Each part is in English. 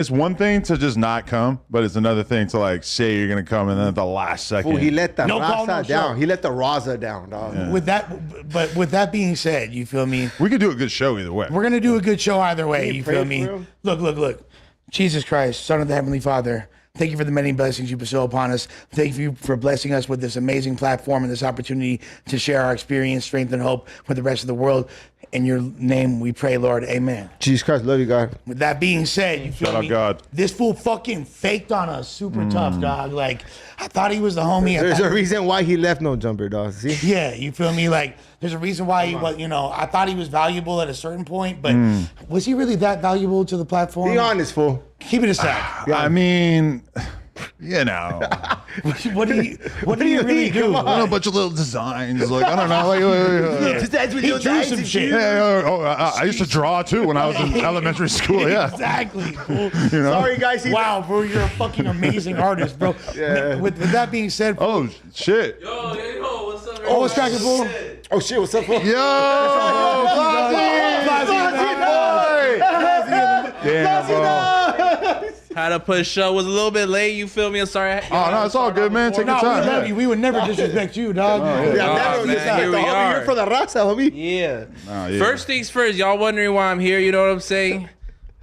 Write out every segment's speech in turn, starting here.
It's one thing to just not come, but it's another thing to like say you're gonna come and then at the last second. He let the No call, no raza show. down. He let the raza down, dog. Yeah. With that being said, you feel me? We could do a good show either way. We're gonna do a good show either way. You pray feel for me? him? Look. Jesus Christ, Son of the Heavenly Father. Thank you for the many blessings you bestow upon us. Thank you for blessing us with this amazing platform and this opportunity to share our experience, strength, and hope with the rest of the world. In your name we pray, Lord. Amen. Jesus Christ, love you, God. With that being said, you feel Shout out me? God. This fool fucking faked on us super tough, dog. Like, I thought he was the homie. There's a reason why he left No Jumper, dog. See? Yeah, you feel me? Like, there's a reason why he was, I thought he was valuable at a certain point, but was he really that valuable to the platform? Be honest, fool. Keep it a stack. I mean, you know, What do you really do? I know a bunch of little designs. Like I don't know. Like, He drew some shit. I used to draw too when I was in elementary school. Yeah, Exactly. Fool. you know. Sorry, guys. Wow, bro, you're a fucking amazing artist, bro. Yeah. With that being said, Oh shit. Yo, what's up? oh, what's cracking, fool? Oh, shit. What's up, fool? Yo, Damn, bro. Had to push up. Was a little bit late. You feel me? I'm sorry. Oh no, it's all good, man. Take your No, we time. love Yeah. you. We would never disrespect you, dog. Yeah, Oh, never man, here we homie are. here for the raza, homie. Yeah. Oh, yeah. First things first, y'all wondering why I'm here, you know what I'm saying?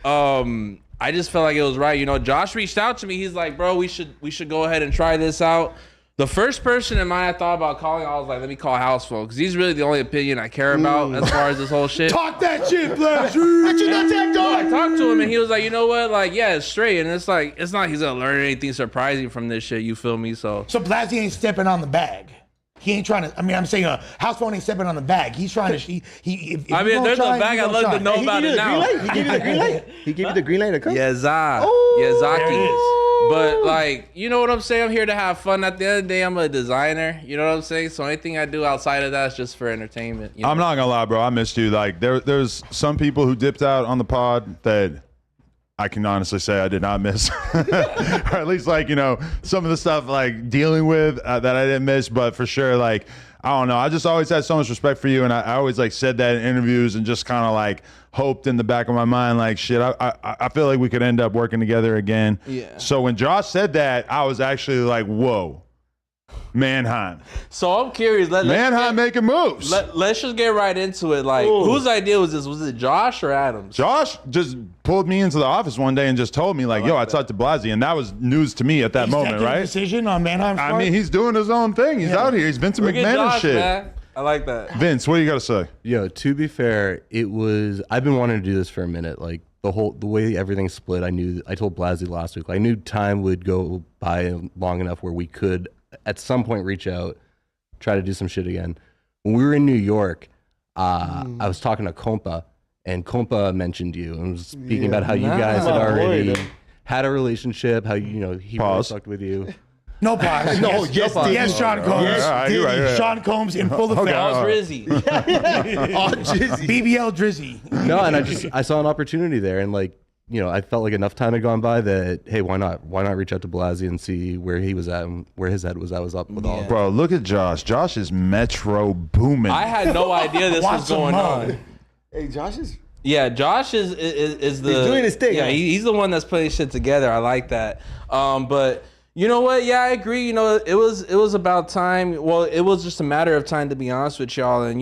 I just felt like it was right. Josh reached out to me. He's like, bro, we should go ahead and try this out. The first person in mind I thought about calling, I was like, let me call Houseful, because he's really the only opinion I care about as far as this whole shit. Talk that shit, Blazzy. I talked to him and he was like, you know what? Like, yeah, it's straight. And it's like, it's not like he's gonna learn anything surprising from this shit, you feel me? So Blazzy ain't stepping on the bag. He ain't trying to. I mean, I'm saying house phone ain't stepping on the bag. He's trying to. If I mean, there's a bag. I'd love to know He about gave it you the green now. light. He gave you the green light. He gave you the green light to come. Yeah, Zah. Oh, Yeah, Zaki. there it is. But like, you know what I'm saying? I'm here to have fun. At the end of the day, I'm a designer. You know what I'm saying? So anything I do outside of that is just for entertainment. You know? I'm not gonna lie, bro. I missed you. Like there's some people who dipped out on the pod that I can honestly say I did not miss, or at least like some of the stuff like dealing with that I didn't miss. But for sure, like I don't know. I just always had so much respect for you, and I always like said that in interviews, and just kind of like hoped in the back of my mind, like shit. I feel like we could end up working together again. Yeah. So when Josh said that, I was actually like, whoa, Mannheim. So I'm curious. Mannheim making moves. Let's just get right into it. Like, whose idea was this? Was it Josh or Adam's? Josh just pulled me into the office one day and just told me like, yo, I talked to Blazzy, and that was news to me at that moment, Executive right? Decision on Mannheim's I part? mean, he's doing his own thing. He's out here. He's Vince Look at McMahon and Josh, shit. man. I like that. Vince, what do you got to say? Yo, to be fair, I've been wanting to do this for a minute. Like the way everything split, I told Blazzy last week, I knew time would go by long enough where we could at some point reach out, try to do some shit again. When we were in New York, I was talking to Compa, and Compa mentioned you and was speaking about how you guys had already had a relationship, how he really Pause. fucked with you. No pause. No, yes, Diddy. Yes, Sean Combs. Yes, All right, you're right, you're right. Sean Combs in full effect. That was Rizzy. Oh, Jizzy. BBL Drizzy. No, and I saw an opportunity there, and I felt like enough time had gone by that, hey, why not reach out to Blazzy and see where he was at and where his head was at up with all of it. Bro, look at Josh. Josh is Metro booming. I had no idea this Want was some going more. on. Hey, Josh is. Yeah, Josh is the He's doing his thing, Yeah, huh? he's the one that's putting shit together. I like that. But you know what? Yeah, I agree. It was about time. Well, it was just a matter of time, to be honest with y'all. And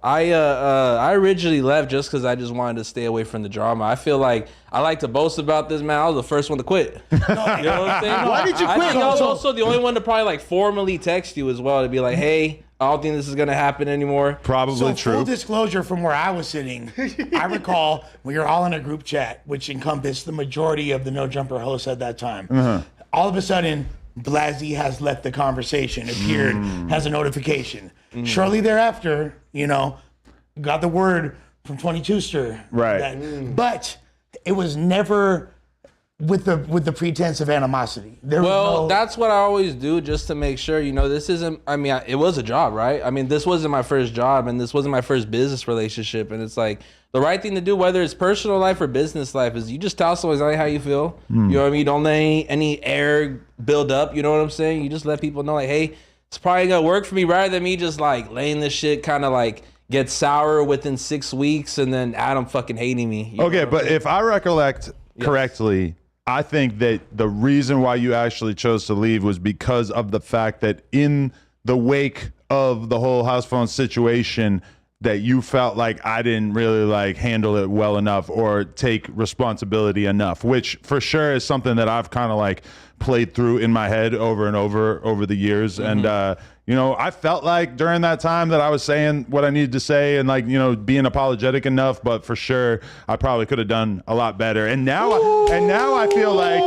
I originally left just because I just wanted to stay away from the drama. I feel like I like to boast about this, man. I was the first one to quit. You know what I'm saying? Why did you I quit? think I was also the only one to probably formally text you as well to be like, hey, I don't think this is gonna happen anymore. Probably So true. full disclosure, from where I was sitting, I recall we were all in a group chat, which encompassed the majority of the No Jumper hosts at that time. All of a sudden, Blazzy has left the conversation, appeared, has a notification. Shortly thereafter, got the word from 22ster. Right. But it was never with the pretense of animosity. There was Well, no, that's what I always do just to make sure, this isn't, it was a job, right? This wasn't my first job and this wasn't my first business relationship. And it's like the right thing to do, whether it's personal life or business life, is you just tell someone exactly how you feel. You know what I mean? Don't let any air build up. You know what I'm saying? You just let people know like, hey, it's probably gonna work for me, rather than me just like laying this shit kind of like get sour within 6 weeks and then Adam fucking hating me. You know Okay, what but I'm saying? if I recollect correctly, I think that the reason why you actually chose to leave was because of the fact that in the wake of the whole house phone situation, that you felt like I didn't really like handle it well enough or take responsibility enough, which for sure is something that I've kind of like played through in my head over and over the years. And, you know, I felt like during that time that I was saying what I needed to say and like, you know, being apologetic enough, but for sure I probably could have done a lot better. And now I feel like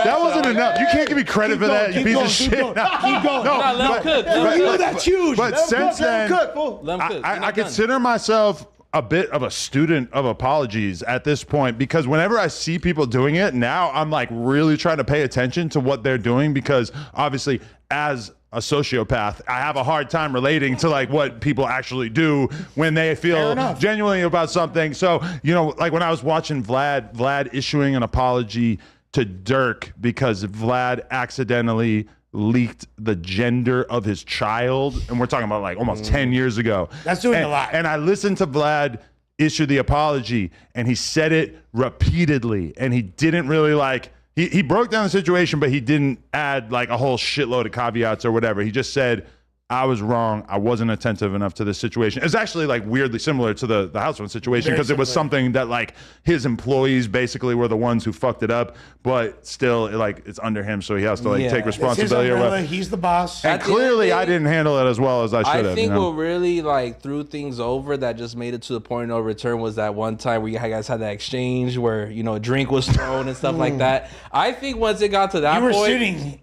that wasn't enough. You can't give me credit for that, you piece of shit. Keep going. No, Let him cook. That's huge. But since then, Let him cook. I consider myself a bit of a student of apologies at this point, because whenever I see people doing it now, I'm like really trying to pay attention to what they're doing, because obviously as a sociopath, I have a hard time relating to like what people actually do when they feel genuinely about something. So, you know, like when I was watching Vlad issuing an apology to Dirk because Vlad accidentally leaked the gender of his child, and we're talking about like almost 10 years ago. That's doing a lot. And I listened to Vlad issue the apology, and he said it repeatedly, and he didn't really like, he broke down the situation, but he didn't add like a whole shitload of caveats or whatever. He just said, I was wrong. I wasn't attentive enough to this situation. It's actually like weirdly similar to the house phone situation, because it was something that like his employees basically were the ones who fucked it up, but still like it's under him, so he has to like take responsibility. It's his umbrella, he's the boss. And clearly I didn't handle it as well as I should have. I think what really like threw things over that just made it to the point of no return was that one time where you guys had that exchange where, you know, a drink was thrown and stuff like that. I think once it got to that point, you were sitting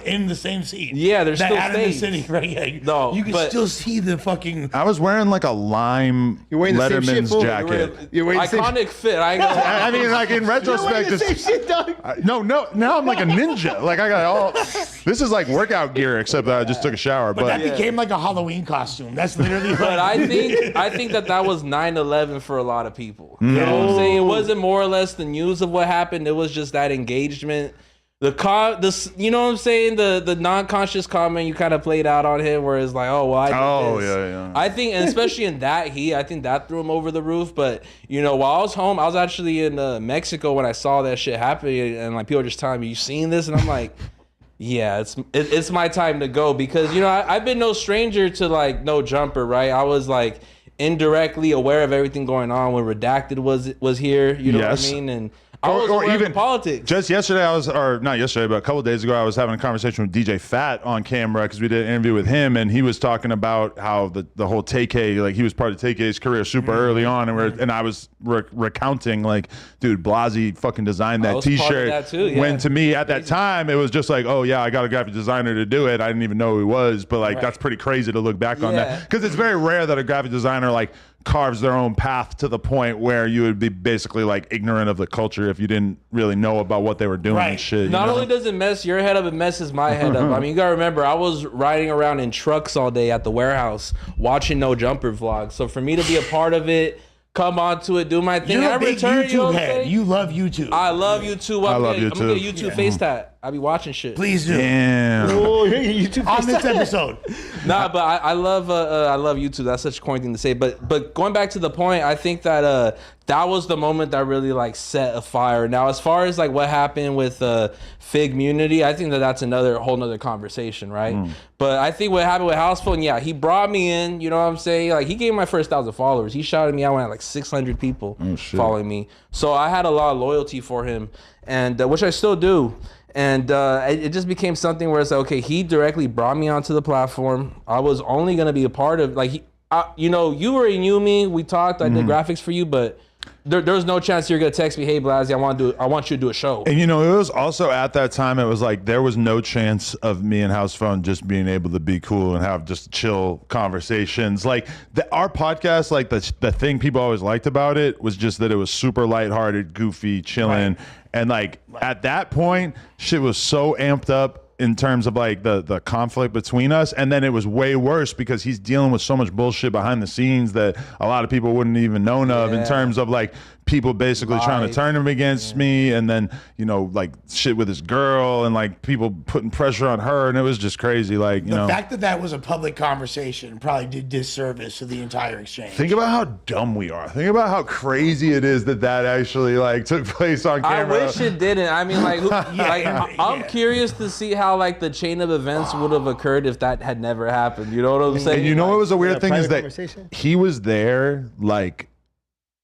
in the same seat. Yeah, there's still Adam's sitting right. Yeah, no, you can still see the fucking. I was wearing like a lime Letterman's jacket. You're wearing iconic fit. I mean, like in retrospect, the same shit, dog. no. Now I'm like a ninja. Like I got all. This is like workout gear, except that I just took a shower. But that became like a Halloween costume. That's literally. But I think that was 9/11 for a lot of people. You know what I'm saying? It wasn't more or less the news of what happened. It was just that engagement. You know what I'm saying? The non-conscious comment you kind of played out on him, where it's like, oh, well, I did this. Yeah. I think, and especially in that heat, I think that threw him over the roof. But you know, while I was home, I was actually in Mexico when I saw that shit happen, and like people were just telling me, "You seen this?" And I'm like, yeah, it's my time to go, because you know I've been no stranger to like No Jumper, right? I was like indirectly aware of everything going on when Redacted was here. You know what I mean? And or even politics. Just yesterday, not yesterday, but a couple of days ago, I was having a conversation with DJ Fat on camera, because we did an interview with him, and he was talking about how the whole TK, like he was part of TK's career super early on, and I was recounting like, dude, Blazzy fucking designed that T-shirt. That too, yeah. When to me at that time, it was just like, oh yeah, I got a graphic designer to do it. I didn't even know who he was, but like that's pretty crazy to look back on that, because it's very rare that a graphic designer like carves their own path to the point where you would be basically like ignorant of the culture if you didn't really know about what they were doing and shit. Not only does it mess your head up, it messes my head up. I mean, you gotta remember, I was riding around in trucks all day at the warehouse watching No Jumper vlogs. So for me to be a part of it, come on to it, do my thing. You're a big YouTube head. You love YouTube. I love YouTube. I'm gonna get a YouTube face tat. I be watching shit. Please do. Damn. YouTube on this episode. Nah, but I love YouTube. That's such a corny thing to say. But going back to the point, I think that that was the moment that really like set a fire. Now, as far as like what happened with Fig Munity, I think that's whole nother conversation, right? But I think what happened with House Phone, he brought me in. You know what I'm saying? Like he gave me my first 1,000 followers. He shouted me out when I had like 600 people following me. So I had a lot of loyalty for him, and which I still do. And it just became something where it's like, okay, he directly brought me onto the platform. I was only going to be a part of, like, you know, you already knew me. We talked. I did graphics for you, but there's no chance you're going to text me, hey, Blazzy, I want you to do a show. And, you know, it was also at that time, it was like there was no chance of me and House Phone just being able to be cool and have just chill conversations. Like our podcast, like the thing people always liked about it was just that it was super lighthearted, goofy, chilling. Right. And like at that point, shit was so amped up in terms of like the conflict between us, and then it was way worse because he's dealing with so much bullshit behind the scenes that a lot of people wouldn't even known of in terms of like people basically trying to turn him against me, and then like shit with his girl, and like people putting pressure on her, and it was just crazy. Like the fact that that was a public conversation probably did disservice to the entire exchange. Think about how dumb we are. Think about how crazy it is that actually like took place on camera. I wish it didn't. I mean, like, I'm curious to see how like the chain of events would have occurred if that had never happened. You know what I'm saying? And what was a weird thing is that conversation? he was there like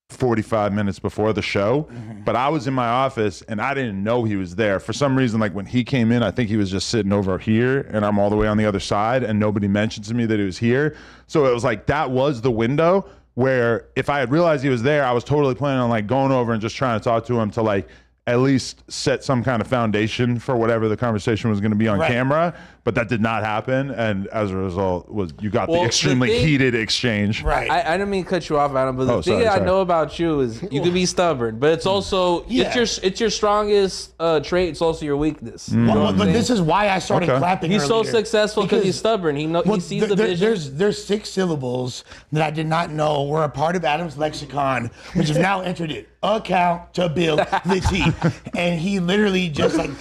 45 minutes before the show, but I was in my office and I didn't know he was there. For some reason, like when he came in, I think he was just sitting over here and I'm all the way on the other side, and nobody mentioned to me that he was here. So it was like that was the window where if I had realized he was there, I was totally planning on like going over and just trying to talk to him to like at least set some kind of foundation for whatever the conversation was going to be on camera. But that did not happen, and as a result, you got the extremely heated exchange. Right. I didn't mean to cut you off, Adam, but the thing that I know about you is you can be stubborn, but it's also it's your strongest trait. It's also your weakness. You know but this is why I started clapping. He's so earlier. successful because he's stubborn. He sees the vision. There's 6 syllables that I did not know were a part of Adam's lexicon, which has now entered it. Accountability, and he literally just like.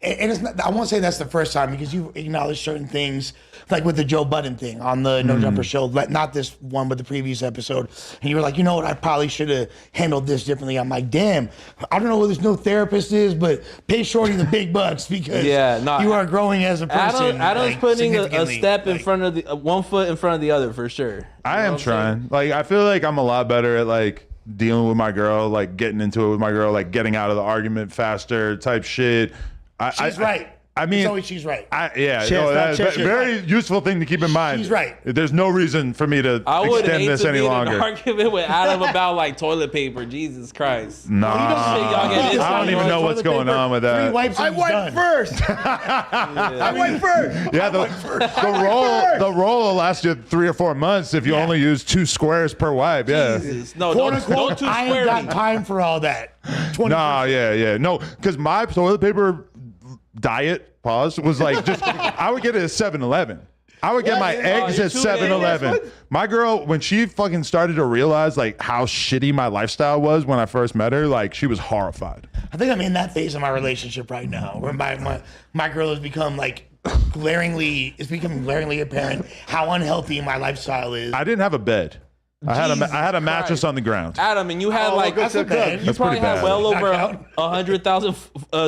And it's not, I won't say that's the first time, because you acknowledge certain things, like with the Joe Budden thing on the No Jumper show, not this one, but the previous episode. And you were like, you know what, I probably should have handled this differently. I'm like, damn, I don't know what this new therapist is, but pay Shorty the big bucks, because you are growing as a person. Adam's putting a step in front of the 1 foot in front of the other for sure. I am trying. Like, I feel like I'm a lot better at like dealing with my girl, like getting into it with my girl, like getting out of the argument faster type shit. She's right. I mean, it's always she's right. That's a very useful thing to keep in mind. She's right. There's no reason for me to extend this any longer. I would hate to be in an argument with Adam about like toilet paper. Jesus Christ. Nah, I don't even know what's going on with that. 3 wipes. I went first. I went first. Yeah, the roll will last you 3 or 4 months if you only use 2 squares per wipe. Yeah. Jesus. No, Quote don't unquote, too I ain't square got me. time for all that. No, because my toilet paper diet was like just I would get it at 7-Eleven. I would get my eggs at 7-Eleven. My girl, when she fucking started to realize like how shitty my lifestyle was when I first met her, like she was horrified. I think I'm in that phase of my relationship right now, where my girl has become like glaringly apparent how unhealthy my lifestyle is. I didn't have a bed. I had a mattress on the ground. Adam, and you had like that's a bed. you probably had well over 100,000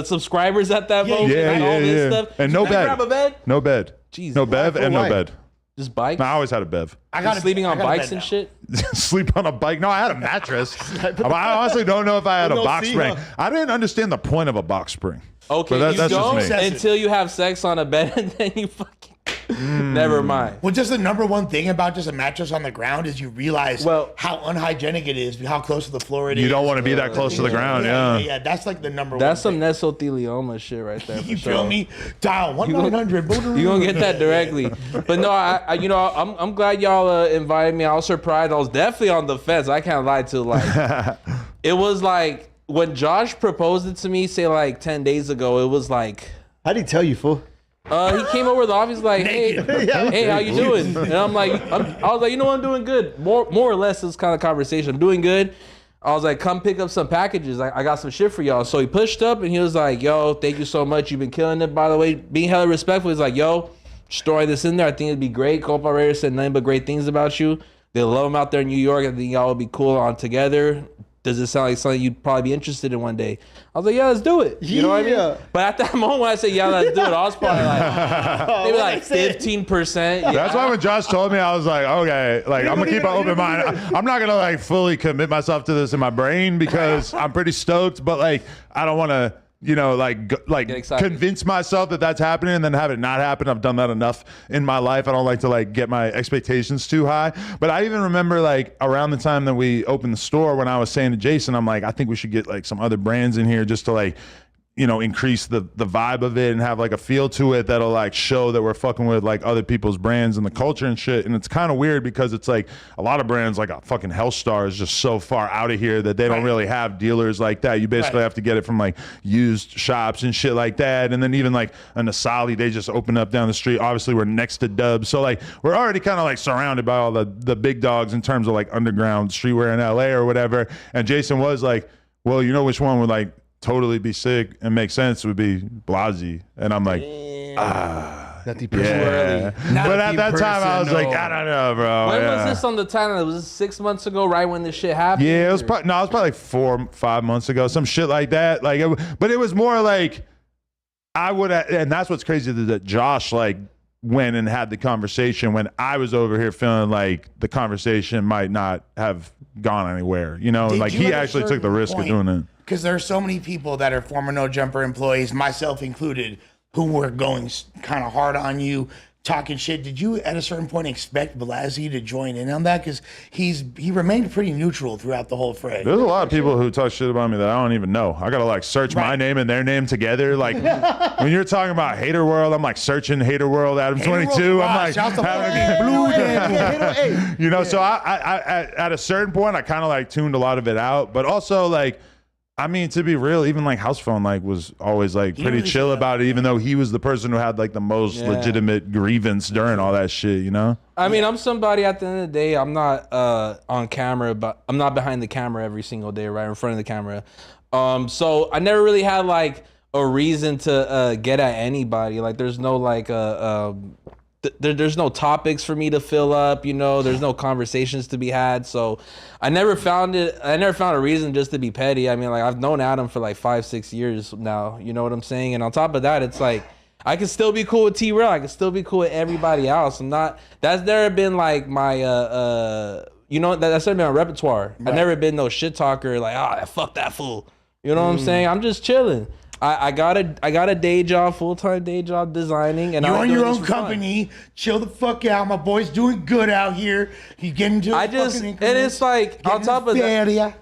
subscribers at that moment. and all this stuff. And Did no you bed. grab a bed. No bed. Jesus. No bev and no bed. Just bikes. No, I always had a bev. Sleeping on bikes and shit. Sleep on a bike? No, I had a mattress. I honestly don't know if I had a box spring. I didn't understand the point of a box spring. Okay, But that's you just don't me. until you have sex on a bed, and then you fucking. Never mind. Well, just the number one thing about just a mattress on the ground is you realize how unhygienic it is, how close to the floor it is. You don't want to be that close to the ground, Yeah, that's like the number one. That's some thing. mesothelioma shit right there. You feel me? Dial 1-900. You gonna get that directly. But no, I'm glad y'all invited me. I was surprised. I was definitely on the fence. I can't lie to like. It was like when Josh proposed it to me, say like 10 days ago. It was like. How'd he tell you, fool? He came over to the office like, hey, how you doing? And I'm like, I was like, you know what, I'm doing good. More or less this kind of conversation. I'm doing good. I was like, come pick up some packages. I got some shit for y'all. So he pushed up and he was like, yo, thank you so much. You've been killing it, by the way. Being hella respectful. He's like, yo, just throwing this in there. I think it'd be great. Compa Raider said nothing but great things about you. They love him out there in New York. I think y'all would be cool on together. Does it sound like something you'd probably be interested in one day? I was like, yeah, let's do it. You know what I mean? But at that moment when I said, yeah, let's do it, I was probably like, maybe like 15%. Yeah. That's why when Josh told me, I was like, okay, like I'm gonna keep an open mind. I'm not gonna like fully commit myself to this in my brain because I'm pretty stoked, but like I don't want to, convince myself that that's happening and then have it not happen. I've done that enough in my life. I don't like to like get my expectations too high. But I even remember like around the time that we opened the store, when I was saying to Jason, I'm like, I think we should get like some other brands in here just to like you know, increase the vibe of it and have like a feel to it that'll like show that we're fucking with like other people's brands and the culture and shit. And it's kind of weird because it's like a lot of brands like a fucking Hellstar is just so far out of here that they don't really have dealers like that. You basically have to get it from like used shops and shit like that. And then even like an Asali, they just open up down the street. Obviously we're next to Dubs. So like we're already kind of like surrounded by all the big dogs in terms of like underground streetwear in LA or whatever. And Jason was like, well, you know which one would like totally be sick and make sense would be Blazzy. And I'm like, Not the yeah. But at that time I was like, I don't know, bro. When was this on the timeline? Was this 6 months ago, right when this shit happened? Yeah, it was probably like 4-5 months ago, some shit like that. Like, but it was more like I would, and that's what's crazy that Josh like went and had the conversation when I was over here feeling like the conversation might not have gone anywhere. You know, like he actually took the risk of doing it. Because there are so many people that are former No Jumper employees, myself included, who were going kind of hard on you, talking shit. Did you at a certain point expect Blazzy to join in on that? Because he remained pretty neutral throughout the whole fray. There's a lot of people who talk shit about me that I don't even know. I gotta like search my name and their name together. Like when you're talking about Hater World, I'm like searching Hater World Adam22. I'm like you know. So I at a certain point I kind of like tuned a lot of it out, but also like. I mean, to be real, even like House Phone like was always like pretty chill about it, even though he was the person who had like the most legitimate grievance during all that shit, you know? I mean, I'm somebody at the end of the day, I'm not on camera, but I'm not behind the camera every single day, right in front of the camera. So I never really had like a reason to get at anybody. Like there's no like there's no topics for me to fill up, you know, there's no conversations to be had. So I never found a reason just to be petty. I mean, like I've known Adam for like 5-6 years now, you know what I'm saying? And on top of that, it's like, I can still be cool with T-Real. I can still be cool with everybody else. That's never been like my, you know, that's never been my repertoire. Right. I've never been no shit talker like, fuck that fool. You know what I'm saying? I'm just chilling. I got a day job, full-time day job designing, and you're on your own company. Fun. Chill the fuck out. My boy's doing good out here. He's getting to and it's like on top of that, and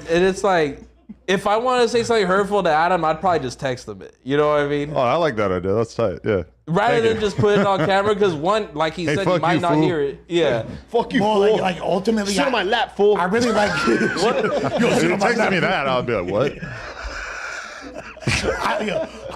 it's like if I want to say something hurtful to Adam, I'd probably just text him it. You know what I mean? Oh, I like that idea. That's tight. Yeah. Rather than just put it on camera, because one, like he said, he might not hear it. Yeah. Fuck you, fool. Like ultimately, sit on my lap, fool. I really like. What? If you texted me that, I'll be like, what?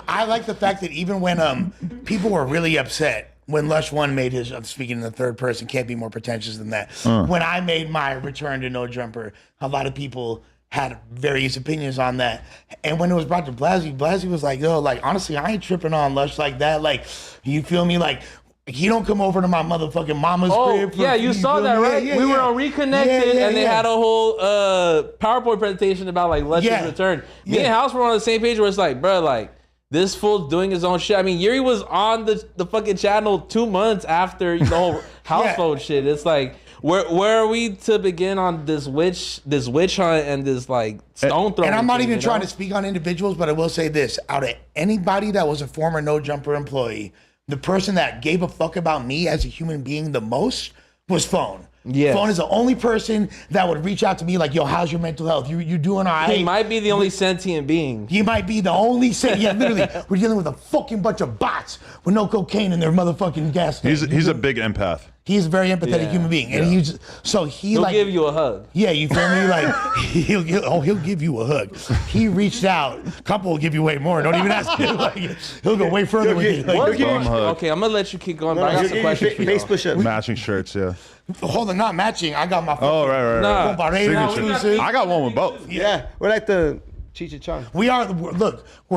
I like the fact that even when people were really upset when Lush 1 made his, I'm speaking in the third person, can't be more pretentious than that. When I made my return to No Jumper, a lot of people had various opinions on that. And when it was brought to Blazzy, Blazzy was like, yo, like, honestly, I ain't tripping on Lush like that. Like, you feel me? Like, he don't come over to my motherfucking mama's crib. Yeah, you saw that, right? We were on Reconnected, and they had a whole PowerPoint presentation about like Lush's return. Me and House were on the same page where it's like, bro, like this fool's doing his own shit. I mean, Yuri was on the fucking channel 2 months after the whole House phone shit. It's like, where are we to begin on this witch hunt and this like stone throwing? And I'm not even trying to speak on individuals, but I will say this: out of anybody that was a former No Jumper employee, the person that gave a fuck about me as a human being the most was Phone. Yes. Phone is the only person that would reach out to me like, yo, how's your mental health? You doing all right? He might be the only sentient being. He might be the only sentient. Yeah, literally. We're dealing with a fucking bunch of bots with no cocaine in their motherfucking gas tank. He's a big empath. He's a very empathetic human being. And he'll like, give you a hug. Yeah, you feel me? Like he'll give you a hug. He reached out. Compa will give you way more. Don't even ask him. Like, he'll go way further with you. Like, okay, I'm gonna let you keep going. But I got some questions for you. Push-up. Matching shirts, yeah. Hold on, not matching. I got my right. Nah. I got one with both. Yeah, we're like the Cheech and Chong. We're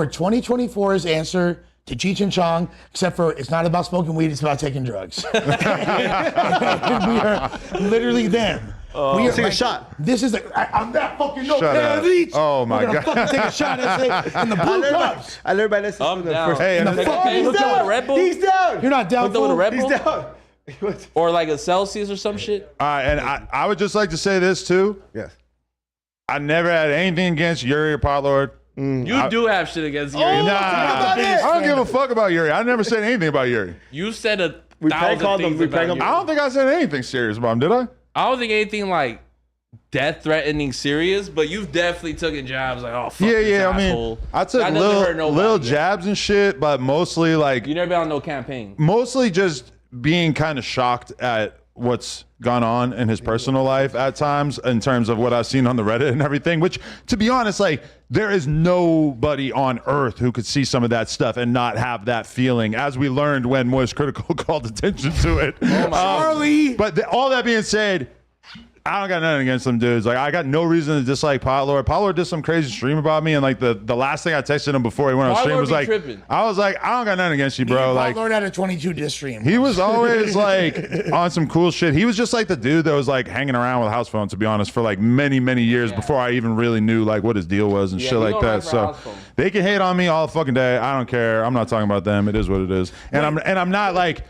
2024's answer to Cheech and Chong, except for it's not about smoking weed, it's about taking drugs. We are literally them. Take a shot. This is I'm that fucking no Shut up. each. Oh my God. Fucking take a shot in the blue cups. I learned by listening to the down. first. Hey, and He's down. He's down. You're not down with a Red He's Bull? down. Or like a Celsius or some shit. All right, and I would just like to say this too. Yes. I never had anything against Yuri or Potlord. You do have shit against Yuri. Nah, I don't give a fuck about Yuri. I never said anything about Yuri. You said We prank called him. about Yuri. I don't think I said anything serious about him, did I? I don't think anything like death-threatening serious, but you've definitely taken jabs like, oh, fuck Yeah, this yeah. I asshole. mean, I took That doesn't hurt nobody. little jabs and shit, but mostly like You never been on no campaign. mostly just being kind of shocked at what's gone on in his personal life at times in terms of what I've seen on the Reddit and everything, which to be honest, like there is nobody on earth who could see some of that stuff and not have that feeling, as we learned when Moist Critical called attention to it. Charlie. But all that being said, I don't got nothing against them dudes. Like I got no reason to dislike Pot Lord. Pot Lord did some crazy stream about me, and like the last thing I texted him before he went on Pot stream Lord was be like, tripping. I was like, I don't got nothing against you, bro. Like Lord had a 22 diss stream. he was always like on some cool shit. He was just like the dude that was like hanging around with House Phone, to be honest, for like many, many years before I even really knew like what his deal was and Yeah, shit he like don't that. rap for So House Phone. they can hate on me all fucking day. I don't care. I'm not talking about them. It is what it is. And I'm not like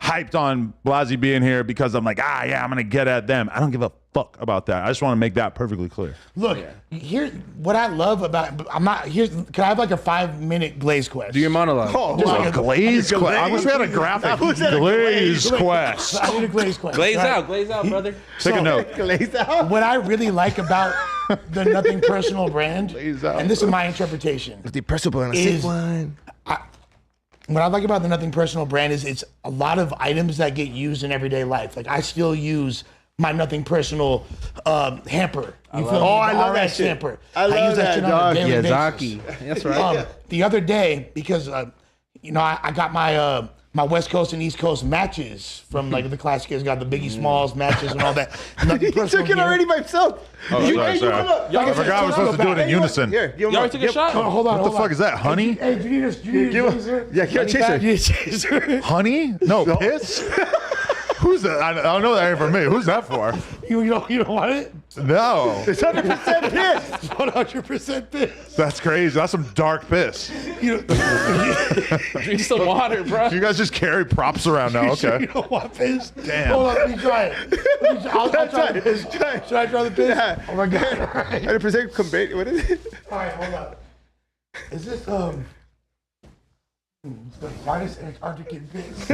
hyped on Blazzy being here because I'm like, yeah, I'm gonna get at them. I don't give a fuck about that. I just want to make that perfectly clear. Look, here, what I love about, I'm not, here, can I have like a 5-minute Blaze quest? Do your monologue. Just like a Glaze quest. I wish we had a graphic. Glaze quest. I need a Glaze quest. Glaze right? out, brother. Take a note. Glaze out. What I really like about the Nothing Personal brand, Glaze out. and this is my interpretation, The personal one. Is- one. what I like about the Nothing Personal brand is it's a lot of items that get used in everyday life. Like I still use my Nothing Personal hamper. You feel me? I The love that RS shit. hamper. I love use that, shit on a dog. daily basis. Yazaki. That's right. The other day, because you know, I got my my West Coast and East Coast matches from like the classic kids, got the Biggie Smalls matches and all that. Nothing He personal took it gear. already by himself. Oh, sorry. I forgot we're supposed to do it in unison. Here, give him You one. already took a shot? Hold on, What the fuck is that? Honey? Hey, do you need a chaser? Yeah, here, chaser. Do you need a chaser? Honey? No, piss? Who's that? I don't know that ain't for me. Who's that for? You don't want it? No. It's 100% piss. 100% piss. That's crazy. That's some dark piss. You Drink some water, bro. You guys just carry props around now. Okay. don't want piss? Damn. Hold on, let me try it. I'll try the piss. Try it. Should I try the piss? Yeah. Oh my god. All right. 100% compare. What is it? All right, hold on. Is this it's the finest Antarctic piss?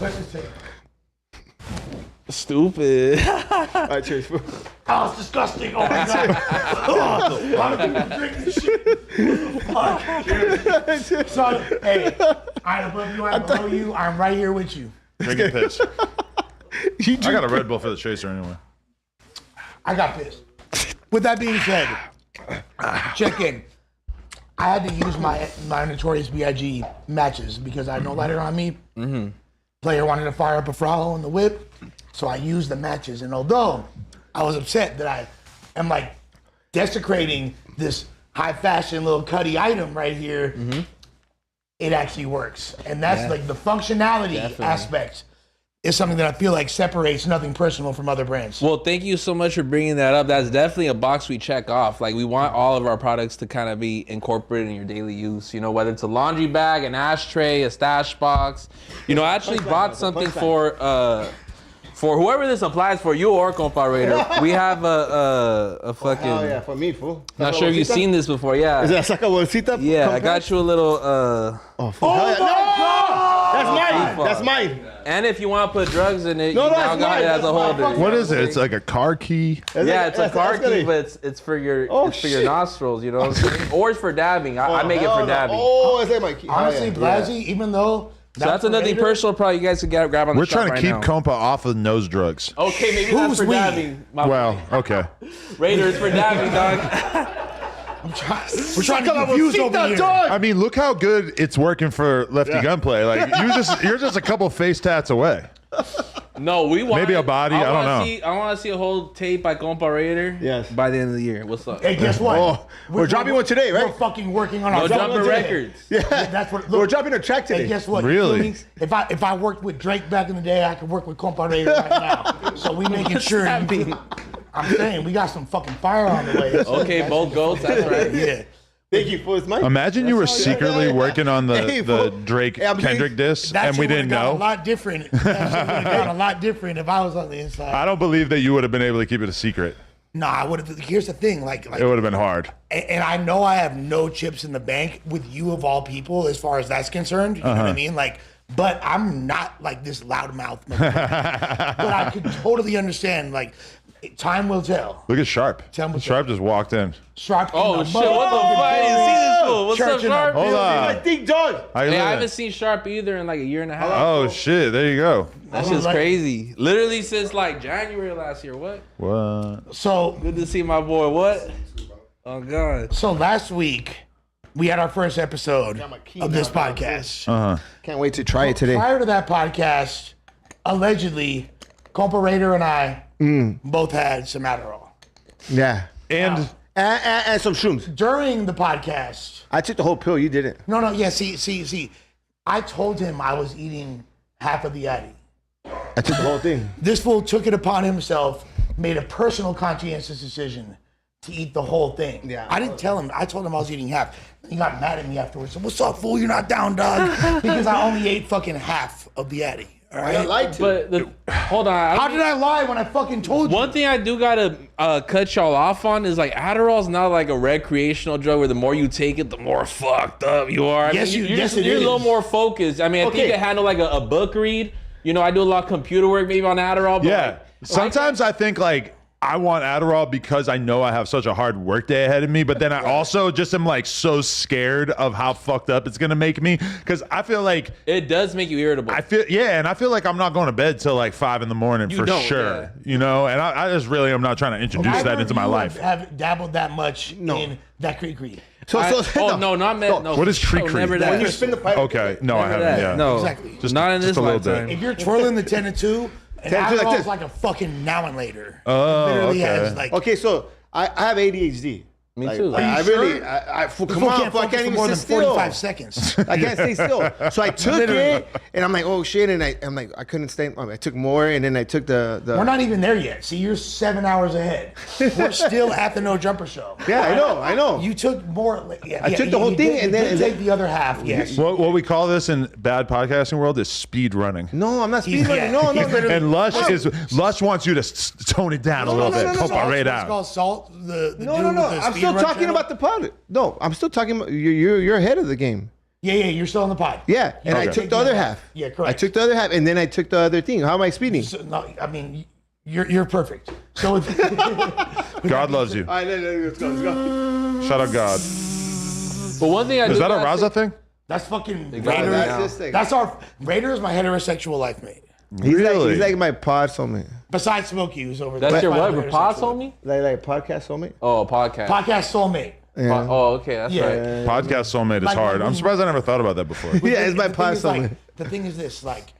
Let's just take. Stupid. All right, cheers. Oh, it's disgusting. Oh my god. Oh, a lot of people drink this shit. Fuck. So, hey, I'm above you, I'm below you, I'm right here with you. Drinking piss. I got a Red Bull for the chaser anyway. I got pissed. With that being said, check in. I had to use my Notorious B.I.G. matches because I had no lighter on me. Player wanted to fire up a Frollo in the whip, so I used the matches. And although I was upset that I am like desecrating this high fashion little cutty item right here, it actually works. And that's like the functionality aspect is something that I feel like separates Nothing Personal from other brands. Well, thank you so much for bringing that up. That's definitely a box we check off. Like, we want all of our products to kind of be incorporated in your daily use. You know, whether it's a laundry bag, an ashtray, a stash box. You know, I actually bought something for whoever this applies for, you or Compa Raider. We have a fucking. Oh, yeah, for me, fool. Not sure if you've seen this before. Yeah. Is that saca bolsita? Yeah, I got you a little. Oh, fool. That's mine. That's mine. And if you want to put drugs in it, No, you no, now it's got mine. it as a That's mine. holder. What is it? It's like a car key. Yeah, it's a car that's key, gonna- but it's for your Oh, it's for your shit. nostrils, you know what I'm saying? Or it's for dabbing. I make it hell for no. dabbing. Oh, it's like my key. Honestly, Oh, yeah. Blazzy, even though So that's another Raider, personal product you guys can grab on the We're shop trying to right keep now. Compa off of nose drugs. Okay, maybe that's Who's for we? dabbing. My Well, okay. Raiders for dabbing, dog. We're trying to confuse over here. I mean, look how good it's working for lefty gunplay. Like you're just a couple face tats away. No, we want Maybe a body, I don't know. I want to see a whole tape by Compa Raider. Yes. By the end of the year. What's up? Hey, guess what? Oh, we're dropping one today, right? We're fucking working on No our Jumper today. Records. Yeah, that's what. We're Look, dropping a track hey, today. guess what? Really? You feel me? If I worked with Drake back in the day, I could work with Compa Raider right now. So we making sure. that mean? I'm saying we got some fucking fire on the way. Okay, both goats. That's right. Yeah. Thank you, fool. It's mine. Imagine you were secretly working on Hey, the fool. Drake Hey, I'm Kendrick diss, That and we shit would've didn't gone know. A lot different. That shit would have gone a lot different if I was on the inside. I don't believe that you would have been able to keep it a secret. Nah, I would have. Here's the thing, like It would have been hard. and I know I have no chips in the bank with you of all people as far as that's concerned. You know what I mean? Like, but I'm not like this loudmouth. But I could totally understand. Like, Time will tell. Look at Sharp. Tell me- Sharp just walked in. Sharp. Oh in shit! the What the motherfucking fuck? You see this fool? What's up, Church in the Sharp? Hold I on. think dog. How you Hey, I living? haven't seen Sharp either in like a year and a half. Oh shit! There you go. That shit's crazy. Literally since like January last year. What? What? So Good to see my boy. What? Oh god. So last week, we had our first episode of this podcast. Can't wait to try it today. Prior to that podcast, allegedly, Compa Raider and I both had some Adderall. Yeah. And And some shrooms. During the podcast, I took the whole pill. You didn't. no, yeah, see, I told him I was eating half of the Addy. I took the whole thing. This fool took it upon himself, made a personal conscientious decision to eat the whole thing. Yeah. I didn't tell him. I told him I was eating half. He got mad at me afterwards. Said, "What's up, fool? You're not down, dog." Because I only ate fucking half of the Addy. All I right. lied to. But hold on. How did I lie when I fucking told you? One thing I do gotta cut y'all off on is like Adderall's not like a recreational drug where the more you take it, the more fucked up you are. I Yes, mean, yes, it you're a little is. more focused. I mean, I think Okay. you handle like a book read. You know, I do a lot of computer work maybe on Adderall. But yeah, like, sometimes I think like I want Adderall because I know I have such a hard work day ahead of me, but then I also just am like so scared of how fucked up it's gonna make me because I feel like it does make you irritable. I feel like I'm not going to bed till like 5 a.m. for don't, sure. yeah. You know, and I just really am not trying to introduce Neither that of into my you life. Have dabbled that much in that creek read. oh no, not Meth. No. What is Creek Oh, Creek? never When that. When you spin the pipe. Okay, no, I Never haven't. that. Yeah, No, Exactly. Just- not in just this a little bit. lifetime. If you're twirling the 10 and 2, and Ten and two like Adderall this. is like a fucking now and later. Oh, Literally okay. has like Okay, so I have ADHD. Me Like, too. I Are you really, sure? I This come fool on, can't fool, I focus can't for even more than sit still. 45 seconds. I can't stay still. So I took it, and I'm like, oh shit, and I'm like, I couldn't stay. I took more, and then I took the. We're not even there yet. See, you're 7 hours ahead. We're still at the No Jumper show. Yeah, I know. You took more. Yeah, I took the whole you thing, did, and you then- did take the other half. Yes. What we call this in bad podcasting world is speed running. No, I'm not He's- speedrunning. yeah, No, he's literally- And Lush wants you to tone it down a little bit. no, Pump our rate It's out. called Salt. The No, dude no. with the I'm speed still run talking channel. about the pod. No, I'm still talking about you're ahead of the game. Yeah, you're still on the pod. Yeah, and I Okay. took the other half. Yeah, correct. I took the other half, and then I took the other thing. How am I speeding? So, no, I mean, you're perfect. So with God loves you. All right, let's go. Shout out God. But one thing I do Is that a gotta Raza say- thing? that's fucking got it Raider. now. That's this thing. That's our Raider is my heterosexual life mate. Really? He's like my pod soulmate. Besides Smokey, who's over there. That's your my what? Your pod heterosexual- homie? Like podcast soulmate. Oh, a podcast. Podcast soulmate. Yeah. Oh, okay, that's Yeah. right. Podcast soulmate is Like, hard. when- I'm surprised I never thought about that before. Yeah, it's my The thing pod is, like, soulmate. the thing is this, like,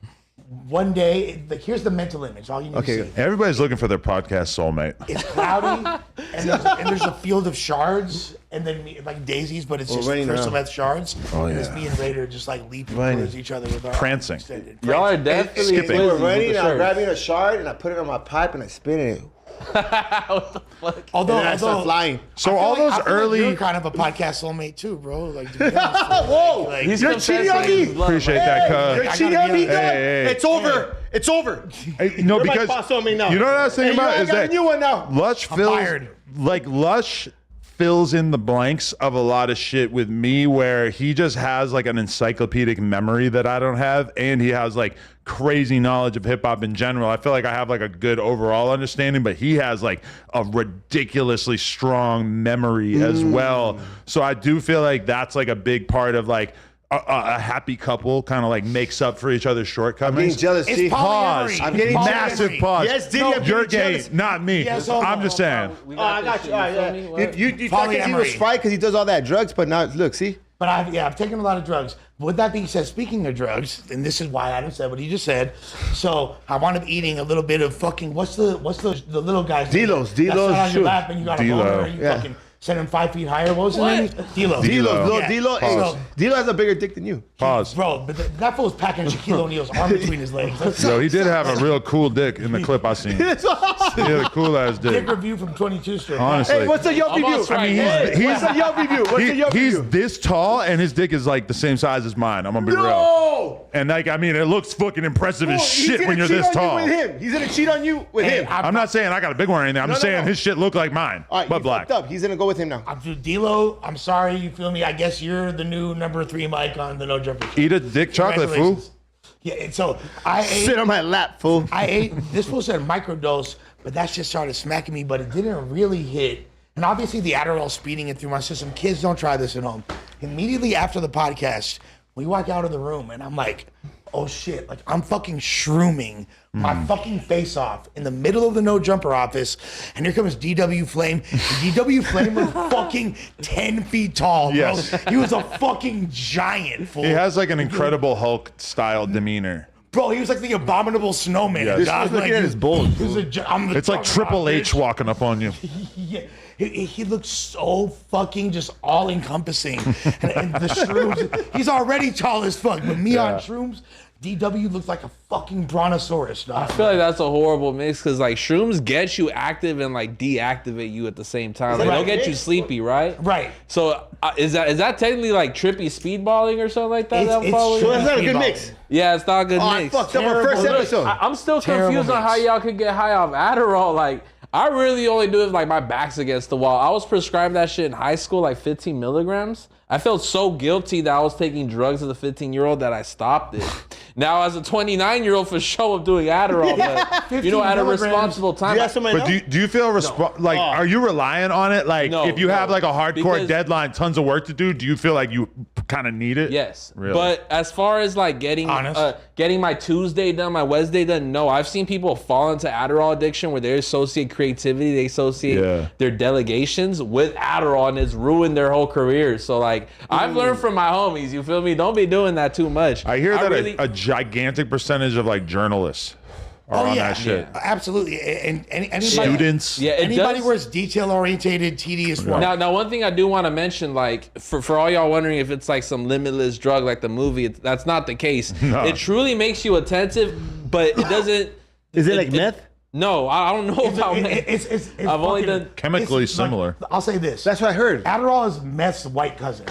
one day, like, here's the mental image. All you need Okay. to see. Everybody's looking for their podcast soulmate. It's cloudy, and there's a field of shards, and then like daisies, but it's just running crystal around. meth shards. Oh, and it's yeah. me and Raider just like leaping Running. towards each other with our Prancing. arms extended. Y'all are definitely Skipping. We were Blazzy with running, the and I'm shirts. grabbing a shard, and I put it on my pipe, and I spin it. What the fuck? Although, And then I start flying. So all those early. you're kind of a podcast soulmate too, bro. Like, to be honest, Whoa! like, He's You're confessing cheating on his me. love. Appreciate that, You're cuz. cheating on me, Hey, dog. hey. It's over. It's over. No, You're my because boss soulmate now. you know what I was thinking Hey, about I is got that a new one now. Lush fills fired. like Lush fills in the blanks of a lot of shit with me where he just has like an encyclopedic memory that I don't have, and he has like crazy knowledge of hip hop in general. I feel like I have like a good overall understanding, but he has like a ridiculously strong memory as well. So I do feel like that's like a big part of like a happy couple kind of like makes up for each other's I'm getting shortcomings. jealous. It's See? polyamory. I'm getting It's Massive polyamory. pause. Yes, Diddy, I'm You're getting gay, jealous. not me. Yes, hold I'm on, just hold saying. We Oh, I this got shit, you. All right, feel me? yeah. What? You thought because he was Polyamory. fried because he does all that drugs, but now look, see. But I've taken a lot of drugs. With that being said, speaking of drugs, and this is why Adam said what he just said. So I wound up eating a little bit of fucking what's the little guy's name? D-Lo's, That's not on your shoot. lap and you got a D-Lo. boner and you Yeah. fucking sent him 5 feet higher. What was his name? D-Lo. D-Lo. Little Yeah. D-Lo, hey, So- D-Lo has a bigger dick than you. Pause. Bro, but that fool was packing Shaquille O'Neal's arm between his legs. That's Yo, he did have a real cool dick in the clip I seen. He had a cool ass dick dick. review from 22 Street. Honestly. Hey, what's the Yelp review? Almost right. Hey, what's the Yelp review? What's the Yelp He's review? this tall and his dick is like the same size as mine. I'm gonna be real. No! And like, I mean, it looks fucking impressive as He's shit gonna when you're cheat this on you tall. with him. He's gonna cheat on you with him. I'm not saying I got a big one or anything. I'm just no, saying no. his shit look like mine, All right, but you black. fucked up. He's gonna go with him now. D-Lo, I'm sorry, you feel me? I guess you're the new number 3 mic on the No Jumper Show. Eat a dick chocolate, fool. Congratulations. Yeah, and so I ate. Sit on my lap, fool. I ate. This fool said microdose, but that shit started smacking me, but it didn't really hit. And obviously the Adderall speeding it through my system. Kids, don't try this at home. Immediately after the podcast, we walk out of the room, and I'm like, oh shit, like I'm fucking shrooming my fucking face off in the middle of the No Jumper office, and here comes DW Flame. DW Flame was fucking 10 feet tall, bro. Yes. He was a fucking giant, fool. He has like an Incredible Hulk style demeanor. Bro, he was like the abominable snowman. Yes. dog. Just looking Like, at his balls, he was It's like Triple H walking up on you. Yeah, he looks so fucking just all encompassing. and the shrooms, he's already tall as fuck, but me on shrooms, DW looks like a fucking brontosaurus, dog. I feel like that's a horrible mix because like shrooms get you active and like deactivate you at the same time. Like, they'll get you sleepy, right? Right. So is that technically like trippy speedballing or something like that? that I'm following? So that's not a good Speedball. mix. Yeah, it's not a good Oh, I mix. fucked up our first Terrible. episode. I'm still Terrible confused on mix. how y'all could get high off Adderall. Like, I really only do it if like my back's against the wall. I was prescribed that shit in high school, like 15 milligrams. I felt so guilty that I was taking drugs as a 15-year-old that I stopped it. Now, as a 29-year-old, for sure, I'm doing Adderall, but 15 at a milligrams. responsible time. You got somebody But know? do you feel like are you reliant on it? Like No, if you have no. like a hardcore Because- deadline, tons of work to do you feel like you kind of need it? Yes, Really? but as far as like getting my Tuesday done, my Wednesday done, no. I've seen people fall into Adderall addiction where they associate creativity, they associate their delegations with Adderall, and it's ruined their whole career. So like, I've learned from my homies. You feel me? Don't be doing that too much. I hear that really- a gigantic percentage of like journalists are on that shit. Absolutely. And anybody, Students. Yeah, it anybody does. where it's detail-orientated, tedious work. Now, one thing I do want to mention, like, for all y'all wondering if it's like some limitless drug like the movie, that's not the case. No. It truly makes you attentive, but it doesn't. Is it like meth? No, I don't know about meth. It's I've only fucking- done Chemically it's like- similar. I'll say this. That's what I heard. Adderall is meth's white cousin.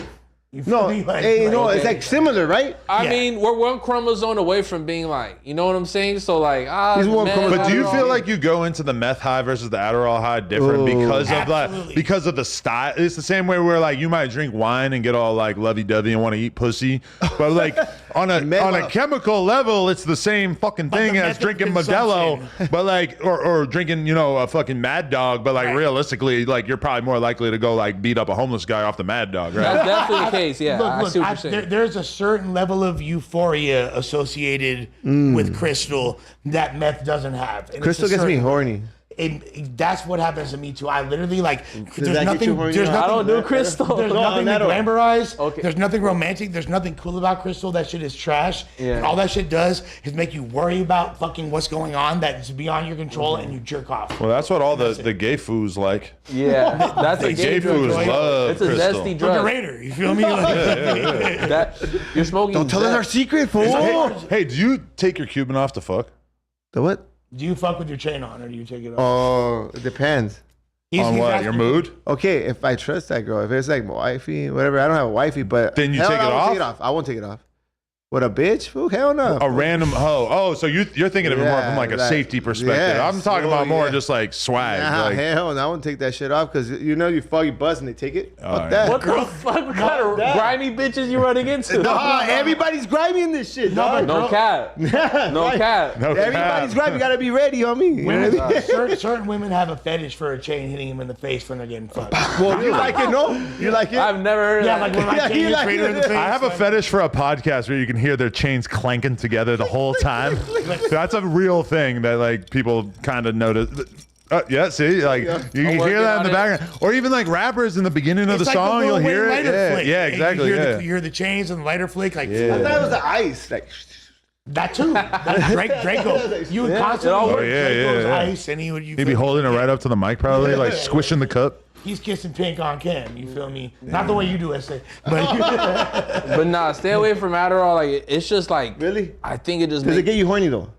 You feel No, me? Like, hey, no, like- it's like similar, right? I Yeah. mean, we're one chromosome away from being like, you know what I'm saying? So like, He's one meth, chromosome. But do you Adderall. feel like you go into the meth high versus the Adderall high different Absolutely. because of the style? It's the same way where like you might drink wine and get all like lovey-dovey and want to eat pussy, but like on a chemical level, it's the same fucking thing the as method of drinking Modelo, consumption. but like or drinking a fucking Mad Dog, but like Right. realistically, like you're probably more likely to go like beat up a homeless guy off the Mad Dog, right? That's definitely the case. Yeah, I see what you're saying. There's a certain level of euphoria associated with crystal that meth doesn't have. And it's Crystal a gets me certain- horny. That's what happens to me too. I literally like. There's that get nothing. you horny? There's I nothing. I don't do crystal. There's No, nothing to not at all. glamorize. Okay. There's nothing romantic. There's nothing cool about crystal. That shit is trash. Yeah. And all that shit does is make you worry about fucking what's going on that's beyond your control, and you jerk off. Well, that's what all the gay foos like. Yeah, that's a The gay gay drug. foos love It's a crystal. zesty Like a drug. raider, you feel me? Like, That you're smoking. Don't tell us our secret, fool. Hey, do you take your Cuban off to fuck? The what? Do you fuck with your chain on, or do you take it off? Oh, it depends. On what? asking- Your mood? Okay, if I trust that girl, if it's like my wifey, whatever, I don't have a wifey, but Then you hell, take it I won't off? Take it off. I won't take it off. What, a bitch? Fool? Hell no. A random hoe. Oh, so you're thinking of it more Yeah, from like a like- safety perspective. yeah, I'm talking so, about more yeah. just like swag. Nah, like, hell no. I won't take that shit off because you foggy buzz and they take it. Fuck yeah. that. What the fuck? What kind of grimy bitches you running into? Nah, everybody's grimy in this shit, dog. No cap. No cap. No Everybody's cap. grimy. You gotta be ready, homie. You know what I mean? certain women have a fetish for a chain hitting them in the face when they're getting fucked. Well, you like it, no? You like it? I've never heard of Yeah, that. like when my Yeah, chain you hits like Raider in the it. face. I have a like- fetish for a podcast where you can hear their chains clanking together the whole time. That's a real thing that like people kind of notice. Yeah, see, like you can working hear that in on the it. background, or even like rappers in the beginning of It's the like song, the you'll Lil hear Wayne it. lighter Yeah, flick. yeah, exactly. You hear, Yeah. you hear the chains and the lighter flick, like I thought it was the ice. Like, that too. That's Draco. You would constantly Oh, hear yeah, Draco's yeah. ice, and he would. He'd be holding it right up to the mic, probably like squishing the cup. He's kissing pink on Cam. You feel me? Not the way you do, SA. But But nah, stay away from Adderall. Like it's just like Really? I think it just does it makes get you horny though?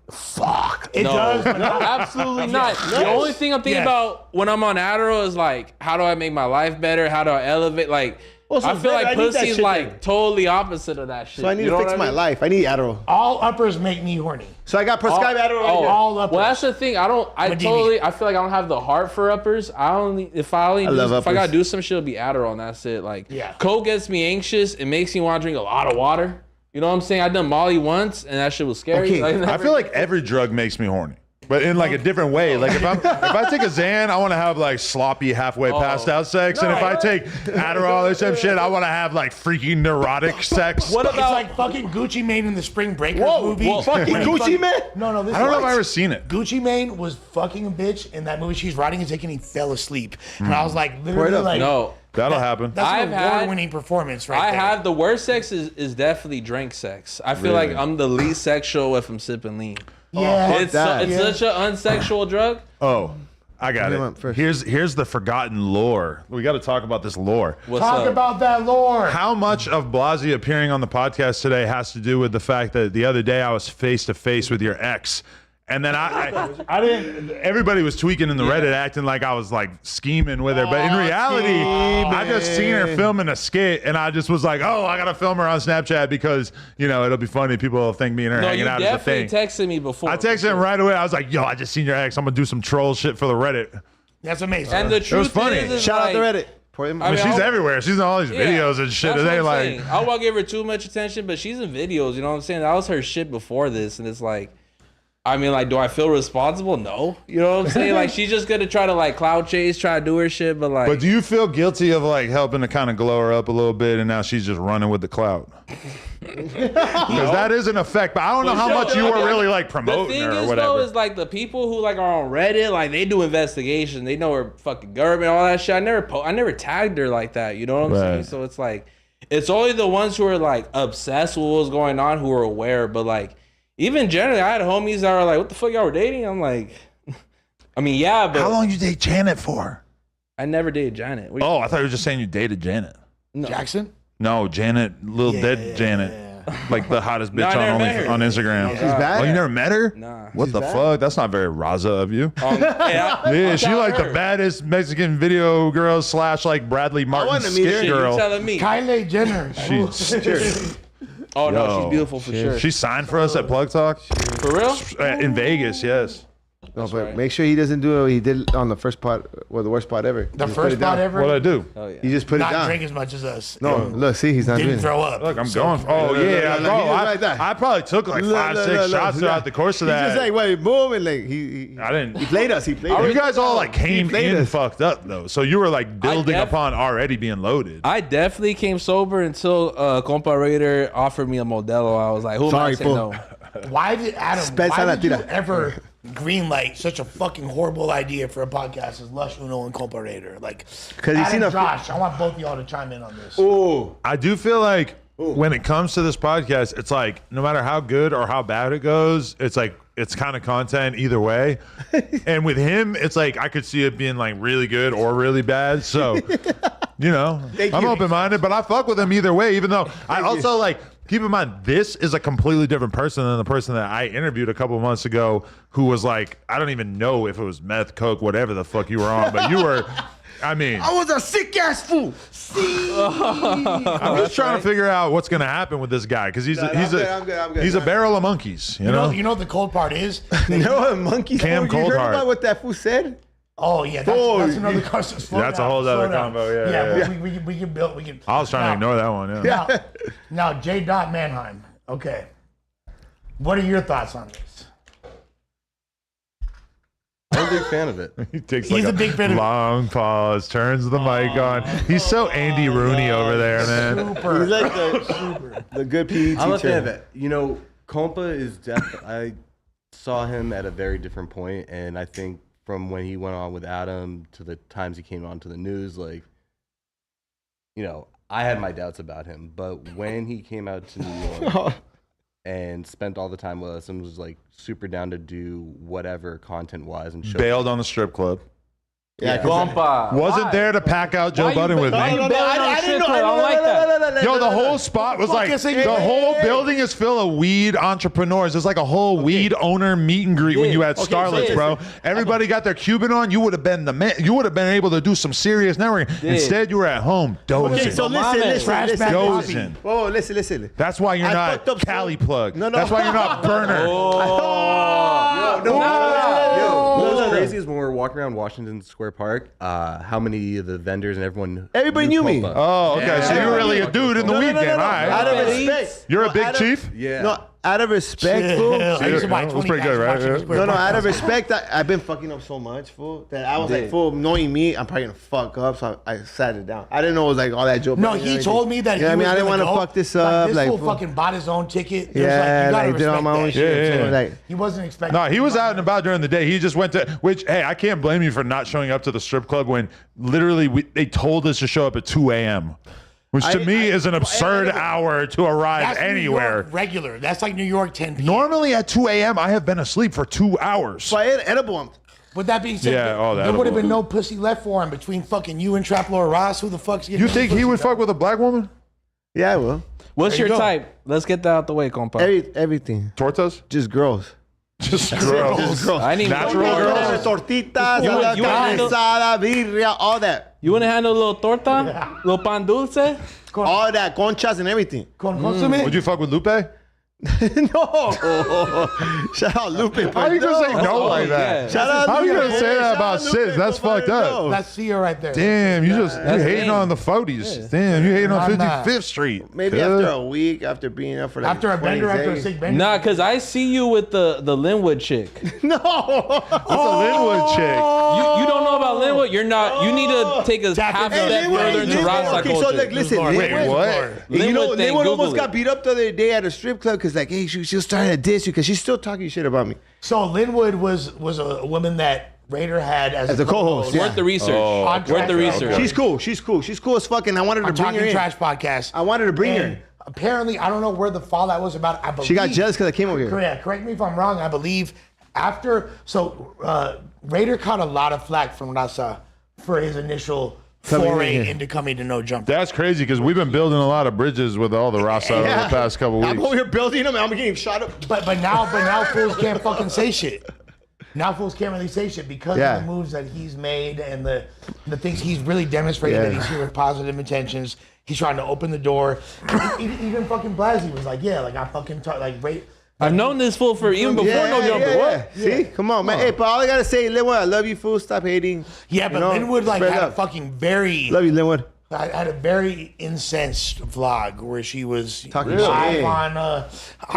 it does. But No, absolutely not. The only thing I'm thinking Yes. about when I'm on Adderall is like, how do I make my life better? How do I elevate? Like, Well, so I feel better. like I need that pussy's shit like then. totally opposite of that shit. So I need You to know fix what my mean? life. I need Adderall. all uppers make me horny. So I got prescribed Adderall. right here. all uppers. Well, that's the thing. I a feel like I don't have the heart for uppers. If I love gotta uppers. do some shit, it'll be Adderall and that's it. Like, Yeah. Coke gets me anxious. It makes me want to drink a lot of water. You know what I'm saying? I done Molly once, and that shit was scary. Okay. I feel like every drug makes me horny. But in like a different way. Like if I take a Xan, I want to have like sloppy halfway passed out sex. And if I take Adderall or some shit, I want to have like freaking neurotic sex. What It's about like fucking Gucci Mane in the Spring Breakers movie. Fucking Gucci Mane? No, this I don't know if is- I've ever seen it. Gucci Mane was fucking a bitch in that movie. She's riding his dick and he fell asleep. And I was like, literally like, no? That'll happen. that's I've an had- award-winning performance right I there. have the worst sex is definitely drink sex. I feel like I'm the least sexual if I'm sipping lean. Yeah. It's that. such an unsexual drug. Oh, I got You went it. first. Here's the forgotten lore. We got to talk about this lore. What's Talk up? about that lore. How much of Blazzy appearing on the podcast today has to do with the fact that the other day I was face to face with your ex? And then I didn't. Everybody was tweaking in the Reddit, acting like I was like scheming with her, but in reality, I just seen her filming a skit, and I just was like, "Oh, I gotta film her on Snapchat because it'll be funny. People will think me and her No, hanging you out is a definitely thing." texted me before. I texted him right away. I was like, "Yo, I just seen your ex. I'm gonna do some troll shit for the Reddit." That's amazing. And the truth funny. is Shout out like, to Reddit. Pour him- I mean, She's I'll- everywhere. She's in all these videos and shit. that's It what ain't I'm like saying. I won't give her too much attention, but she's in videos. You know what I'm saying? That was her shit before this, and it's like, I mean, like, do I feel responsible? No. You know what I'm saying? Like, she's just gonna try to like cloud chase, try to do her shit, but like. But do you feel guilty of like helping to kind of glow her up a little bit, and now she's just running with the clout? Because that is an effect. But I don't know how much you were really like The promoting thing her or is, whatever. though, is like the people who like are on Reddit, like they do investigation. They know her fucking government, all that shit. I never tagged her like that. You know what I'm saying? Right. So it's like, it's only the ones who are like obsessed with what's going on who are aware. But like, even generally, I had homies that were like, "What the fuck, y'all were dating?" I'm like, I mean, yeah, but How long you date Janet for? I never dated Janet. What do Oh, I thought you were just saying you dated Janet. Jackson? No, Janet, little dead Janet, like the hottest No, I bitch never on met her. on Instagram. She's bad? Oh, you never met her? Nah. What the fuck? That's not very Raza of you. Yeah, She like the baddest Mexican video girl / like Bradley Martin wanna meet her. skit You girl. telling me? Kylie Jenner. Oh no, Yo, she's beautiful for sure. She signed for us at Plug Talk For real? in Vegas. Yes. No, but make sure he doesn't do what he did on the first part, or the worst part ever. The Just put first it down. part ever. What I do? Oh yeah. You just put it Not down. drink as much as us. No, look, see, he's not doing Didn't it. throw up. Look, I'm So- going. Oh yeah, look, bro. he was like that. I probably took like Look, 5, look, 6 look, shots look. throughout the course of that. He's just like, wait, boom, and like he I didn't. He played us. He played us. You guys all like came played in us. fucked up though, so you were like building upon already being loaded. I definitely came sober until Compa Raider offered me a Modelo. I was like, who am I Sorry, to say fool. no? Why did Adam? Spencer Why did you Latira. ever greenlight such a fucking horrible idea for a podcast as Lush, Uno, and Comparator? Like, 'Cause you seen a- Josh, I want both of y'all to chime in on this. Oh, I do feel like when it comes to this podcast, it's like no matter how good or how bad it goes, it's like it's kind of content either way. And with him, it's like I could see it being like really good or really bad. So, I'm open minded, but I fuck with him either way. Even though I also like keep in mind this is a completely different person than the person that I interviewed a couple months ago, who was like, I don't even know if it was meth, coke, whatever the fuck you were on, but you were. I mean, I was a sick ass fool. See, I'm just trying to figure out what's going to happen with this guy because he's I'm good. he's a barrel of monkeys. You know? You know what the cold part is? no monkey. Cam You heard Coldheart. about what that fool said? Oh yeah, that's another question. Slow That's a down, whole other slow down. combo, yeah. We can build. We can. I was trying to ignore that one. Yeah. Now, J. Manheim. Okay, what are your thoughts on this? I'm a big fan of it. He takes He's like a big fan of- long pause, turns the mic on. He's so Andy Rooney over there, man. Super. He's like the good PE teacher. I'm a fan of it. Compa is definitely. I saw him at a very different point, and I think from when he went on with Adam to the times he came on to the news, like, I had my doubts about him, but when he came out to New York and spent all the time with us and was like super down to do whatever content wise and show. Bailed on the strip club. Yeah, Compa. Wasn't Why? there to pack out Joe Why you Budden with me. I didn't know. I don't like that. Yo, the whole spot was like, the whole building is full of weed entrepreneurs. There's like a whole weed owner meet and greet when you had Starlets, so bro. Everybody got their Cuban on. You would have been the man. You would have been able to do some serious networking. Instead, you were at home dozing. Okay, so listen. Dozing. Oh, listen. That's why you're I not fucked up so- Cali plug. No. That's why you're not burner. What's crazy is when we were walking around Washington Square Park, how many of the vendors and everybody knew me. Compa. Oh, okay. So you're really a dude in the weed game. All right. Out of respect. You're a big chief? Yeah. No, out of respect, fool. I used to buy It was pretty good, 20,000 right? chickens per No, out of podcast. respect, I've been fucking up so much, fool, that I was like, fool, knowing me, I'm probably gonna fuck up, so I sat it down. I didn't know it was like all that joke. No, he told me that. Yeah, I mean, I didn't want to fuck this up. This Like, fool fool. fucking bought his own ticket. It was Yeah, you gotta like did all respect my own that. shit. Yeah, So, yeah. like, He wasn't expecting. No, he was out and about during the day. He just went to, which, hey, I can't blame you for not showing up to the strip club when literally they told us to show up at 2 a.m., which to me is an absurd hour to arrive That's anywhere. New York regular. That's like New York 10 p.m. Normally at 2 a.m., I have been asleep for 2 hours. so I ate edible. With that being said, Yeah, oh, there that'll would have work. been no pussy left for him between fucking you and Trap Lord Ross. Who the fuck's getting You any think he pussy, would bro? fuck with a black woman? Yeah, I will. What's There your you go. type? Let's get that out the way, compa. Everything. Tortas? Just girls. Just girls. Just girls. I need Natural more girls? Tortitas, You want- you want carne handle- asada, birria, all that. You want to handle a little torta? Little pan dulce? All that, conchas and everything. Con consomme? Would you fuck with Lupe? No. Shout out Lupe. How are you going to say no Oh, like yeah. that? Shout out How are you Lupe. going to say that Shout about out sis? Lupe, That's fucked up. That's Sia right there. Damn, you hating me. on the 40s. Damn, you hating on I'm not. 55th Street. Maybe Cuz. after a week, after being up for like After a 20 bender, after a days. sick bender. Nah, because I see you with the Linwood chick. No. That's a Linwood chick. You don't know about Linwood? You're not. You need to take a Tap half into step Linwood. further into Linwood. Rasta Okay, culture. so like, listen, Lord. Wait, Linwood- what? You know, Linwood thing, Linwood Google almost it. got beat up the other day at a strip club because like, hey, she was trying to diss you because she's still talking shit about me. So Linwood was a woman that Raider had as a co-host, yeah. Worth the research. On Worth track. the research. She's cool. She's cool. She's cool as fuck, and I wanted to on bring her Talking in. Trash podcast. I wanted to bring And her. apparently, I don't know where the fallout was about. I believe She got jealous because I came over here. Correct me if I'm wrong. I believe after Raider caught a lot of flack from Rasa for his initial Coming in foray here. into coming to No Jumper. That's crazy because we've been building a lot of bridges with all the Rasa over the past couple I'm over weeks. here building them, and I'm getting shot up. But now fools can't fucking say shit. Now fools can't really say shit because Yeah. of the moves that he's made and the things he's really demonstrated Yeah. that he's here with positive intentions. He's trying to open the door. Even fucking Blazzy was like, yeah, like I fucking talk like Ray. I've known this fool for even before No Jumper. What? See? Come on, man. Hey, but all I gotta say, Linwood, I love you, fool. Stop hating. Yeah, but You know, Linwood like spread had a up. fucking very Love you, Linwood. I had a very incensed vlog where she was Talking live shit. on.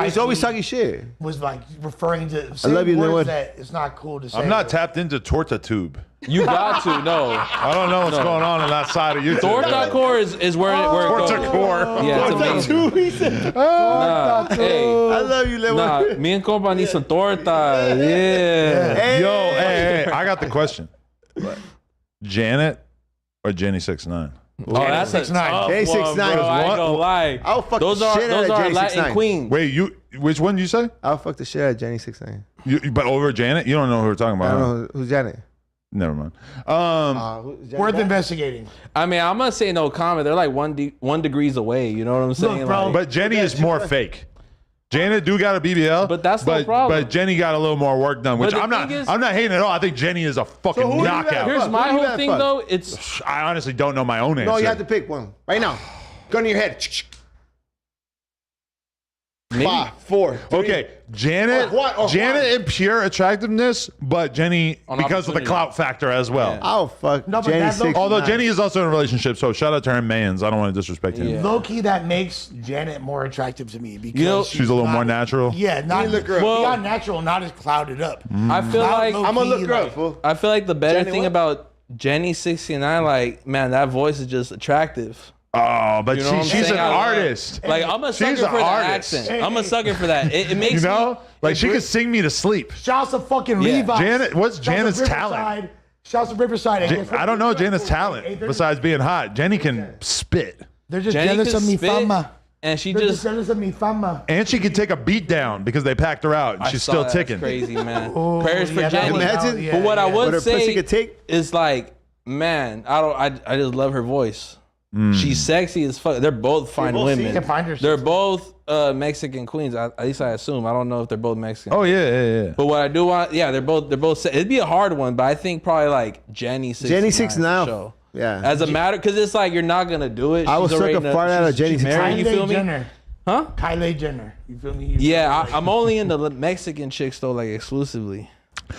He's IG, always talking shit. Was like referring to. love you, words Linwood. that it's not cool to say. I'm not tapped into Torta Tube. You got to. No. I don't know what's going on that side of YouTube. Torta core is where it goes. Torta core. Yeah, it's amazing. He said, Nah, hey. I love you, Linwood. Nah, me and compa need some torta. Yeah. Hey. Yo, hey, I got the question. Janet or Jenny 6ix9ine? Oh, that's a 6ix9ine. tough J6ix9ine one, bro. is I ain't what? gonna lie. I'll fuck those the are shit out those of are J6ix9ine. Latin queens. Wait, which one did you say? I'll fuck the shit out of Jenny 6ix9ine. But over Janet? You don't know who we're talking I about. don't know who's Janet. Never mind. Who's Janet? Worth investigating. I mean, I'm gonna say no comment. They're like 1 degrees away. You know what I'm saying? bro, Like, But Jenny is more fake. Janet do got a BBL, But that's no problem. But Jenny got a little more work done, which the I'm not. thing is- I'm not hating at all. I think Jenny is a fucking who do you knockout. got? here's Fuck, my who do you whole got, thing fuck? though. It's I honestly don't know my own answer. No, you have to pick one. Right now. Gun to your head. maybe 5, 4, 3. Okay, Janet. Or what? Janet in pure attractiveness, but Jenny On because of the opportunity. clout factor as well. Yeah. I'll fuck No, but Jenny that's no- 6ix9ine. Although Jenny is also in a relationship, so shout out to her mans. I don't want to disrespect him. Yeah. Low key, that makes Janet more attractive to me because You know- She's a little not- more natural. Yeah, not look her up. Well- beyond natural, not as clouded up. I feel like low- I'm gonna look key, her like- up, fool. I feel like the better Jenny thing what? about Jenny 69, like man, that voice is just attractive. Oh, but You know what I'm she's saying? an I love- artist. Like I'm a sucker She's an for the artist. accent. I'm a sucker for that. It makes You know, me, like she could sing me to sleep. Shouts to fucking Yeah. Levi's. Janet, what's Shouts to Janet's Riverside. talent? Shouts to Riverside. And guess what? I don't know Janet's talent 8:30. besides being hot. Jenny can spit, They're just Jenny jealous can of me spit, fama. and she They're just just jealous of me fama. and she can take a beat down because they packed her out and I she's saw still that. ticking. That's crazy, man. Oh, Prayers for yeah, that Jenny. was- Imagine. yeah, But what I yeah. would What her pussy say could take. is like, man, I just love her voice. Mm. She's sexy as fuck. They're both fine both women. can find her They're sexy. both Mexican queens. At least I assume. I don't know if they're both Mexican. Oh yeah. But what I do want, yeah, they're both. It'd be a hard one, but I think probably like Jenny 69. Jenny 6ix9ine. Show. Yeah. As a matter, because it's like you're not gonna do it. I would She's suck already a in fart out of she's- Jenny she's married, 6ix9ine. You feel Kylie me? Jenner. Huh? Kylie Jenner. You feel me? Yeah, I'm only into Mexican chicks though, like exclusively.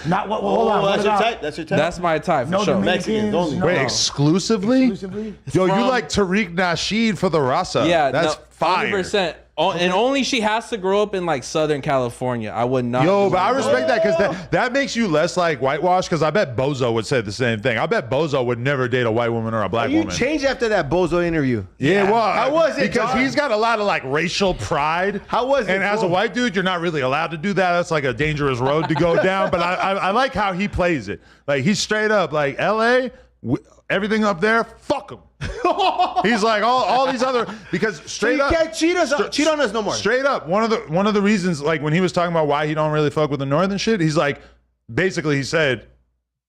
Not what? Hold on. What about- That's your type. That's my type for No sure. Dominicans. Mexicans only. No. Wait, exclusively? Exclusively. Yo, you From- like Tariq Nasheed for the Rasa? Yeah, that's no, fire. 100%. And only she has to grow up in like Southern California. I would not. Yo, but I respect that because that makes you less like whitewashed. Because I bet Bozo would say the same thing. I bet Bozo would never date a white woman or a black You woman. changed after that Bozo interview. Yeah, well, How was it, because dog? he's got a lot of like racial pride. How was it, And as a bro? white dude, you're not really allowed to do that. That's like a dangerous road to go down. But I like how he plays it. Like he's straight up like LA, everything up there, fuck him. He's like all these other because straight you up can't cheat on us no more. Straight up, one of the reasons like when he was talking about why he don't really fuck with the northern shit, he's like basically he said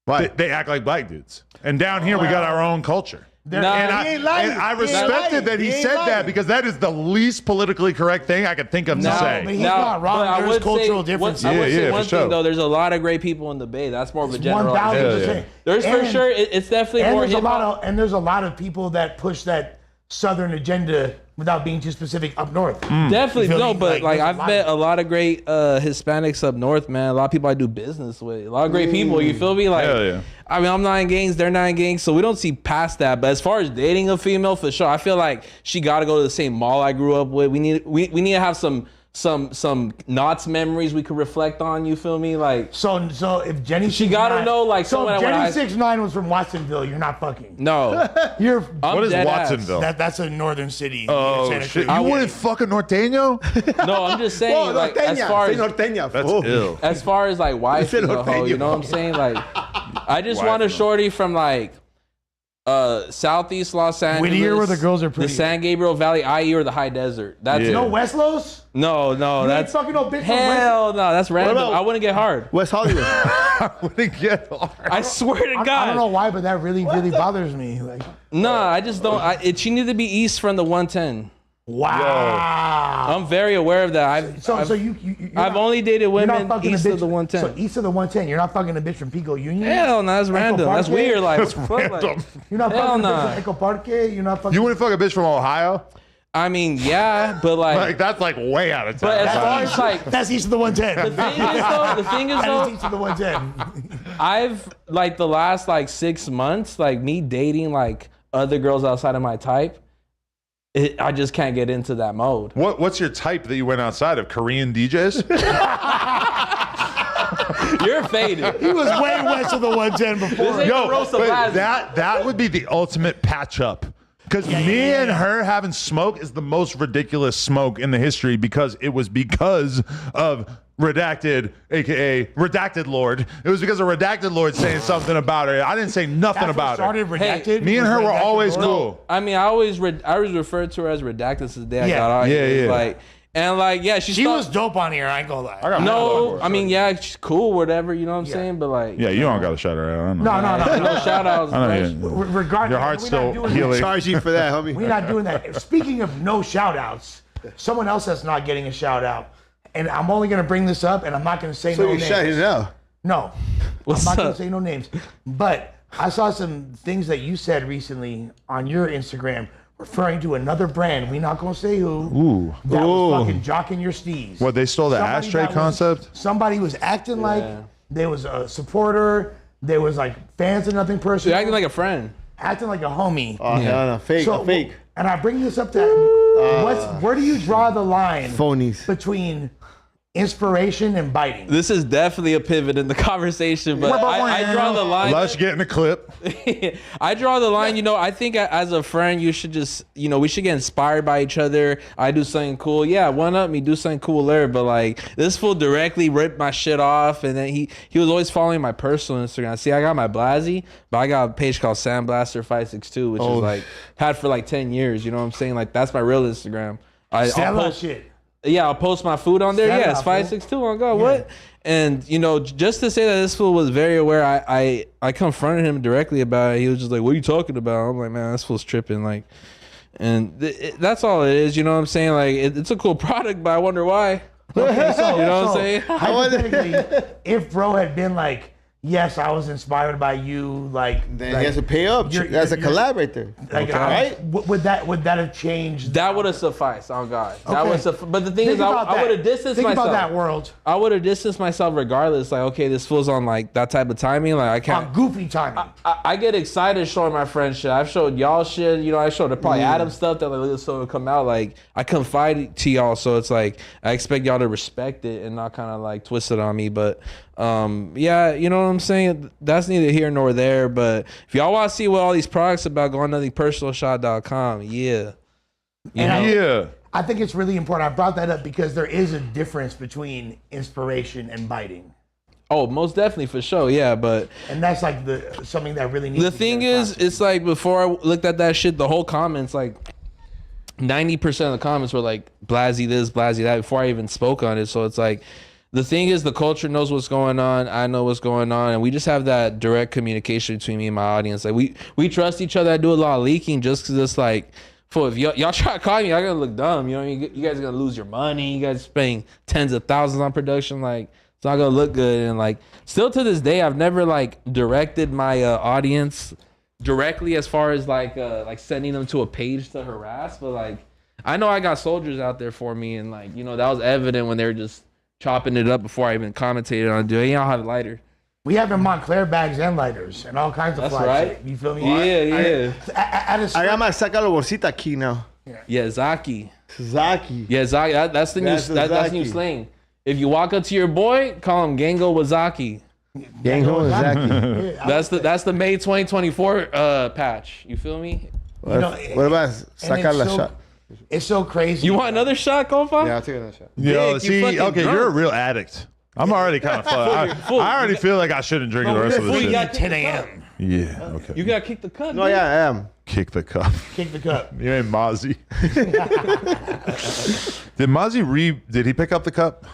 they act like black dudes, and down here we got our own culture. Nah, And I respected that he said that because that is the least politically correct thing I could think of to But say. he's not wrong. but I There's would cultural say, differences. I would say Yeah, one for thing sure. though. There's a lot of great people in the Bay. That's more of a general. 1,000%. There's for And- sure. It's definitely And more there's a hip lot hop. of a lot of people that push that Southern agenda without being too specific up north. Definitely You feel no, me? but Like, like there's a I've lot met of- a lot of great Hispanics up north, man. A lot of people I do business with. A lot of great people. You feel me? Like, Hell yeah. I mean, I'm not in gangs, they're not in gangs, so we don't see past that. But as far as dating a female, for sure, I feel like she got to go to the same mall I grew up with. We need to have some Knots memories we could reflect on. You feel me? Like, So if Jenny, She gotta know, like, so someone if that when Jenny 6'9" was from Watsonville, you're not fucking. no, You're I'm What is dead ass. Watsonville? that's a northern city. Oh Santa shit! Cruz. You wouldn't fuck a norteño? No, I'm just saying, Whoa, like, as norteña. far Say as norteña. That's fool. ill. as far as like wife said is a hoe, norteño. you know what I'm saying? Like, I just want a Wife. shorty from like Southeast Los Angeles, Whittier, where the girls are the pretty. San Gabriel Valley, IE, or the High Desert. That's Yeah. it. No West No, You ain't that's fucking no bitch from hell no. That's random. about- I wouldn't get hard. West Hollywood. Wouldn't get hard. I swear to I don't know God. why, but that really bothers me. Like, Nah, I just don't. She needed to be east from the 110. wow. I'm very aware of that. So you're I've not- only dated you're not women fucking a east of bitch- the 110. So east of the 110, you're not fucking a bitch from Pico Union. Hell no, that's random. That's Parque? weird. Like, That's what the fuck, like- random. You're not Hell fucking a nah. bitch from Echo Parque. You're not fucking. You wouldn't fuck a bitch from Ohio? I mean, yeah, but Like that's like way out of but as town. far as like That's east of the 110. the thing is That is though, east of the 110. I've like the last like 6 months, like me dating like other girls outside of my type, I just can't get into that mode. What's your type that you went outside of? Korean DJs? You're faded. He was way west of the 110 before. This ain't Yo, the roast of but Blazzy. that would be the ultimate patch up. Because me and her having smoke is the most ridiculous smoke in the history because it was because of Redacted, aka Redacted Lord. It was because of Redacted Lord saying something about her. I didn't say nothing That's what about her. started Redacted. Me and was her were Redacted always Lord. cool. I mean, I always referred to her as redacted since the day I Yeah. got out Yeah, here. yeah. Like, and like, yeah, She was dope on here. I ain't gonna lie. no. I mean, yeah, she's cool, whatever. You know what I'm saying? But like, Yeah, you don't got to shut her out. I know. No. no shout outs. I know you- Regardless, Your heart's we're not still doing that. healing. Charge you for that, homie. We're not doing that. Speaking of no shout outs, someone else that's not getting a shout out. And I'm only going to bring this up and I'm not going to say So no you're names. shouting it out. No. What's I'm not going up? to say no names. But I saw some things that you said recently on your Instagram referring to another brand. We're not going to say who. Ooh. That was fucking jocking your steez. What, they stole the Somebody ashtray that was- concept? Somebody was acting like there was a supporter. There was like fans of nothing personal. You're acting like a friend. acting like a homie. Oh, no. Fake. So, fake. And I bring this up to where do you draw the line Phonies. between inspiration and biting? This is definitely a pivot in the conversation, but I draw the line. Lush getting a clip. I draw the line, I think as a friend, you should just, we should get inspired by each other. I do something cool. Yeah, one up me, do something cooler. But like this fool directly ripped my shit off. And then he was always following my personal Instagram. See, I got my Blazzy, but I got a page called Sandblaster562, which is like had for like 10 years. You know what I'm saying? Like that's my real Instagram. I'll Stella post- shit. Yeah, I'll post my food on there. Shout Yeah, it's out, fool. 562 on God. What? And just to say that this fool was very aware, I confronted him directly about it. He was just like, "What are you talking about?" I'm like, "Man, this fool's tripping." Like, and that's all it is. You know what I'm saying? Like, it's a cool product, but I wonder why. Okay, so, You know what I'm saying? Hypothetically, if bro had been like, yes, I was inspired by you. Then he has to pay up. That's a collab right there. Right? Would that have changed? That would have sufficed. Oh God, that Okay. would have. But the thing is, I would have distanced Think myself. about that world. I would have distanced myself regardless. Like, okay, this feels on like that type of timing. Like, I can't. On goofy timing. I get excited showing my friends shit. I've showed y'all shit. You know, I showed probably Adam stuff that like so it'll come out. Like, I confide to y'all, so it's like I expect y'all to respect it and not kind of like twist it on me. But yeah, you know what I'm saying? That's neither here nor there. But if y'all want to see what all these products about, go on nothingpersonalshot.com. Yeah. I think it's really important. I brought that up because there is a difference between inspiration and biting. Oh, most definitely, for sure. Yeah, but And that's like something that really needs the to be thing very is, conscious. it's like before I looked at that shit, the whole comments, like 90% of the comments were like Blazzy this, Blazzy that before I even spoke on it. So it's like, the thing is, the culture knows what's going on. I know what's going on, and we just have that direct communication between me and my audience. Like we trust each other. I do a lot of leaking just because it's like, if y'all try to call me, y'all gonna look dumb. You know, you guys are gonna lose your money. You guys spending tens of thousands on production. Like, it's not gonna look good. And like, still to this day, I've never like directed my audience directly as far as like sending them to a page to harass. But like, I know I got soldiers out there for me, and like, you know, that was evident when they were just chopping it up before I even commentated on it. Hey, y'all have a lighter. We have in Montclair bags and lighters and all kinds of That's fly right. shit. You feel me? Yeah. I got my saca la bolsita key now. Yeah, Zaki. Zaki. Yeah, Zaki. That's the new. That's the That's new Zaki. slang. If you walk up to your boy, call him Gango Wazaki. Gango Zaki. That's the May 2024 patch. You feel me? What about saca la shot? It's so crazy. You want another shot, Compa? Yeah, I'll take another shot. Yo, Dick, you see, fucking okay, drunk. you're a real addict. I'm already kind of fucked. I already feel like I shouldn't drink the rest of We this got shit. 10 a.m. Yeah, okay. You gotta kick the cup. No, dude. yeah, I am. Kick the cup. Kick the cup. You ain't Mozzie. Did Mozzie did he pick up the cup?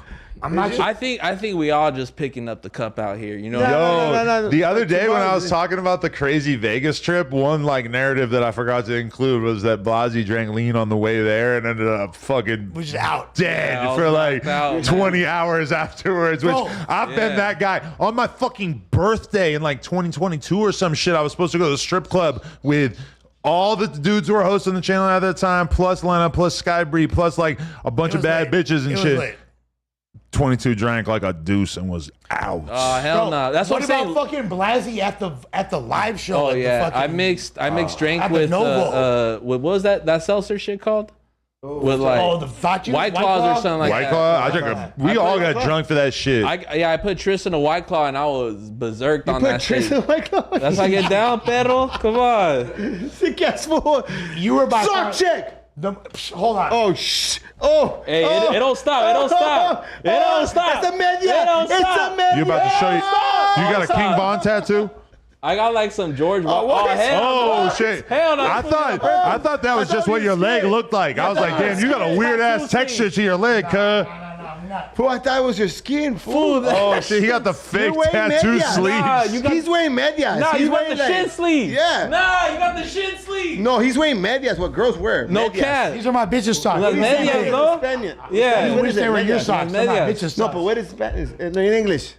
I'm not sure. I think we all just picking up the cup out here. You know. Yo, the other day when I was talking about the crazy Vegas trip, one like narrative that I forgot to include was that Blazzy drank lean on the way there and ended up fucking Which is out. dead Yeah, I was for like knocked out, 20 hours afterwards, which Bro, I've been yeah. that guy. On my fucking birthday in like 2022 or some shit, I was supposed to go to the strip club with all the dudes who were hosting the channel at that time, plus Lena, plus Skybree, plus like a bunch It of was bad lit. bitches and It was shit. lit. 22 drank like a deuce and was out. Oh hell Bro, no! That's what I'm about saying. fucking Blazzy at the live show? Oh at yeah, the fucking, I mixed drink at the with Novo. what was that seltzer shit called? With like the thought juice? White Claws or something like White that. Claw, I drank we all got drunk for that shit. I put Tristan a White Claw and I was berserked on that shit. like That's how I get down, Pedro. Come on. Sick ass fool. You were by Suck check. Hold on. Oh shh. Oh. Hey, oh. it don't stop. It don't stop. It don't stop. It's a media. It don't It's stop. a media. You about to show you? You got a Stop. King Von tattoo? I got like some George. what is- hell Oh no. shit! Hell no. I thought that was just what your leg looked like. I was like, damn, you got a weird ass texture to your leg, cuz. I'm not. Fool, I thought it was your skin, fool. Oh shit, he got the fake wearing tattoo medias. sleeves. Nah, you got- He's wearing medias. Nah, he's you got wearing the shin sleeve. Yeah. Nah, you got the shin sleeve. No, he's wearing medias. What girls wear? No medias. cap. These are my bitches socks. Las medias, no? Spanish. Yeah. I What wish is they it? were your Medias. socks. They're my Medias. bitches' No, socks. but what is Spanish? In English.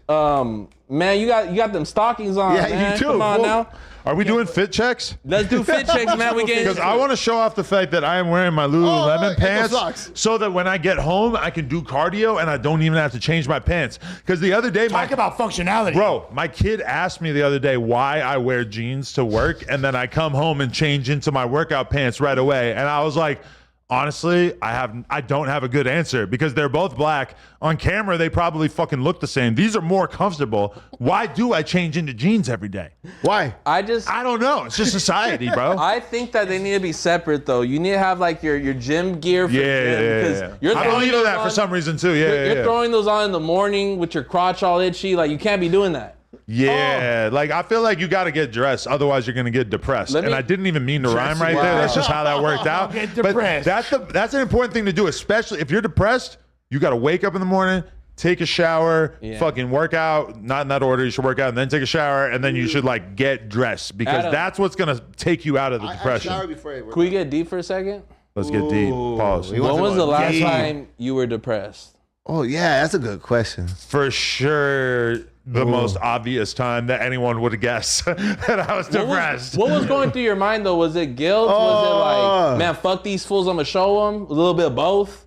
Man, you got them stockings on. Yeah, you man. too, Come on fool. now. Are we doing fit checks? Let's do fit checks, man. We Because get. I want to show off the fact that I am wearing my Lululemon ankle pants socks. so that when I get home, I can do cardio and I don't even have to change my pants. Because the other day, Talk about functionality. Bro, my kid asked me the other day why I wear jeans to work, and then I come home and change into my workout pants right away. And I was like, honestly, I don't have a good answer because they're both black. On camera, they probably fucking look the same. These are more comfortable. Why do I change into jeans every day? Why? I don't know. It's just society, bro. I think that they need to be separate though. You need to have like your gym gear for the gym because you're I throwing believe in those that for on- some reason too. Yeah, You're yeah. throwing those on in the morning with your crotch all itchy. Like you can't be doing that. Yeah, like I feel like you got to get dressed, otherwise you're gonna get depressed. Let me- And I didn't even mean to rhyme right there. That's just how that worked out. Get But depressed. that's an important thing to do, especially if you're depressed. You got to wake up in the morning, take a shower, fucking work out. Not in that order. You should work out and then take a shower, and then you should like get dressed because Adam. that's what's gonna take you out of the I depression. shower before I work. Can we get deep for a second? Let's get deep. Pause. You want When was to the go last deep? time you were depressed? Oh yeah, that's a good question. For sure. the most obvious time that anyone would guess that I was depressed. What was going through your mind though? Was it guilt? Was it like, man, fuck these fools, I'm gonna show them? A little bit of both?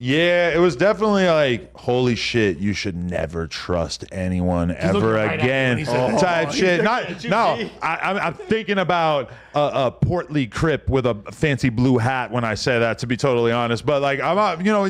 Yeah, it was definitely like, holy shit, you should never trust anyone ever right again type shit. I'm thinking about a portly crip with a fancy blue hat when I say that, to be totally honest. But like,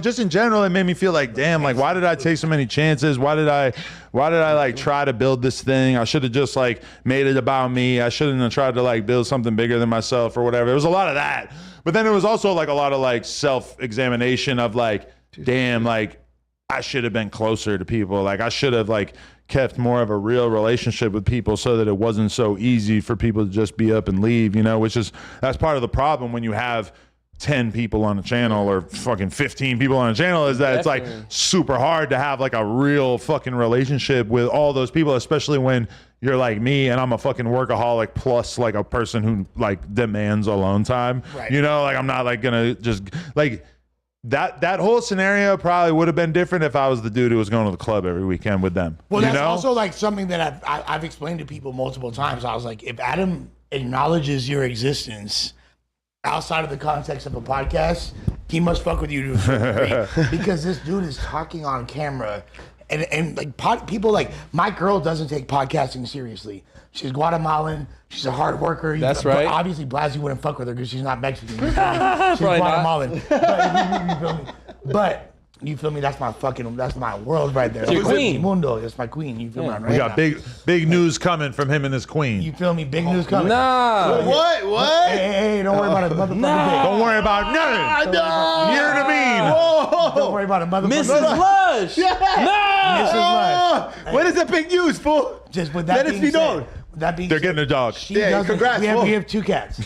just in general, it made me feel like, damn, like, why did I take so many chances? Why did I like try to build this thing? I should have just like made it about me. I shouldn't have tried to like build something bigger than myself or whatever. There was a lot of that. But then it was also like a lot of like self-examination of like, damn, like I should have been closer to people. Like I should have like kept more of a real relationship with people so that it wasn't so easy for people to just be up and leave, that's part of the problem when you have 10 people on a channel or fucking 15 people on a channel, is that it's like super hard to have like a real fucking relationship with all those people, especially when you're like me and I'm a fucking workaholic plus like a person who like demands alone time. Right. Like I'm not like gonna just like that whole scenario probably would have been different if I was the dude who was going to the club every weekend with them. Well, that's also like something that I've explained to people multiple times. I was like, if Adam acknowledges your existence outside of the context of a podcast, he must fuck with you to a certain degree. Because this dude is talking on camera. And like people like, my girl doesn't take podcasting seriously. She's Guatemalan. She's a hard worker. That's right. But obviously, Blazzy wouldn't fuck with her because she's not Mexican. She's Guatemalan. But, you feel me? But you feel me? That's my world right there. It's your queen. Mundo. That's my queen. You feel me? Right we got big news coming from him and his queen. You feel me? Big news coming. Nah. What? Hey, don't worry about it, motherfucker. Don't worry about nothing. You're the mean. Don't worry about it, motherfucker. Mrs. Lush. Mrs. Lush. What is that big news, fool? Just with that being said, they're getting a dog. Congrats. We have 2 cats.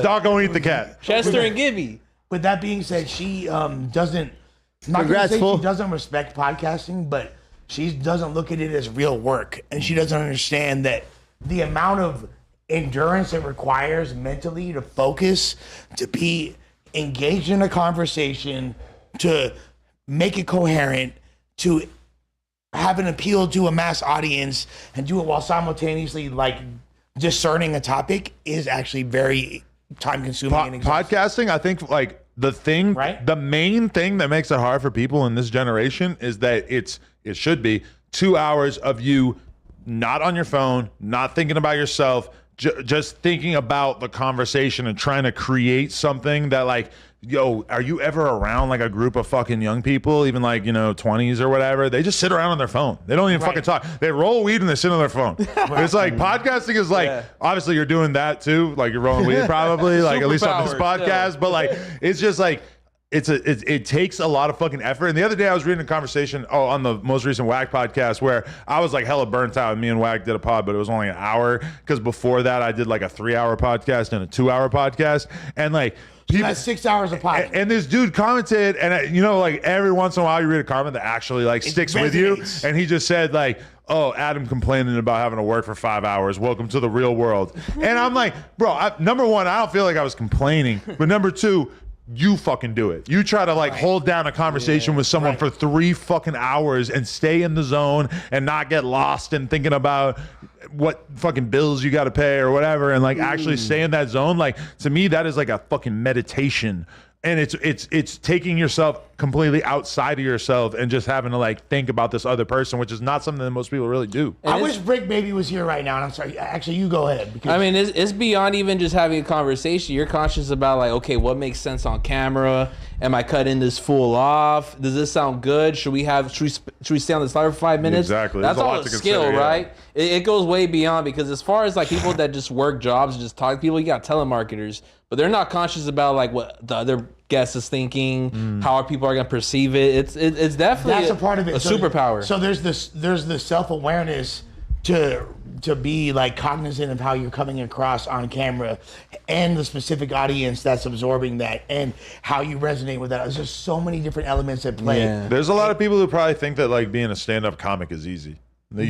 Dog gonna eat the cat. Chester and Gibby. With that being said, she doesn't. I'm not gonna say she doesn't respect podcasting, but she doesn't look at it as real work, and she doesn't understand that the amount of endurance it requires mentally to focus, to be engaged in a conversation, to make it coherent, to have an appeal to a mass audience, and do it while simultaneously like discerning a topic is actually very time-consuming and exhausting. Podcasting, I think, like the main thing that makes it hard for people in this generation is that it should be 2 hours of you not on your phone, not thinking about yourself, just thinking about the conversation and trying to create something that like, yo, are you ever around like a group of fucking young people, even like, 20s or whatever? They just sit around on their phone. They don't even fucking talk. They roll weed and they sit on their phone. It's like podcasting is like, obviously you're doing that too. Like you're rolling weed probably, like at least on this podcast. But like, it's just like, it takes a lot of fucking effort. And the other day I was reading a conversation on the most recent WAC podcast where I was like hella burnt out. Me and WAC did a pod, but it was only an hour because before that I did like a 3-hour podcast and a 2-hour podcast. And like, that's 6 hours of podcast. And this dude commented, and like every once in a while you read a comment that actually like sticks with you. And he just said like, oh, Adam complaining about having to work for 5 hours. Welcome to the real world. And I'm like, bro, number one, I don't feel like I was complaining. But number two, you fucking do it. You try to like hold down a conversation with someone for 3 fucking hours and stay in the zone and not get lost in thinking about what fucking bills you got to pay or whatever, and like actually stay in that zone. Like to me, that is like a fucking meditation. And it's taking yourself completely outside of yourself and just having to like think about this other person, which is not something that most people really do. I wish Brick Baby was here right now. And I'm sorry. Actually, you go ahead. Because I mean, it's beyond even just having a conversation. You're conscious about like, okay, what makes sense on camera? Am I cutting this fool off? Does this sound good? Should we stay on this live for 5 minutes? Exactly. That's all a skill, right? It goes way beyond, because as far as like people that just work jobs and just talk to people, you got telemarketers, but they're not conscious about like what the other guest is thinking, how people are going to perceive it. It's definitely that's a part of it. A superpower. So there's the self-awareness to be like cognizant of how you're coming across on camera and the specific audience that's absorbing that and how you resonate with that. There's just so many different elements at play. Yeah. There's a lot of people who probably think that like being a stand-up comic is easy. You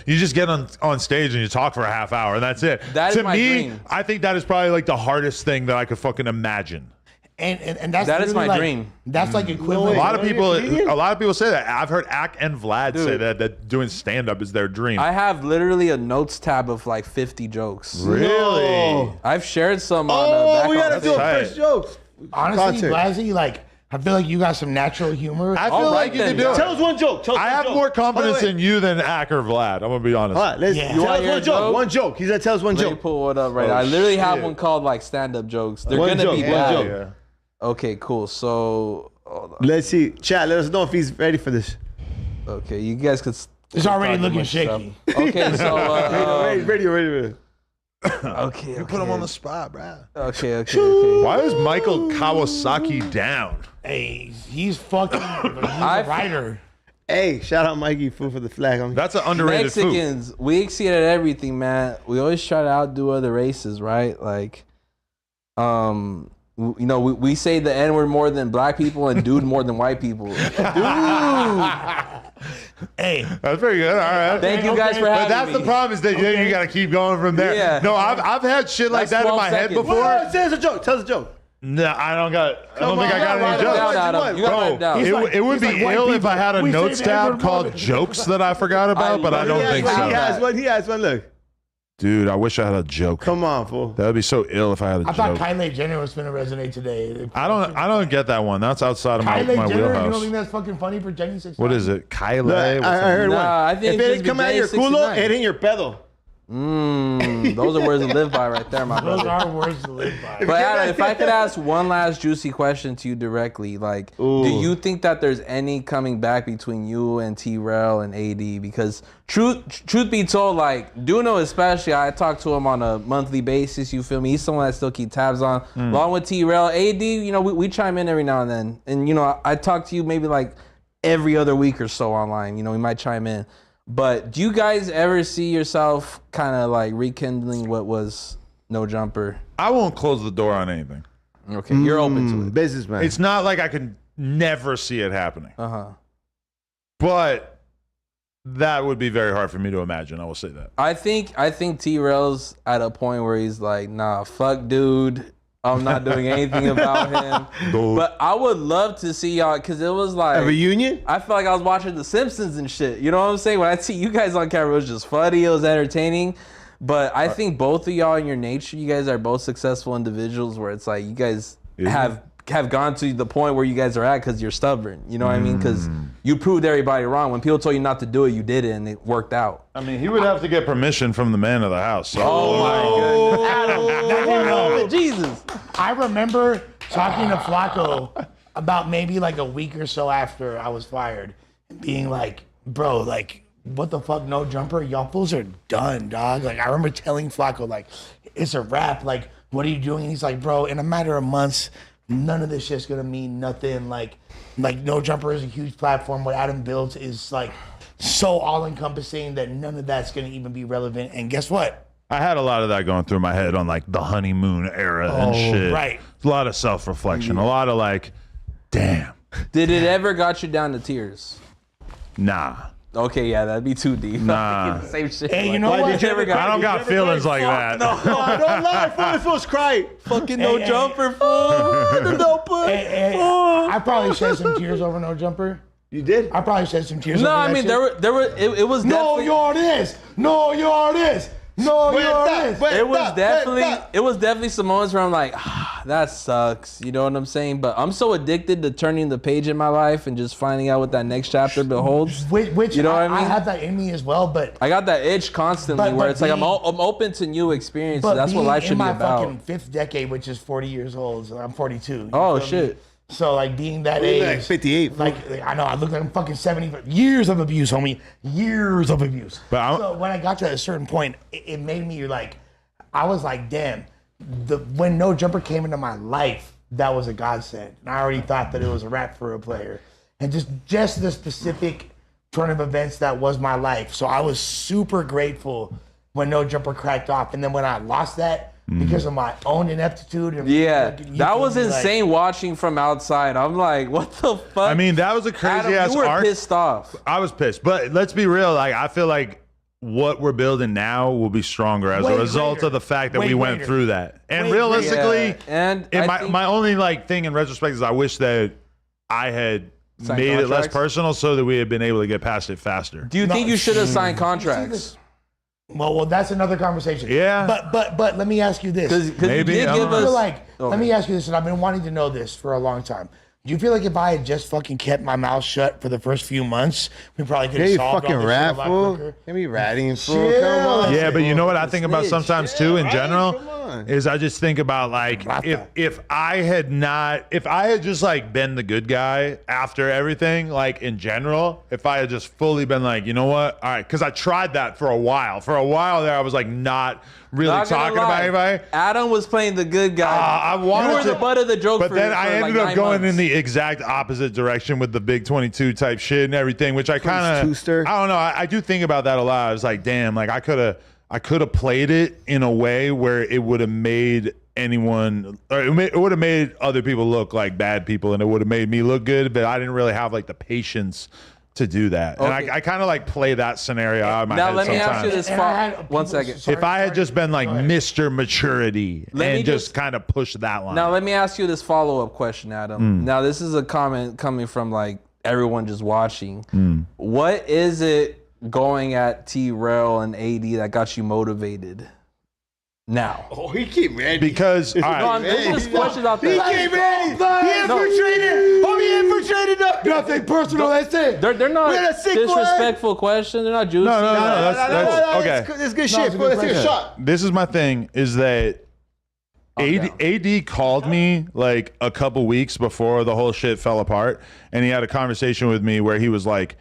just get on stage and you talk for a half hour and that's it. That to is my me, dream. I think that is probably like the hardest thing that I could fucking imagine. And that's That is literally my like, dream. That's like equivalent. A lot of people say that. I've heard Ak and Vlad say that doing stand up is their dream. I have literally a notes tab of like 50 jokes. Really? I've shared some on back we on gotta the do page. a first jokes. Honestly, Concert. Blazzy, like I feel like you got some natural humor. I feel All like right you can then. do it. Tell us one joke. I have more confidence in in you than Ak or Vlad. I'm gonna be honest. All right, let's Yeah. tell You us want your one joke. joke? One joke. He's gonna tell us one Let me joke. pull one up right Oh, now. I literally have shit. one called like stand-up jokes. They're One gonna joke, be one bad. joke. Yeah. Okay, cool. So, hold on. Let's see. Chat, let us know if he's ready for this. Okay, you guys could. It's already talk looking much stuff. shaky. Okay, so Ready. okay, You put him on the spot, bro. okay. Why is Michael Kawasaki down? Hey, he's fucking. He's a writer. Hey, shout out Mikey, food for the flag. homie. That's an underrated food. Mexicans, we exceed at everything, man. We always try to outdo other races, right? Like, you know, we say the N word more than black people and dude more than white people. Dude. Hey, That's pretty good. All right. Thank you guys for But having that's me. the problem is that you got to keep going from there. Yeah. No, I've had shit like That's that in 12 my head seconds. before. Whoa, tell us a joke. Tell us a joke. No, I don't think I got on, any write jokes. it Down, Adam. You gotta write it down. He's like- It would be he's like white ill if I people. had a We say notes the tab N-word called more. jokes that I forgot about, but I don't love think it. so. He has one. Look. Dude, I wish I had a joke. Come on, fool. That would be so ill if I had a I thought joke. Kylie Jenner was gonna resonate today. I don't get that one. That's outside of my Kylie Jenner, you wheelhouse. don't think that's fucking funny for Jenny 6? What is it? Kylie? Look, I heard one. Nah, I think if it it should come be out of your Jenny culo, 69. it ain't your pedo. Those are words to live by right there, my Those brother. are words to live by. But Adam, if I could ask one last juicy question to you directly, like, do you think that there's any coming back between you and T-Rel and AD? Because truth be told, like, Duno especially, I talk to him on a monthly basis, you feel me? He's someone I still keep tabs on. Along with T-Rel, AD, you know, we chime in every now and then. And, you know, I talk to you maybe like every other week or so online. You know, we might chime in. But do you guys ever see yourself kind of like rekindling what was No Jumper? I won't close the door on anything. Okay, you're open to it. Businessman. It's not like I can never see it happening. Uh-huh. But that would be very hard for me to imagine. I will say that. I think T-Rel's at a point where he's like, nah, fuck dude. I'm not doing anything about him. Dude. But I would love to see y'all, because it was like, a reunion? I feel like I was watching The Simpsons and shit. You know what I'm saying? When I see you guys on camera, it was just funny. It was entertaining. But I think both of y'all in your nature, you guys are both successful individuals where it's like you guys have gone to the point where you guys are at because you're stubborn. You know what I mean? Because you proved everybody wrong. When people told you not to do it, you did it and it worked out. I mean, he would have to get permission from the man of the house. So. Oh my goodness. Adam, Jesus. I remember talking to Flacco about maybe like a week or so after I was fired and being like, bro, like, what the fuck, No Jumper? Y'all fools are done, dog. Like, I remember telling Flacco, like, it's a wrap. Like, what are you doing? And he's like, bro, in a matter of months, none of this shit's gonna mean nothing. Like No Jumper is a huge platform. What Adam built is like so all-encompassing that none of that's gonna even be relevant. And guess what? I had a lot of that going through my head on like the honeymoon era and shit. right. A lot of self-reflection. A lot of like, damn. Did it ever got you down to tears? Nah. Okay, yeah, that'd be too deep. Nah. Same shit. Hey, you know what? I don't got feelings like that. No, don't lie. Fool, this fool's crying. Fucking No Hey, Jumper, fool. I probably shed some tears over No Jumper. You did? I probably shed some tears No, over I that mean shit. there were it was No, definitely you're this. No, you're this. No, you're this. it was definitely some moments where I'm like, that sucks. You know what I'm saying? But I'm so addicted to turning the page in my life and just finding out what that next chapter beholds. Which You know what I I mean? have that in me as well, but I got that itch constantly But where it's like I'm being- open to new experiences. but That's what being life should in be my about. fucking fifth decade, which is 40 years old. So I'm 42. You Oh, feel me? shit. So like being that Like age, 58. like I know I look like I'm fucking 70. Years of abuse, homie. Years of abuse. But so when I got to a certain point, it made me like, I was like, damn. When No Jumper came into my life, that was a godsend. And I already thought that it was a wrap for a player. And just the specific turn of events that was my life. So I was super grateful when No Jumper cracked off. And then when I lost that because of my own ineptitude. And Yeah, you that feel was me? Like, insane watching from outside. I'm like, what the fuck? I mean, that was a crazy Adam, ass you were arc. pissed off. I was pissed. But let's be real. Like, I feel like what we're building now will be stronger as Way a result greater. of the fact that Way we went greater. through that. And Way realistically, Yeah, and and I think- my only like thing in retrospect is I wish that I had Signed made it less contracts? personal so that we had been able to get past it faster. Do you think you should have signed contracts? Well, that's another conversation. Yeah. But let me ask you this. Because you Maybe, did I give don't know. I feel us. like, Okay. let me ask you this, and I've been wanting to know this for a long time. Do you feel like if I had just fucking kept my mouth shut for the first few months, we probably could Yeah, have you solved fucking all this rat, shit a lot fool. quicker? Can't be ratting, fool. Chill. Come on. Yeah, but you know what I think about snitch. sometimes too in right? general Come on. is I just think about like if I had just like been the good guy after everything, like in general, if I had just fully been like, you know what, all right, because I tried that for a while. For a while there, I was like not really Not gonna talking about lie, anybody. Adam was playing the good guy. I wanted you were to, the butt of the joke. but for, then for I ended like up 9 going months. in the exact opposite direction with the big 22 type shit and everything, which I kind of, Twister. I don't know. I do think about that a lot. I was like, damn, like I could have played it in a way where it would have made anyone, or it would have made other people look like bad people, and it would have made me look good. But I didn't really have like the patience to do that, and Okay. I kind of like play that scenario out of my Now head let me sometimes. ask you this. And I had One people- second. sorry, If I had sorry. just been like Go ahead. Mr. Maturity Let me and just just- kind of push that line. Now let me ask you this follow-up question, Adam. Now this is a comment coming from like everyone just watching. What is it going at T-Rail and AD that got you motivated now? Oh, he keep ready. Because all No, right, I'm there's just questions out He there. came ready. He No. infiltrated. Homie infiltrated. Nothing personal. That's it. They're not We're the sick disrespectful questions. They're not juicy. No, that's okay. That's good No, shit. it's a Fool. good Let's take a question. shot. This is my thing is that AD called me like a couple weeks before the whole shit fell apart, and he had a conversation with me where he was like,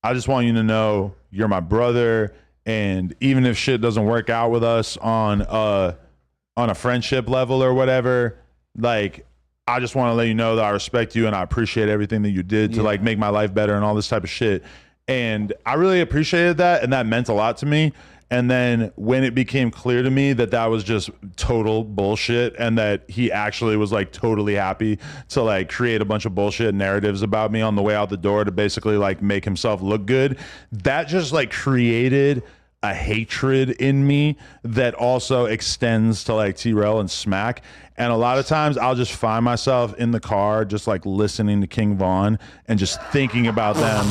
I just want you to know you're my brother, and even if shit doesn't work out with us on a friendship level or whatever, like I just want to let you know that I respect you and I appreciate everything that you did to like make my life better and all this type of shit. And I really appreciated that, and that meant a lot to me. And then when it became clear to me that that was just total bullshit and that he actually was like totally happy to like create a bunch of bullshit narratives about me on the way out the door to basically like make himself look good, that just like created a hatred in me that also extends to like T-Rail and Smack. And a lot of times I'll just find myself in the car just like listening to King Von and just thinking about them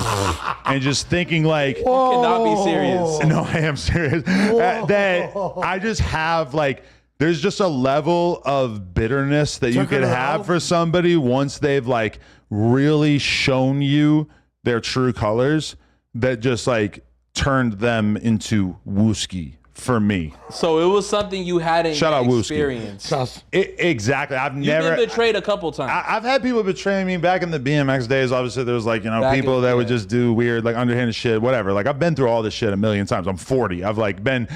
and just thinking like, Cannot be serious. no, I am serious. That I just have like, there's just a level of bitterness that you Took could it have out. for somebody once they've like really shown you their true colors that just like turned them into wooski for me. So it was something you hadn't Shout out Wooski. experienced. Exactly. I've You've never. been betrayed a couple times. I've had people betray me back in the BMX days. Obviously, there was like, you know, Back people in- that would yeah. just do weird, like underhanded shit, whatever. Like I've been through all this shit a million times. I'm 40. I've like been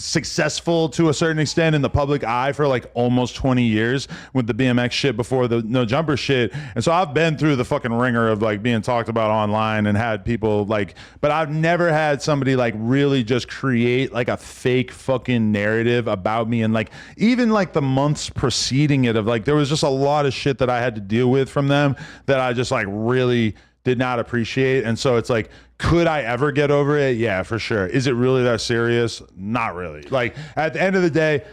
successful to a certain extent in the public eye for like almost 20 years with the BMX shit before the no jumper shit. And so I've been through the fucking ringer of like being talked about online and had people like, but I've never had somebody like really just create like a fake fucking narrative about me. And like, even like the months preceding it of like, there was just a lot of shit that I had to deal with from them that I just like really did not appreciate. And so it's like, could I ever get over it? Yeah, for sure. Is it really that serious? Not really. Like at the end of the day,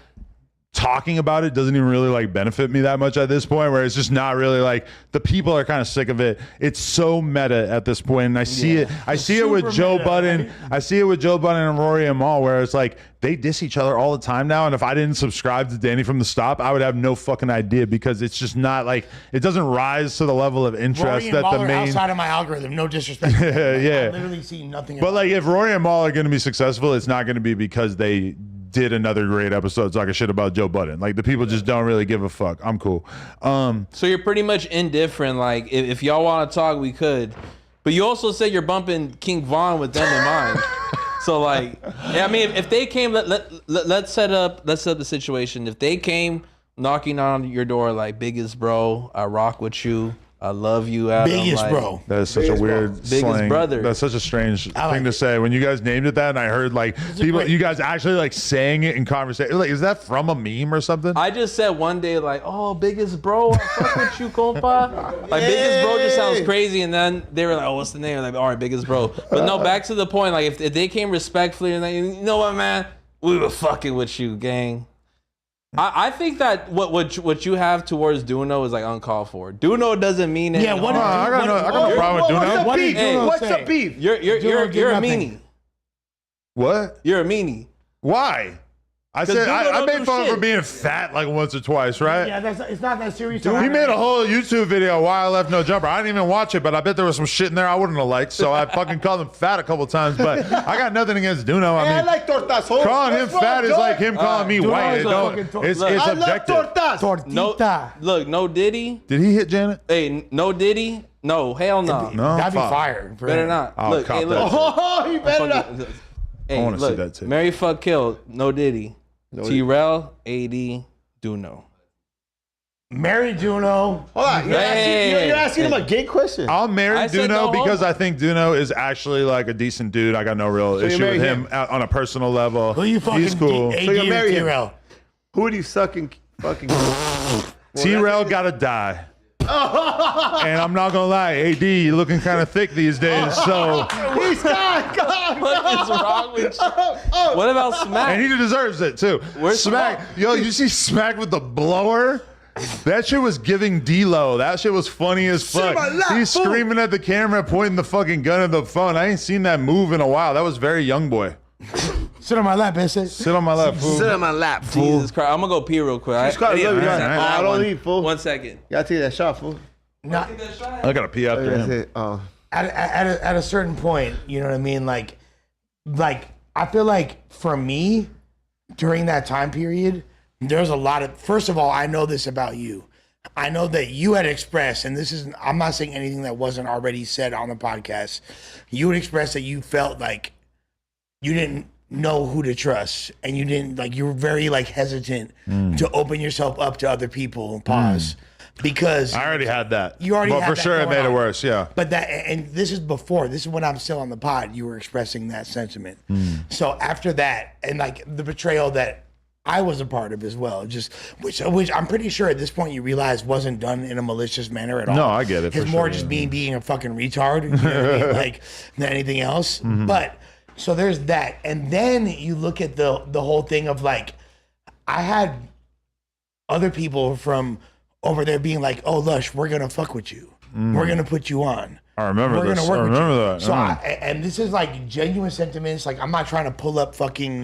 talking about it doesn't even really like benefit me that much at this point, where it's just not really like, the people are kind of sick of it. It's so meta at this point, and I see it. I see it with Super Joe meta, Budden. right? I see it with Joe Budden and Rory and Mal, where it's like they diss each other all the time now. And if I didn't subscribe to Danny from the stop, I would have no fucking idea, because it's just not like, it doesn't rise to the level of interest Rory and that Mal the are main. outside of my algorithm. No disrespect. Yeah. I literally see nothing. But about like, if Rory and Mal are going to be successful, it's not going to be because they did another great episode talking shit about Joe Budden. Like the people just don't really give a fuck. I'm cool. So you're pretty much indifferent. Like if y'all want to talk, we could. But you also said you're bumping King Von with them in mind. So like, yeah, I mean, if they came, let's set up the situation. If they came knocking on your door like, biggest bro, I rock with you, I love you, Adam. Biggest like, bro. That is such a weird Biggest slang. brother. That's such a strange like thing to it. say. When you guys named it that, and I heard like people, great- you guys actually like saying it in conversation. Like, is that from a meme or something? I just said one day, like, oh, biggest bro, I fuck with you, compa. Like, biggest bro just sounds crazy. And then they were like, oh, what's the name? Like, all right, biggest bro. But no, back to the point. Like, if they came respectfully and like, you know what, man, we were fucking with you, gang. I think that what you have towards Duno is like uncalled for. Duno doesn't mean it. Yeah, what did I got no problem with What's Duno. the What beef? did Duno What's say? the beef? You're a nothing. meanie. What? You're a meanie. Why? I said Duno I don't made do fun of shit. for being fat like once or twice, right? Yeah, it's not that serious. Dude, we made a whole YouTube video why I left No Jumper. I didn't even watch it, but I bet there was some shit in there I wouldn't have liked. So I fucking called him fat a couple times. But I got nothing against Duno. Hey, I I mean, like tortas. calling him fat is like him calling me Duno white. is It a don't, fucking tor- it's Look, I love objective. tortas. Tortita. No Diddy. Did he hit Janet? Hey, no Diddy. No, hell no. No, That'd be fuck. fire. for Better him. not. I'll Look, cop hey, that look. too. Oh, he better not. Hey, wanna see look, that too. Mary fuck kill. No Diddy. T-Rel, AD, Duno. Marry Duno. Hold on. Hey. You're asking him a gay question. I'll marry I said Duno no because homo. I think Duno is actually like a decent dude. I got no real you issue marry with him him? on a personal level. Who you fucking He's cool. AD So you or marry him? T-Rel? Who do you fucking? T-Rail gotta die. And I'm not gonna lie, AD, you looking kind of thick these days. So, He's gone. What is wrong with you? What about Smack? and he deserves it too. Where's Smack? Yo, you see Smack with the blower? That shit was giving D-Lo. That shit was funny as in fuck. my lap, He's fool. screaming at the camera, pointing the fucking gun at the phone. I ain't seen that move in a while. That was very young boy. Sit on my lap, bitch. Sit on my lap, fool. Sit on my lap, fool. Jesus Christ. I'm going to go pee real quick. Jesus Christ, Yeah, look, right, oh, right. I don't one- need, fool. 1 second. Gotta take that shot, fool. Not, I gotta pee after That's him. it. Oh. at a certain point, you know what I mean? Like I feel like for me, during that time period, there's a lot of. First of all, I know this about you. I know that you had expressed, and this is. I'm not saying anything that wasn't already said on the podcast. You had expressed that you felt like you didn't know who to trust, and you didn't like. You were very like hesitant to open yourself up to other people. Pause. Because I already had that. You already but had for that sure it going made it on. worse, yeah. But that, and this is before, this is when I'm still on the pod, you were expressing that sentiment. So after that, and like the betrayal that I was a part of as well, just, which I'm pretty sure at this point you realize wasn't done in a malicious manner at all. No, I get it, It's for more sure, just yeah. me being a fucking retard, you know what I mean? Like, than anything else. But, so there's that. And then you look at the whole thing of like, I had other people from over there being like, "Oh, Lush, we're gonna fuck with you. We're gonna put you on. I remember We're this. gonna work I with you." remember that. So, yeah. and this is like genuine sentiments. Like, I'm not trying to pull up fucking,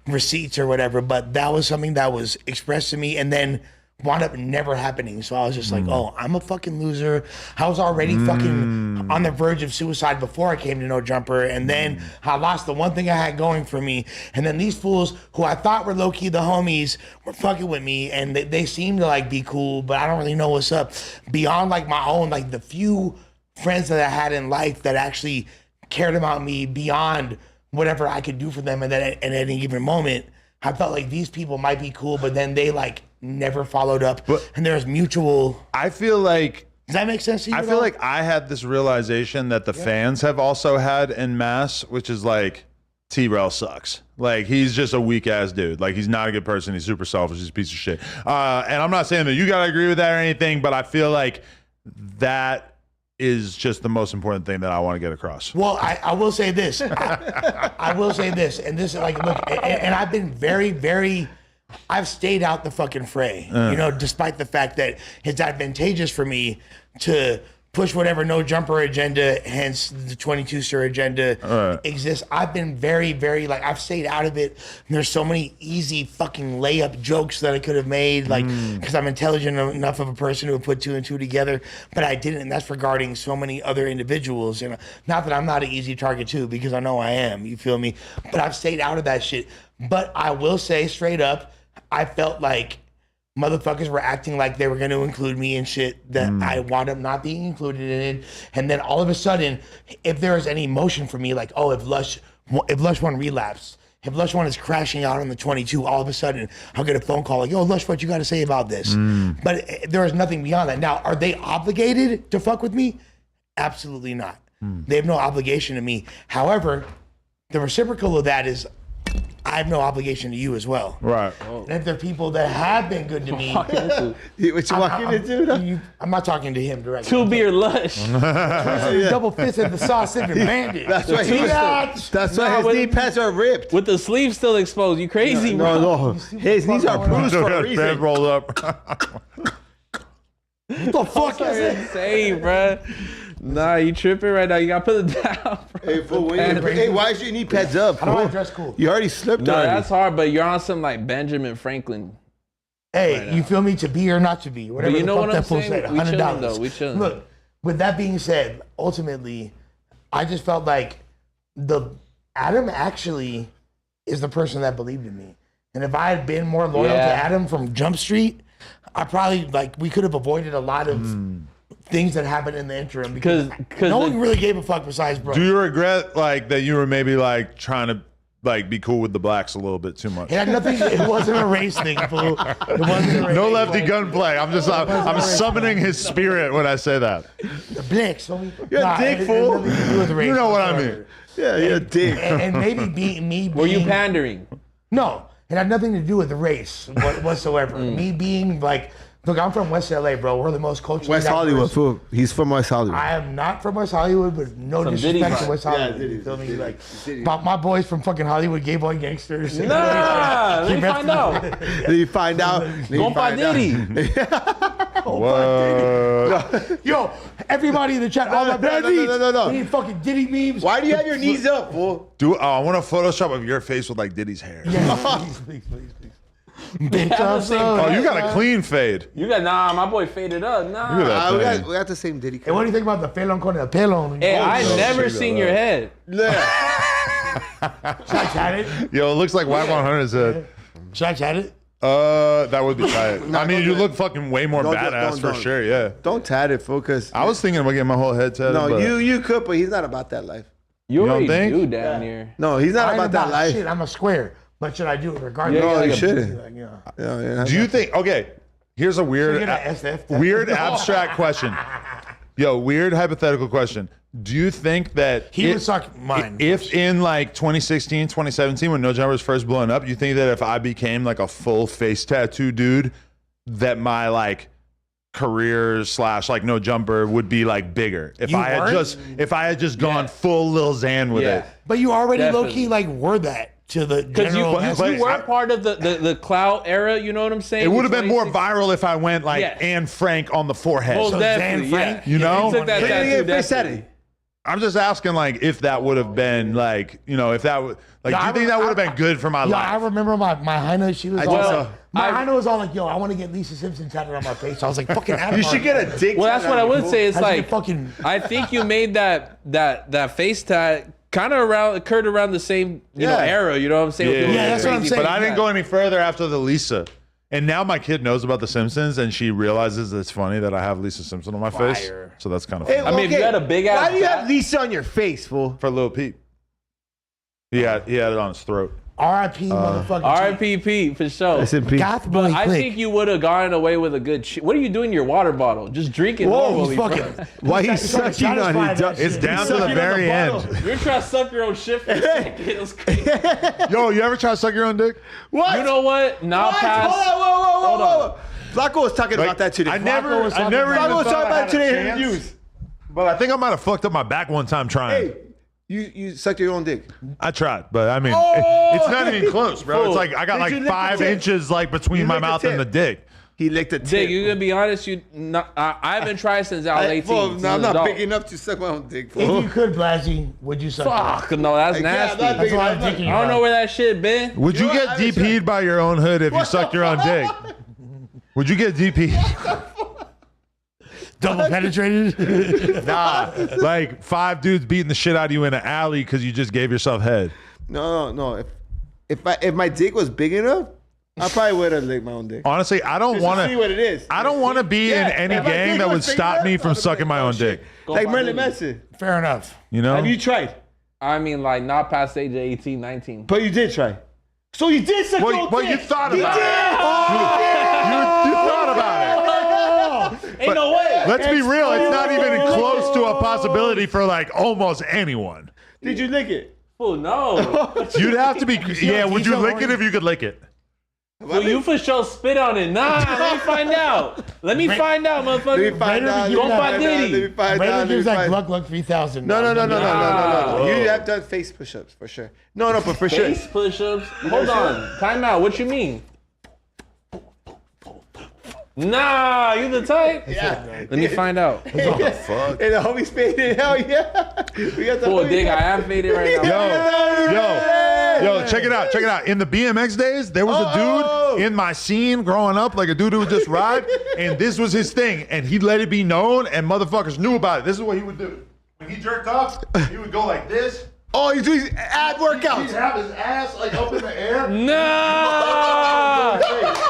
receipts or whatever, but that was something that was expressed to me, and then wound up never happening. So I was just like, "Oh, I'm a fucking loser." I was already fucking on the verge of suicide before I came to No Jumper, and then I lost the one thing I had going for me. And then these fools who I thought were low key the homies were fucking with me, and they seem to like be cool, but I don't really know what's up. Beyond like my own, like the few friends that I had in life that actually cared about me beyond whatever I could do for them, and then at any given moment, I felt like these people might be cool, but then they like never followed up, and there's mutual. I feel like Does that make sense to you? I at feel all? like I had this realization that the fans have also had en masse, which is like T-Rail sucks. Like, he's just a weak ass dude. Like, he's not a good person. He's super selfish. He's a piece of shit. And I'm not saying that you gotta agree with that or anything, but I feel like that is just the most important thing that I want to get across. Well, I will say this. I will say this, and this like look, and I've been very, very. I've stayed out the fucking fray, despite the fact that it's advantageous for me to push whatever No Jumper agenda, hence the 22 Sir agenda exists. I've been very, very like I've stayed out of it. And there's so many easy fucking layup jokes that I could have made, like because I'm intelligent enough of a person who would put two and two together, but I didn't. And that's regarding so many other individuals. And not that I'm not an easy target too, because I know I am. You feel me? But I've stayed out of that shit. But I will say straight up, I felt like motherfuckers were acting like they were going to include me in shit that I wound up not being included in it. And then all of a sudden, if there was any emotion for me, like, oh, if Lush won Relapse, if Lush One is crashing out on the 22, all of a sudden I'll get a phone call like, yo, Lush, what you got to say about this? But there is nothing beyond that. Now, are they obligated to fuck with me? Absolutely not. They have no obligation to me. However, the reciprocal of that is I have no obligation to you as well. Right. And if there are people that have been good to me, What you walking into? I'm not talking to him directly. Two beer Lush. Double fist at the sauce sipping bandit. That's why that's why his knee pads are ripped. With the sleeves still exposed. You crazy, bro. No. His knees are bruised for a Band reason. rolled up. What the fuck is That's it? insane, bro. Nah, you tripping right now. You gotta put it down, bro. Hey, fool, why is your knee pads up? How do I fool? dress cool? You already slipped No, already. that's hard, but you're on some like Benjamin Franklin. Hey, you feel me? To be or not to be, whatever. But you the know fuck what I'm that fool saying? said, We chilling, $100. though. We chilling. Look, with that being said, ultimately, I just felt like Adam actually is the person that believed in me, and if I had been more loyal to Adam from Jump Street, I probably we could have avoided a lot of things that happened in the interim because no one really gave a fuck besides bro. Do you regret like that you were maybe like trying to like be cool with the blacks a little bit too much? It had nothing. It wasn't a race thing, fool. It wasn't a race. No lefty gunplay. I'm summoning his spirit when I say that. The blacks. You're a dick, fool. You know what I mean. Yeah, you're a dick. And maybe me. Were you pandering? No, it had nothing to do with the race whatsoever. Me being like, look, I'm from West LA, bro. We're the most culturally West diverse. Hollywood, fool. He's from West Hollywood. I am not from West Hollywood, but no Some disrespect Diddy to West vibes. Hollywood. Yeah, Diddy, You feel me? Diddy, Like, Diddy. my boys from fucking Hollywood, gay boy gangsters. Nah, let me find out. Then you find out. Compa Diddy. What? Yo, everybody in the chat, all my bad No. We need fucking Diddy memes. Why do you have your knees up, fool? I want a Photoshop of your face with like Diddy's hair. Yeah, please. Bitch, I'm so. Oh, you got a clean fade. You got my boy faded up. Nah. Look at that thing. We got the same Diddy. Hey, what do you think about the pelon con el pelon? Hey, I no, never check seen that your out. head. Yeah. Should I chat it? Yo, it looks like Wack 100's head. Should I chat it? That would be tight. I mean, don't you do look fucking way more badass for don't. sure. Yeah. Don't tat it, fool, because I was thinking about getting my whole head tatted. no, but you could, but he's not about that life. You don't already think? do down here. No, he's not I ain't about that life. shit. I'm a square. But should I do it regardless? Yeah, No, like you a- shouldn't. Like, you know. Yeah. Do you think? Okay, here's a weird, Get an SF test. weird abstract question. Yo, weird hypothetical question. Do you think that He would suck mine. if in like 2016, 2017, when No Jumper was first blowing up, you think that if I became like a full face tattoo dude, that my like career / like No Jumper would be like bigger if You I had just gone full Lil Xan with it? But you already Definitely. low key like were that to the Because general. but- you were part of the clout era, you know what I'm saying? It would have been more 2016. viral if I went like Yes. Anne Frank on the forehead. Most So definitely, Zan Frank, yeah. You know? He took that Yeah, tattoo, face definitely. I'm just asking, like, if that would have been, like, you know, if that would, like, Yeah, do you I think that would have I- been good for my Yeah, I life? remember my Hina. She was all think like, so. my Hina was all like, "Yo, I want to get Lisa Simpson tatted on my face." I was like, "Fucking Adam." You should get a dick. Well, that's what I would say. It's How's like it fucking- I think you made that face tat kind of occurred around the same you know Yeah. era. You know what I'm saying? With Yeah, that's what I'm crazy saying. But I face didn't go any further after the Lisa. And now my kid knows about The Simpsons, and she realizes it's funny that I have Lisa Simpson on my face. Fire. So that's kind of Hey, funny. I mean, if you had a big ass Why do you have tat- Lisa on your face, fool? For Lil Peep. He had it on his throat. R.I.P. motherfucking. R.I.P. Pete for sure. Goth boy. I think you would have gotten away with a good. What are you doing in your water bottle? Just drinking normally, bro. Why he's sucking on it? It's down to the very end. You're trying to suck your own shit for a second. It was crazy. Yo, you ever try to suck your own dick? What? You know what? Now What? pass. Hold on. on. Flacco was talking about that today. I never even Flacco was talking thought I about had it today a in chance. reviews. But I think I might have fucked up my back one time trying. Hey, you sucked your own dick. I tried, but I mean, it's not even close, bro. It's like I got Did like you lick the 5 tip? inches like between You my licked the mouth and the tip. dick. He licked a tip. Dick, you gonna be honest? I haven't tried since I was 18. Fool, since no, I'm an not adult. big enough to suck my own dick. If Fool. you could, Blazzy, would you suck? Fuck, no, that's Yeah, nasty. I'm not big That's why I'm enough. thinking. I don't know where that shit been. Would you know get what? I was DP'd by your own hood if you sucked your own dick? Would you get DP'd? Double penetrated. Nah, like 5 dudes beating the shit out of you in an alley because you just gave yourself head. No. If my dick was big enough, I probably would have licked my own dick. Honestly, I don't Just to want see what it is. I don't want to be Yeah, in any if my gang dick that was would big stop enough, me I from would've sucking my own licked my own dick. shit. Like Marilyn Manson. Fair enough. You know? Have you tried? I mean, like, not past age of 18, 19. But you did try. So you did suck your own Well, you dick. thought He about did. it. You thought about it. Ain't no way. Let's be real. It's not even close to a possibility for like almost anyone. Did you lick it? Fool, no. You'd have to be. Yeah, would you so lick it if you could lick it? Well, you for sure spit on it. Nah, let me find out. Let me find out, motherfucker. Let me find out. Give that- Let me find Raider out. gives Let me like find- Gluck 3000. No. Nah. You have done face push-ups for sure. No, but for sure. Face push-ups. Hold on. Time out. What you mean? Nah, you the type? Yeah. Let me find out. Fuck. And the homies faded. Hell yeah. We got the Full homies- dig, I am faded right now. Yo, check it out. In the BMX days, there was a dude in my scene growing up, like a dude who would just ride, and this was his thing, and he'd let it be known, and motherfuckers knew about it. This is what he would do. When he jerked off, he would go like this. Oh, he's doing ab He'd workouts. have his ass like up in the air. Nah!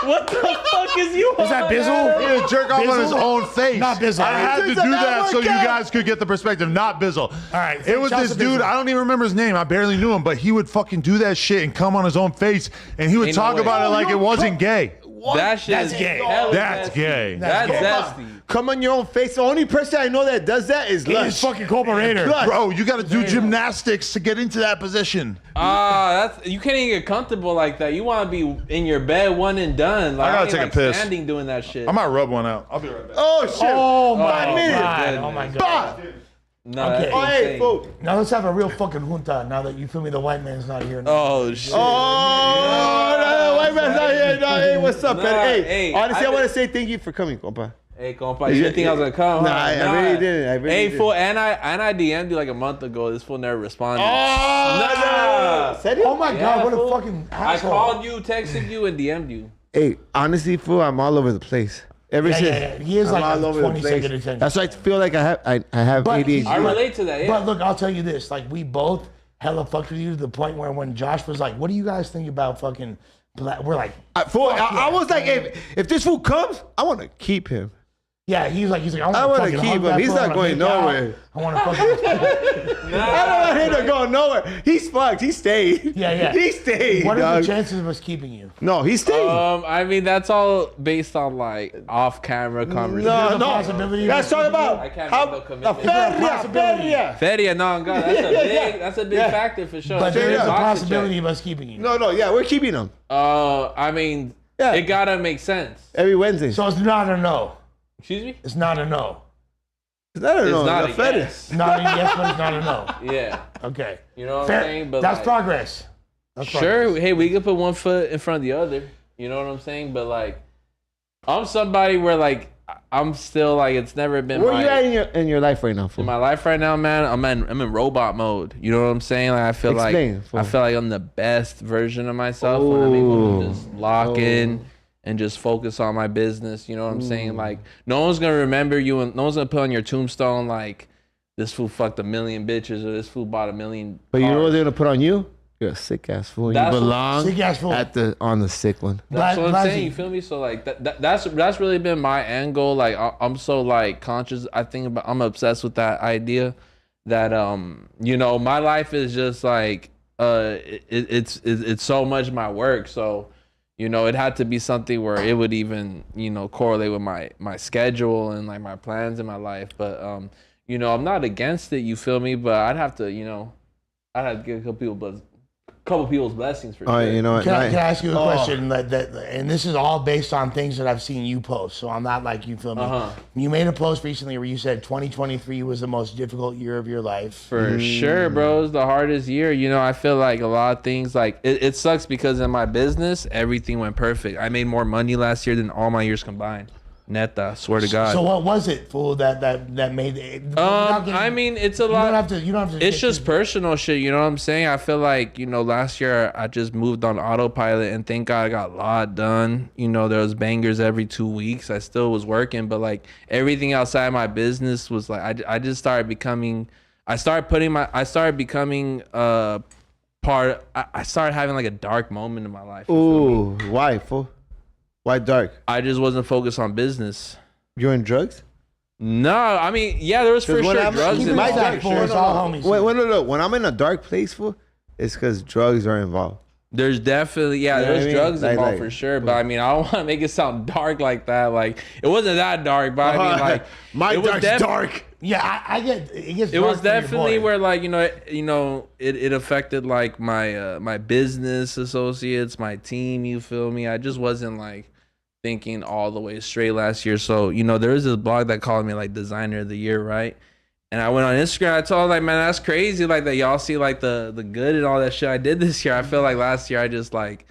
What the fuck is you Is that on, Bizzle? Adam? He would jerk off on his own face. Not Bizzle. I had to It's do an that ab so you workout. guys could get the perspective. Not Bizzle. All right, It was shout out this to dude. Bizzle. I don't even remember his name. I barely knew him, but he would fucking do that shit and come on his own face, and he would Ain't no talk way. about it like it wasn't gay. That shit That's is gay. hella That's zesty. gay. That's That's zesty. Come on your own face. The only person I know that does that is He's Lush. fucking Compa Raider. Lush. Bro, you got to do gymnastics to get into that position. That's you can't even get comfortable like that. You want to be in your bed, one and done. Like, I gotta ain't take a like piss. Standing doing that shit. I might rub one out. I'll be right back. Oh shit. Oh my 5 minutes. god. Oh my god. Bah. No, Okay. that's Oh, hey, insane. fool. Now let's have a real fucking junta. Now that you feel me, the white man's not here. Oh shit. Oh, no, white man's not here. No, hey, what's up, Nah, man? Hey, hey, honestly, I I've want to been- say thank you for coming, compa. Hey, compa, you didn't think I was gonna come? Nah, huh? I really didn't. I really Hey, didn't. fool, and I DM'd you like a month ago. This fool never responded. Oh, Nah. Said it? Oh my Yeah, god, what a fool. fucking I asshole. called you, texted you, and DM'd you. Hey, honestly, fool, I'm all over the place. Ever Yeah, since yeah, yeah. He is I'm like all a over the 20-second place. attention. That's why I feel like I have But ADHD. I relate to that. Yeah. But look, I'll tell you this: like, we both hella fucked with you to the point where when Josh was like, "What do you guys think about fucking?" We're like, I was like, if this fool comes, I want to keep him. "Yeah." He's like, I "I wanna want to keep him. He's not going nowhere. I want to fucking." I don't want him to go nowhere. He's fucked. He stayed. Yeah, yeah. He stayed. What are dog. the chances of us keeping you? No, he stayed. I mean, that's all based on like off-camera conversation. no, a possibility Let's of- talk about I can't how make no the commitment. feria. Feria, no, God, that's a big factor for sure. But there is a up. possibility of us keeping you. No, yeah, we're keeping him I mean, Yeah. it gotta make sense. every Wednesday. So it's not a no. Excuse me? It's not a no. I don't It's know. not the a feria. yes. Not a yes, but it's not a no. Yeah. Okay. You know what Fair. I'm saying? But That's like, progress. That's sure, progress. hey, we could put one foot in front of the other. You know what I'm saying? But like, I'm somebody where like I'm still like it's never been Where my, you at in your life right now, fool? in my life right now, man. I'm in robot mode. You know what I'm saying? Like I feel Explain, like fool. I feel like I'm the best version of myself when I'm able to Ooh. just lock in and just focus on my business. You know what I'm saying? Like no one's gonna remember you and no one's gonna put on your tombstone like this fool fucked 1 million bitches or this fool bought 1 million. But you know what cars. they're gonna put on you? You're a sick ass fool. You That's what- belong Sick ass fool. on the sick one. That's what I'm Blazzy. saying. You feel me? So like that's really been my end goal. Like I'm so like conscious. I'm obsessed with that idea that you know my life is just like it's so much my work. So you know it had to be something where it would even you know correlate with my schedule and like my plans in my life. But you know I'm not against it. You feel me? But I'd have to get a couple people's blessings for All right, sure. you know what? Can I Right. ask you a question? And this is all based on things that I've seen you post. So I'm not like you feel me. You made a post recently where you said 2023 was the most difficult year of your life. For sure, bro. It's the hardest year. You know, I feel like a lot of things, like, it sucks because in my business, everything went perfect. I made more money last year than all my years combined. Neta, swear to God. So what was it, fool? That made it. I mean, it's a you lot. don't have to. You don't have to. It's get just too- personal shit, you know what I'm saying? I feel like, you know, last year I just moved on autopilot and thank God I got a lot done. You know, there was bangers every 2 weeks. I still was working, but like everything outside my business was like, I just started becoming, I started becoming part, I started having like a dark moment in my life. you feel me? Ooh, why, fool? Why dark? I just wasn't focused on business. You're in drugs? No, I mean, yeah, there was for when sure I'm- drugs keep it involved. dark, for sure. It's all homies. Wait, no. When I'm in a dark place, fool, it's because drugs are involved. There's definitely, yeah, You know what there's I mean? drugs Like- involved like- for sure. But I mean, I don't want to make it sound dark like that. Like, it wasn't that dark, but I mean, like, my it was dark's dark. Yeah, I get it. Gets It was dark for your definitely boy. where, like, it affected like my my business associates, my team. You feel me? I just wasn't like thinking all the way straight last year. So there was this blog that called me like designer of the year, right? And I went on Instagram. I told them, like, man, that's crazy. Like that y'all see like the good and all that shit I did this year. I feel like last year I just like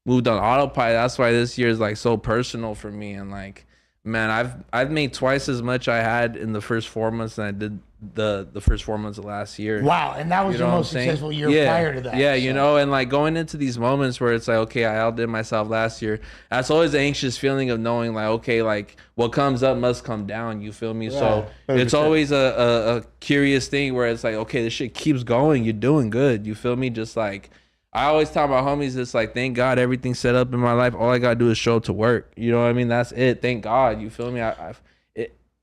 moved on autopilot. That's why this year is like so personal for me. And like, man, I've made twice as much I had in the first 4 months than I did the first 4 months of last year. Wow, and that was You know your what most I'm saying? successful year prior to that. Yeah, so. and like going into these moments where it's like, okay, I outdid myself last year. That's always the anxious feeling of knowing like, okay, like what comes up must come down. You feel me? So it's 100%. always a curious thing where it's like, okay, this shit keeps going. You're doing good. You feel me? Just like I always tell my homies, it's like, thank God everything's set up in my life. All I gotta do is show up to work. You know what I mean? That's it. Thank God. You feel me?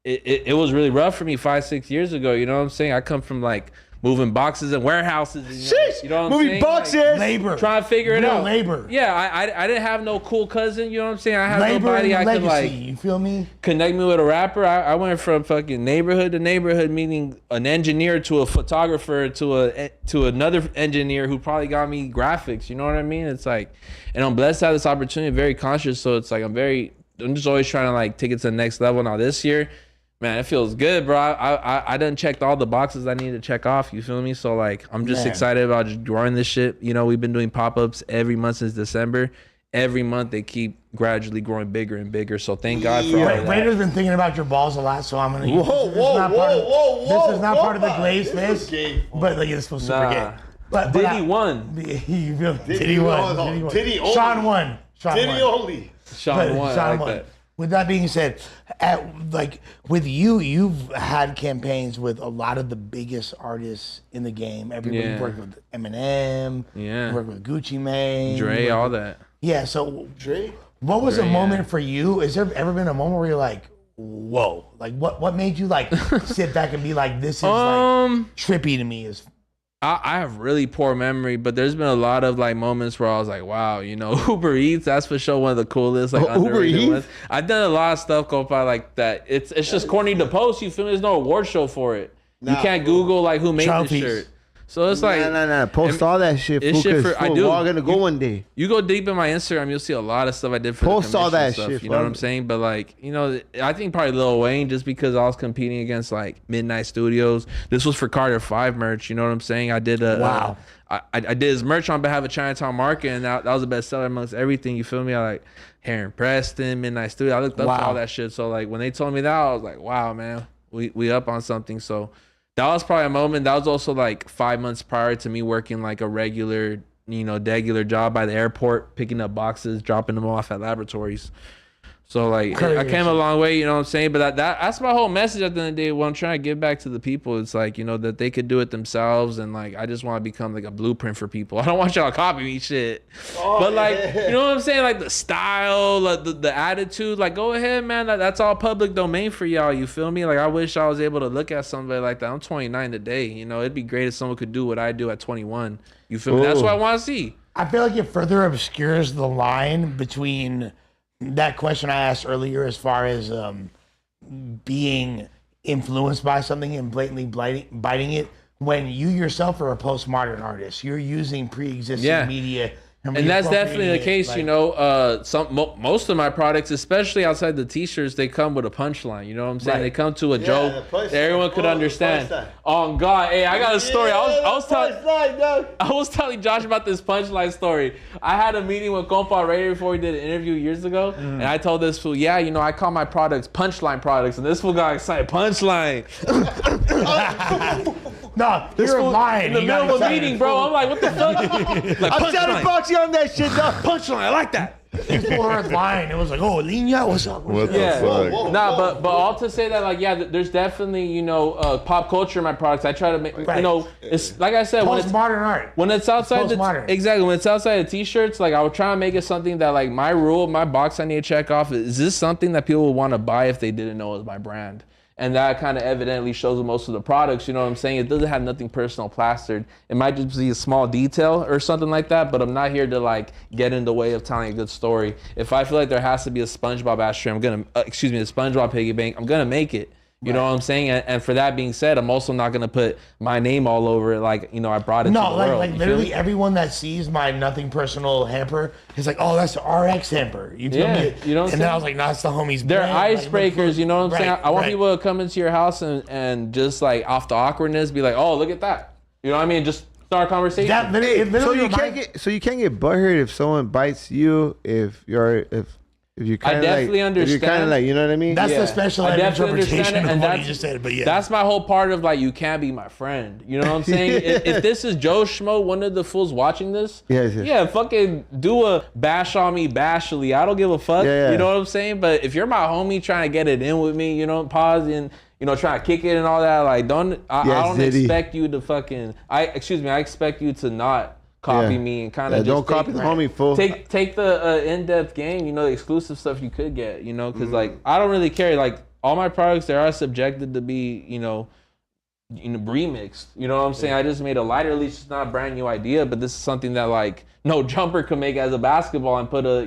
It was really rough for me 5-6 years ago. You know what I'm saying? I come from like moving boxes and warehouses. And, you know what I'm Moving saying? boxes. Like, Labor. trying to figure it Real out. labor. Yeah, I didn't have no cool cousin. You know what I'm saying? I had Labor nobody and I could legacy. like You feel me? connect me with a rapper. I went from fucking neighborhood to neighborhood, meeting an engineer to a photographer to another engineer who probably got me graphics. You know what I mean? It's like, and I'm blessed to have this opportunity. Very conscious, so it's like I'm just always trying to like take it to the next level. Now this year, man, it feels good, bro. I done checked all the boxes I need to check off. You feel me? So like, I'm just excited about just growing this shit. We've been doing pop-ups every month since December. Every month they keep gradually growing bigger and bigger. So thank God for all of that. Raider's been thinking about your balls a lot, so I'm gonna. Whoa, This is not part of the glaze fist, but like it's super Nah. gay. But Diddy won. You feel Diddy won. Diddy only. Sean won. Titty only. Sean won. I like that. With that being said, with you've had campaigns with a lot of the biggest artists in the game. Everybody Yeah. worked with Eminem. Yeah. Worked with Gucci Mane. Dre, all that. Yeah. So Dre. what was Dre, a moment yeah. for you? Has there ever been a moment where you're like, whoa? Like what made you like sit back and be like, this is like trippy to me? Is I have really poor memory, but there's been a lot of like moments where I was like, wow, Uber Eats, that's for sure one of the coolest, like Uber underrated Eats? ones. I've done a lot of stuff, Compa, like that. It's just corny to post. You feel me? There's no award show for it. You can't Google like who made Trophies. this shirt. So it's like Nah. Post all that shit. it's Fool, shit 'cause, for- I fool, do. We're all gonna go one day. you go deep in my Instagram, you'll see a lot of stuff I did for Post the all commission that stuff. shit, You know what bro. I'm saying? But like, I think probably Lil Wayne, just because I was competing against like Midnight Studios. This was for Carter 5 merch. You know what I'm saying? I did Wow. I did his merch on behalf of Chinatown Market, and that was the best seller amongst everything. You feel me? I like Heron Preston, Midnight Studio. I looked up to all that shit. So like when they told me that, I was like, wow, man, we up on something. So that was probably a moment. That was also like 5 months prior to me working like a regular, degular job by the airport, picking up boxes, dropping them off at laboratories. So like I came a long way, you know what I'm saying? But that's my whole message at the end of the day. What I'm trying to give back to the people, it's like, that they could do it themselves, and like I just want to become like a blueprint for people. I don't want y'all to copy me shit. But like, you know what I'm saying? Like the style, like the attitude, like go ahead, man. That's all public domain for y'all. You feel me? Like I wish I was able to look at somebody like that. I'm 29 today. It'd be great if someone could do what I do at 21. You feel me? That's what I want to see. I feel like it further obscures the line between that question I asked earlier as far as being influenced by something and blatantly biting it, when you yourself are a postmodern artist. You're using pre-existing media. And that's definitely the reappropriating case, it, most of my products, especially outside the t-shirts, they come with a punchline. You know what I'm saying? Right. They come to a joke the punchline. that everyone could Oh, the understand. punchline. Oh God, hey, I got a story. dog. I was telling Josh about this punchline story. I had a meeting with Compa Radio before we did an interview years ago, and I told this fool, I call my products punchline products, and this fool got excited. Punchline. No, you're lying. In the You got middle of a excited. meeting, bro. I'm like, what the fuck? Like, I'm trying to box you on that shit, dog. punchline. I like that. People weren't lying. It was like, oh, Lina, what's up? What the Yeah. fuck? Nah, but all to say that, like, there's definitely, pop culture in my products. I try to make, Right. it's like I said, Postmodern art. when it's outside postmodern. when it's outside the t-shirts, like I would try to make it something that like my box I need to check off is this something that people would want to buy if they didn't know it was my brand. And that kind of evidently shows with most of the products, you know what I'm saying? It doesn't have nothing personal plastered. It might just be a small detail or something like that, but I'm not here to like get in the way of telling a good story. If I feel like there has to be a SpongeBob ashtray, the SpongeBob piggy bank, I'm gonna make it. You know what I'm saying? And for that being said, I'm also not gonna put my name all over it. Like, you know, I brought it to the world. Like literally everyone that sees my nothing personal hamper is like, oh, that's the RX hamper. You feel me? You know what I'm saying? Then I was like, no, it's the homie's They're brand. icebreakers, you know what I'm saying? I want right. people to come into your house and just like off the awkwardness, be like, oh, look at that. You know what I mean? Just start a conversation. That literally, it So literally you can't get butthurt if someone bites you if you kind of definitely understand. If you're kind of like, you know what I mean? That's Yeah. the special I ed definitely interpretation understand it, of and what that's- you just said. But yeah, That's my whole part of like, you can't be my friend. You know what I'm saying? if this is Joe Schmo, one of the fools watching this, Yes. yeah, fucking do a bash on me bashfully. I don't give a fuck. Yeah. You know what I'm saying? But if you're my homie trying to get it in with me, you know, pause and, you know, trying to kick it and all that, like, I don't Zitty. expect you to fucking, I expect you to not copy Yeah. me and kind of don't copy the homie, fool. Take the in-depth game, you know, the exclusive stuff you could get, you know, because like I don't really care. Like all my products, they are subjected to be, you know, remixed. You know what I'm saying? I just made a lighter release. It's not a brand new idea, but this is something that like no jumper could make as a basketball and put a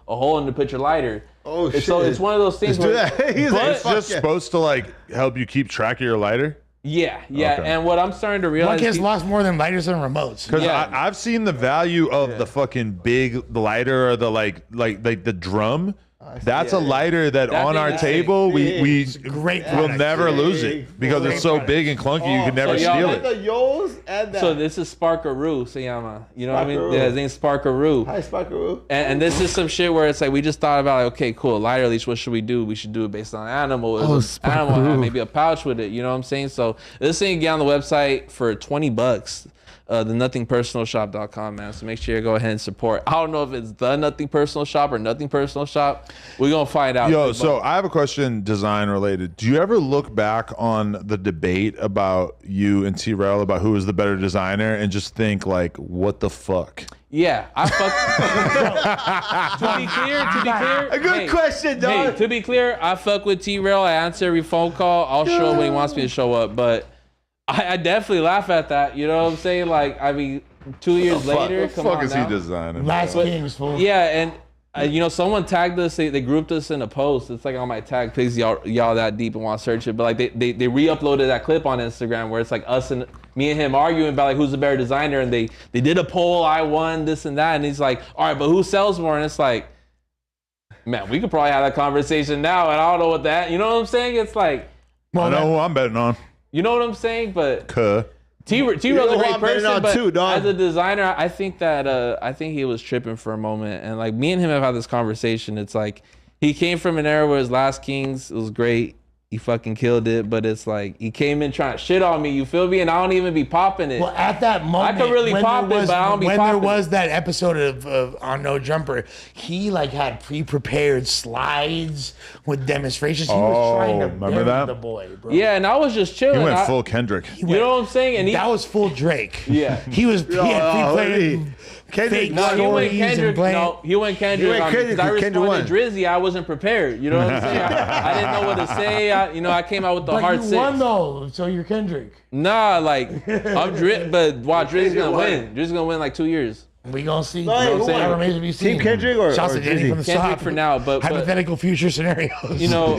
hole in to put your lighter. Oh, shit. So it's one of those things. Let's do where, that. He's like, but- It's just supposed to like help you keep track of your lighter. yeah. Okay. And what I'm starting to one realize, kid's lost more than lighters and remotes. Because Yeah. I've seen the value of the fucking big lighter or the like the drum. That's a lighter that That on thing our is table we Great will product. never lose it because it's so big and clunky you can never so y'all- steal and it. Yos and that. so this is Sparkaroo, se llama. You know what I mean? Sparkaroo. Yeah, his name's Sparkaroo. Hi, Sparkaroo. And this is some shit where it's like we just thought about like, okay, cool, lighter leash, what should we do? We should do it based on animal. Animal had maybe a pouch with it, you know what I'm saying? So this thing can get on the website for $20. The nothingpersonalshop.com, man. So make sure you go ahead and support. I don't know if it's the Nothing Personal Shop or Nothing Personal Shop. We're gonna find out. Yo, so I have a question, design related. Do you ever look back on the debate about you and T-Rail about who is the better designer and just think like, what the fuck? yeah, I fuck. to be clear, A good question, dog. Hey, to be clear, I fuck with T-Rail. I answer every phone call. I'll show up when he wants me to show up. But I definitely laugh at that. You know what I'm saying? Like, I mean, 2 years later, What the come fuck on is now. he designing? Last bro? Kings, fool. Yeah, and you know, someone tagged us. They grouped us in a post. It's like on my tag pics. Y'all that deep and want to search it. But like they re-uploaded that clip on Instagram where it's like us and me and him arguing about like who's the better designer. And they did a poll. I won this and that. And he's like, all right, but who sells more? And it's like, man, we could probably have that conversation now. And I don't know what that. You know what I'm saying? It's like, I know who I'm betting on. you know what I'm saying? But Cuh. T-Rail's know a who great I'm betting person, on but too, dog. as a designer, I think he was tripping for a moment. And like me and him have had this conversation. It's like he came from an era where his Last Kings, it was great. He fucking killed it, but it's like he came in trying to shit on me. You feel me? And I don't even be popping it. Well, at that moment, could really when pop there it, but I don't be when there popping was that episode of On No Jumper, he like had pre-prepared slides with demonstrations. He was trying to remember bury that? the boy, bro. Yeah, and I was just chilling. He went I- full Kendrick. You know what I'm saying? And he, That was full Drake. Yeah. He was he had pre-planned Kendrick, fake no, he went stories and Kendrick. bland. No, he went Kendrick. He went on me, 'cause Kendrick, I 'cause Kendrick responded Drizzy. I wasn't prepared. You know what I'm saying? I didn't know what to say. I came out with the But hard you six. won though, so you're Kendrick. Nah, like I'm but Drizzy's gonna win. Drizzy's gonna win like 2 years. We gonna see. No, hey, You know what I'm who saying? won? That remains to be seen. Team Kendrick or Shouts to Danny Drizzy? from the Kendrick top. for now, but hypothetical future scenarios. you know,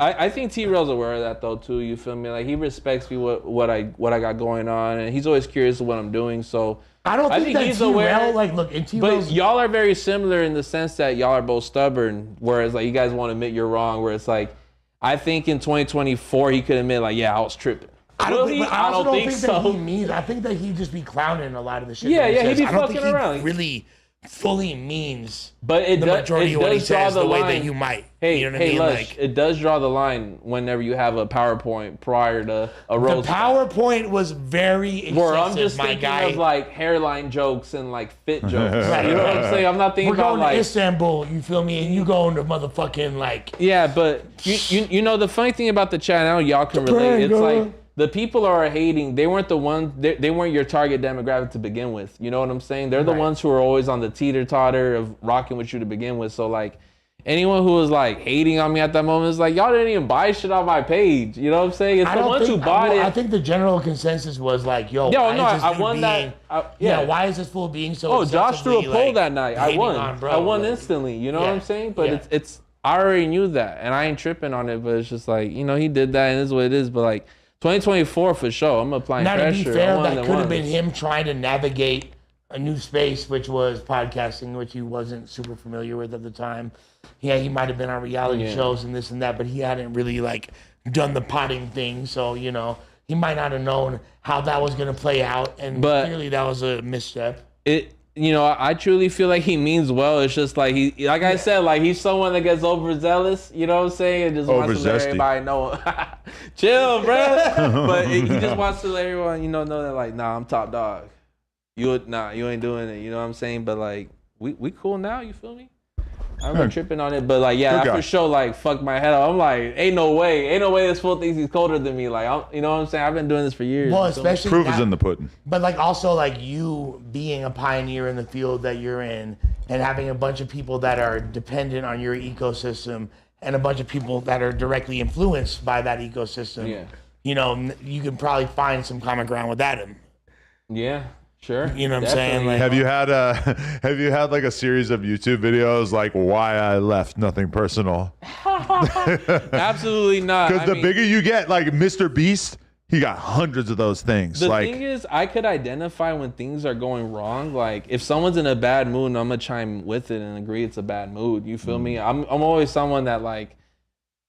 I think T-Rail's aware of that though too. You feel me? Like he respects me what I got going on, and he's always curious of what I'm doing. So I don't think that he's T-Rail, aware. like, look, in But T-Rail's, y'all are very similar in the sense that y'all are both stubborn, whereas like you guys won't admit you're wrong. Where it's like, I think in 2024 he could admit like, yeah, I was tripping. I Will don't, he? but I also don't think so. that he means. I think that he just be clowning a lot of the shit. Yeah, that he yeah, he says. be I don't fucking think he around. really fully means But it the does, majority it of what he does draw says the the way line. that you might. Hey, you know what I hey, mean? Lush, Like, it does draw the line whenever you have a PowerPoint prior to a the roast. PowerPoint was very excessive, Where I'm just my thinking guy. of like hairline jokes and like fit jokes. Right. You know what I'm saying? I'm not thinking We're about going to like. Istanbul, you feel me? And you going to motherfucking like. Yeah, but you know the funny thing about the chat now, y'all can relate. It's like the people who are hating, they weren't the ones. They weren't your target demographic to begin with. You know what I'm saying? They're the Right. ones who are always on the teeter totter of rocking with you to begin with. So like, anyone who was like hating on me at that moment is like, y'all didn't even buy shit on my page. You know what I'm saying? It's the ones who bought it. I think the general consensus was like, yo, I won that. Why is this fool being so? Oh, Josh threw a poll that night. I won. I won Like, instantly. You know what I'm saying? But it's. I already knew that, and I ain't tripping on it. But it's just like, you know, he did that, and this is what it is. But like 2024 for sure, I'm applying now, pressure. To be fair, that could have been him trying to navigate a new space, which was podcasting, which he wasn't super familiar with at the time. Yeah, he might have been on reality shows and this and that, but he hadn't really like done the potting thing. So, you know, he might not have known how that was going to play out. And clearly that was a misstep. You know, I truly feel like he means well. It's just like like I said, like he's someone that gets overzealous. You know what I'm saying? And just wants to let everybody know. Chill, bro. But he just wants to let everyone, you know that like, nah, I'm top dog. You ain't doing it. You know what I'm saying? But like, we cool now. You feel me? I've been tripping on it, but like, yeah, I for sure like fucked my head up. I'm like, ain't no way this fool thinks he's colder than me. Like, you know what I'm saying? I've been doing this for years. Well, especially proof is in the pudding. But like also like you being a pioneer in the field that you're in, and having a bunch of people that are dependent on your ecosystem, and a bunch of people that are directly influenced by that ecosystem. Yeah. You know, you can probably find some common ground with Adam. Yeah. Sure. You know what I'm saying? Like, have you had like a series of YouTube videos like why I left? Nothing personal. Absolutely not. Because the bigger you get, like Mr. Beast, he got hundreds of those things. The thing is, I could identify when things are going wrong. Like if someone's in a bad mood, and I'm gonna chime with it and agree it's a bad mood. You feel me? I'm always someone that like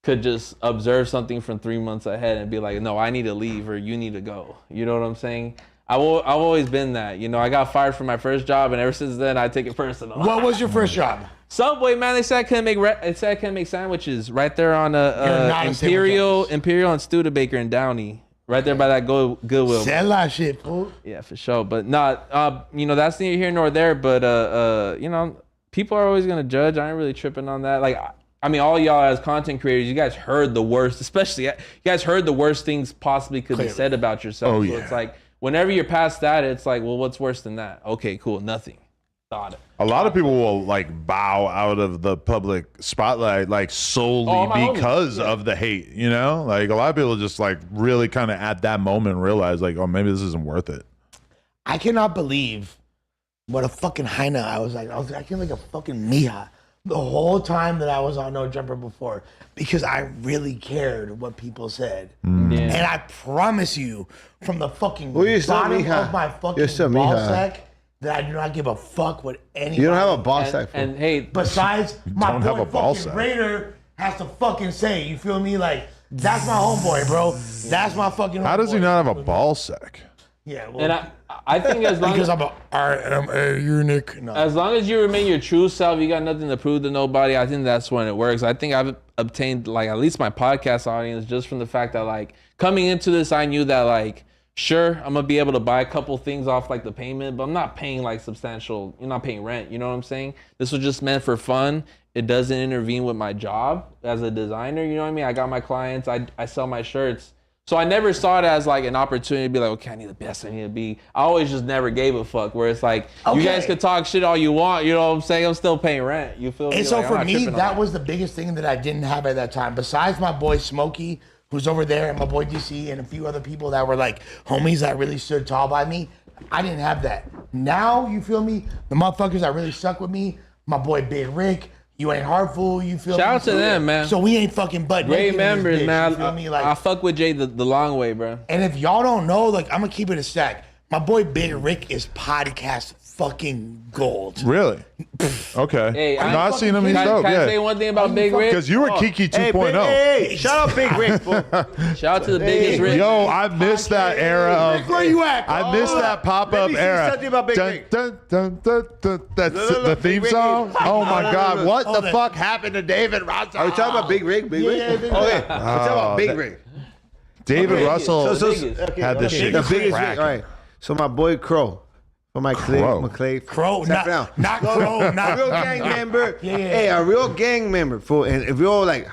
could just observe something from 3 months ahead and be like, no, I need to leave or you need to go. You know what I'm saying? I've always been that. You know, I got fired from my first job, and ever since then, I take it personal. What was your first job? Subway, man. They said I couldn't make sandwiches right there on Imperial and Studebaker in Downey, right there by that Goodwill. Sell that shit, fool. Yeah, for sure. But not, you know, that's neither here nor there. But you know, people are always gonna judge. I ain't really tripping on that. Like, I mean, all y'all as content creators, you guys heard the worst. Especially, you guys heard the worst things possibly could be said about yourself. Oh, so it's like, whenever you're past that, it's like, well, what's worse than that? Okay, cool, nothing. Got it. A lot of people will like bow out of the public spotlight like solely because of the hate, you know? Like a lot of people just like really kind of at that moment realize like, oh, maybe this isn't worth it. I cannot believe what a fucking hyena I was acting like a fucking mija the whole time that I was on No Jumper before, because I really cared what people said. Yeah. And I promise you, from the fucking Well, you're still bottom mija. of my You're still fucking ball mija. sack, that I do not give a fuck what anybody. You don't have a ball sack. And hey, Besides, my don't have boy a ball fucking sack. Raider has to fucking say, you feel me? Like, that's my homeboy, bro. That's my fucking homeboy. How does he not have a ball sack? Yeah, well, and I think as long because as I'm a eunuch. No. as long as you remain your true self, you got nothing to prove to nobody. I think that's when it works. I think I've obtained like at least my podcast audience just from the fact that like coming into this, I knew that like, sure, I'm gonna be able to buy a couple things off like the payment, but I'm not paying like substantial. You're not paying rent. You know what I'm saying? This was just meant for fun. It doesn't intervene with my job as a designer. You know what I mean? I got my clients. I sell my shirts. So I never saw it as like an opportunity to be like, okay, I need the best I need to be. I always just never gave a fuck. Where it's like, you guys could talk shit all you want. You know what I'm saying? I'm still paying rent. You feel me? And so like, for me, that was the biggest thing that I didn't have at that time. Besides my boy Smokey, who's over there, and my boy DC, and a few other people that were like homies that really stood tall by me, I didn't have that. Now, you feel me? The motherfuckers that really stuck with me, my boy Big Rick, You Ain't Hardful, you feel me? Shout out to them, man. So we ain't fucking butt Great naked in this members, bitch, man. you feel me? Like, I fuck with Jay the long way, bro. and if y'all don't know, like, I'm gonna keep it a stack. My boy Big Rick is podcast fucking gold. Really? Okay. Hey, I've not seen him. He's dope. Can I say Yeah. one thing about Big Rick? Because you were Kiki 2.0. Hey, shout out Big Rick. Fool. Shout out to the biggest Rick. Yo, I missed that era of. Rick, where you at? I missed that pop Let up me see era. something about Big Rick. That's no, the Big theme Rick. song. Oh my God! no. What Hold the it. fuck happened to David Russell? Are we talking about Big Rick? Big Rick? Yeah, Big Rick. Okay, we're talking about Big Rick. David Russell had this shit The biggest Rick. cracking. All right. So my boy Crow. For my Crow. Crow, not Crow, a not real gang member. Yeah. Hey, a real gang member. Fool. And if you're all like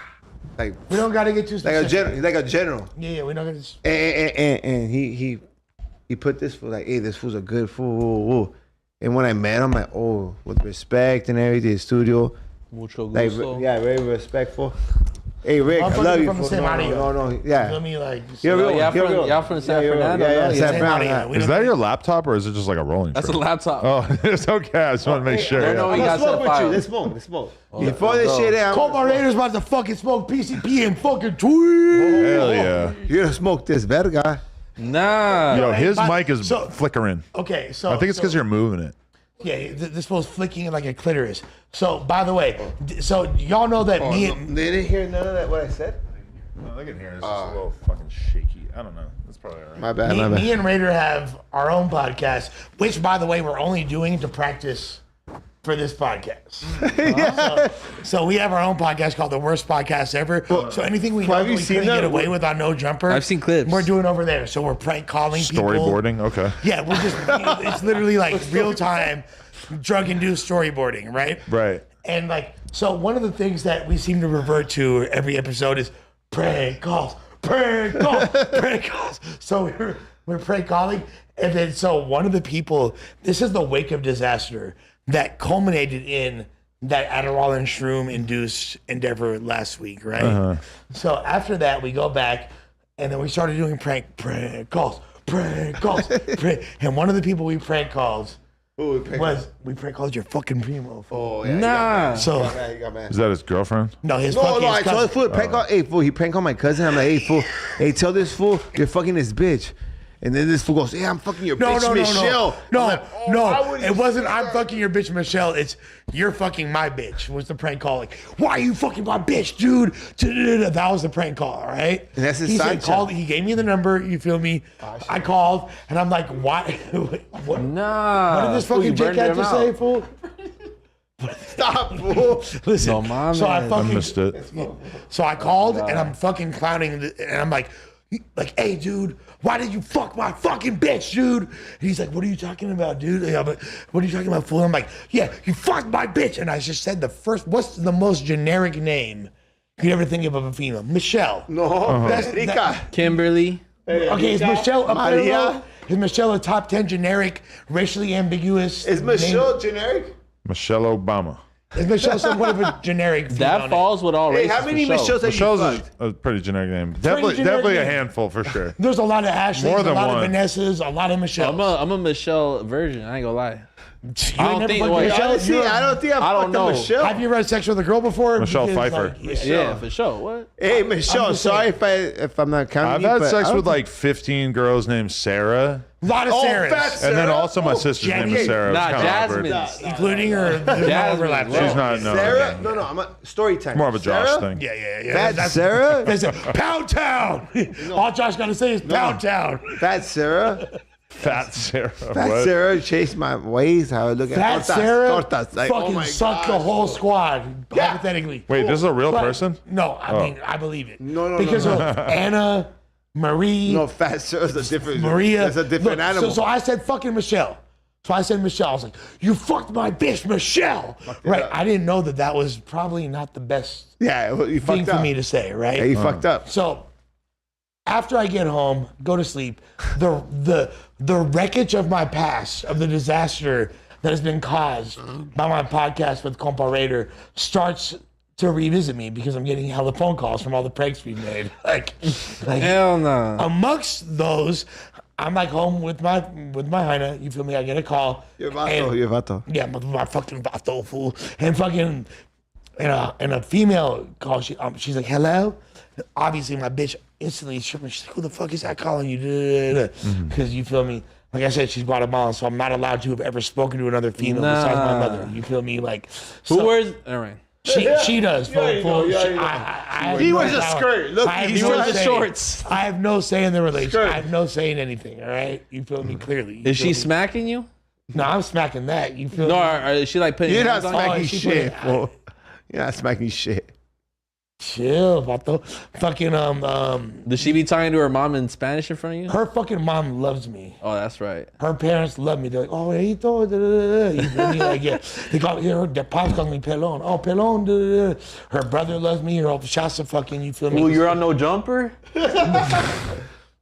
We don't gotta get too like specific. a general, he's like a general. Yeah, we don't gotta. And he put this fool like, hey, this fool's a good fool. And when I met him, like, oh, with respect and everything, the studio, Mucho Like, gusto. yeah, very respectful. Hey, Rick, I Motherfuckers love you. from the fool. same audio. No, You yeah. feel me? Like, You're real. y'all You're from- real. y'all from San you're real. Fernando, Yeah, no? yeah, Yeah, San same Fernando. audio. We Is don't- that your laptop or is it just like a rolling? That's a tray? laptop. Oh, it's okay. I just want to make sure. no, yeah. no, I'm got gonna smoke set with fire. you. Let's smoke. Let's smoke. Oh, Before let's this go. shit out, Compa Raiders about to fucking smoke PCP and fucking tweet. Hell yeah. you're gonna smoke this verga. Nah. Yo, hey, his but- mic is so- flickering. Okay, so I think it's because you're moving it. Yeah, this fool's flicking like a clitoris. So, by the way, so y'all know that me and They didn't hear none of that. What I said? No, they can hear. It's just a little fucking shaky. I don't know. That's probably all right. My bad. My me bad. and Raider have our own podcast, which, by the way, we're only doing to practice for this podcast. So we have our own podcast called The Worst Podcast Ever. So anything we know have that you we seen couldn't that? get away with on No Jumper, I've seen clips. We're doing over there. So we're prank calling people. Storyboarding. Okay. Yeah, we're just, it's literally like real time drug induced storyboarding, right? Right. And like, so one of the things that we seem to revert to every episode is prank calls, prank calls, prank calls. So we're prank calling. And then, so one of the people, this is the wake of disaster that culminated in that Adderall and shroom induced endeavor last week, right? So after that, we go back and then we started doing prank calls, and one of the people we prank calls was we prank called your fucking primo. Oh yeah. Nah. So You got mad. Is that his girlfriend? no, his No, fucking no, I his told cousin. the fool, prank call, hey, fool, he prank on my cousin. I'm like, hey, fool, hey, tell this fool you're fucking this bitch. And then this fool goes, yeah, I'm fucking your bitch, Michelle. No, I'm like, oh, why would it you wasn't. say I'm that? fucking your bitch, Michelle. It's you're fucking my bitch. Was the prank call like? Why are you fucking my bitch, dude? That was the prank call, all right? And that's his he side called. chat. He gave me the number. You feel me? I called, and I'm like, why? What? Nah. What did this Fool, you fucking burned dickhead him just out. say, fool? Stop, fool. Listen, No, my so I man. I fucking missed it. So I called and I'm fucking clowning, and I'm like, hey, dude, why did you fuck my fucking bitch, dude? And he's like, what are you talking about, dude? And I'm like, what are you talking about, fool? I'm like, yeah, you fucked my bitch. And I just said what's the most generic name you could ever think of a female? Michelle. No, Federica. Kimberly. Okay, is Michelle a Maria? parallel? Is Michelle a top 10 generic, racially ambiguous? Is Michelle generic? Michelle Obama. Is Michelle somewhat of a generic female That name? falls with all Hey, races how many for sure. Michelles have you Michelle's is fucked? a pretty generic name. Definitely, generic definitely a name. handful for sure. There's a lot of Ashleys, More a than lot one. of Vanessas, a lot of Michelles. I'm a Michelle virgin. I ain't gonna lie. You I ain't don't never think- fucked wait, Michelle? Honestly, You're- I don't think I've I don't fucked know. a Michelle. Have you ever had sex with a girl before? Michelle Because, Pfeiffer. Yeah, for sure. What? Hey, Michelle, I'm just sorry if I'm not counting I've you, had but sex I with don't like 15 girls named Sarah, a lot of Oh, Sarahs, fat and then Sarah? also my Oh, sister's name Jenny. is Sarah. It's Nah, kinda awkward. Jasmine. including her. There's no Jasmine. overlap She's there. She's not. No, Sarah? okay. No, I'm a story time. More of a Josh Sarah? thing. Yeah. Fat That's Sarah? That's it. Pound Town. All Josh got to say is Pound Town. Fat Sarah? Fat Sarah. Fat what? Sarah chased my waist. How I look Fat at Sarah tortas. Like, fucking oh my sucked the gosh. whole squad, hypothetically. Wait, this is a real But- person? No, I mean, I believe it. No, Because of Anna, Marie, No, Fat Sarah's a different. Maria. That's a different Look, animal. So I said fucking Michelle. So I said Michelle. I was like, you fucked my bitch, Michelle. Right. up. I didn't know that was probably not the best yeah, you thing fucked for up. me to say, right? Yeah, you fucked up. So after I get home, go to sleep, the wreckage of my past, of the disaster that has been caused by my podcast with Compa Raider starts to revisit me because I'm getting hella phone calls from all the pranks we've made. Like Hell no. amongst those, I'm like home with my hyena. You feel me? I get a call. Your vato. Yeah, my fucking vato fool. And fucking and a female call. She's like, hello. Obviously, my bitch instantly tripping. She's like, who the fuck is that calling you? Because you feel me. Like I said, she's Guatemalan, so I'm not allowed to have ever spoken to another female besides my Nah. mother. You feel me? Like Who wears? All right. She does. you know, He wears a skirt. Look, he wears the say- shorts. I have no say in the relationship. Skirt. I have no say in anything. All right, you feel me clearly. You Is feel she me? smacking you? No, I'm smacking that. You feel No, me? or is she like putting You're not hands on you? smacking she shit, put it- fool. You're not smacking shit. Chill, vato. Fucking Does she be talking to her mom in Spanish in front of you? her fucking mom loves me. Oh, that's right. Her parents love me. They're like, oh, Hito, da, da, da, da. You feel me? Like, yeah. They call me, their pops call me Pelon. Oh, Pelon, da, da, da. Her brother loves me. Her Shasta fucking, you feel me? Well, you're on No Jumper?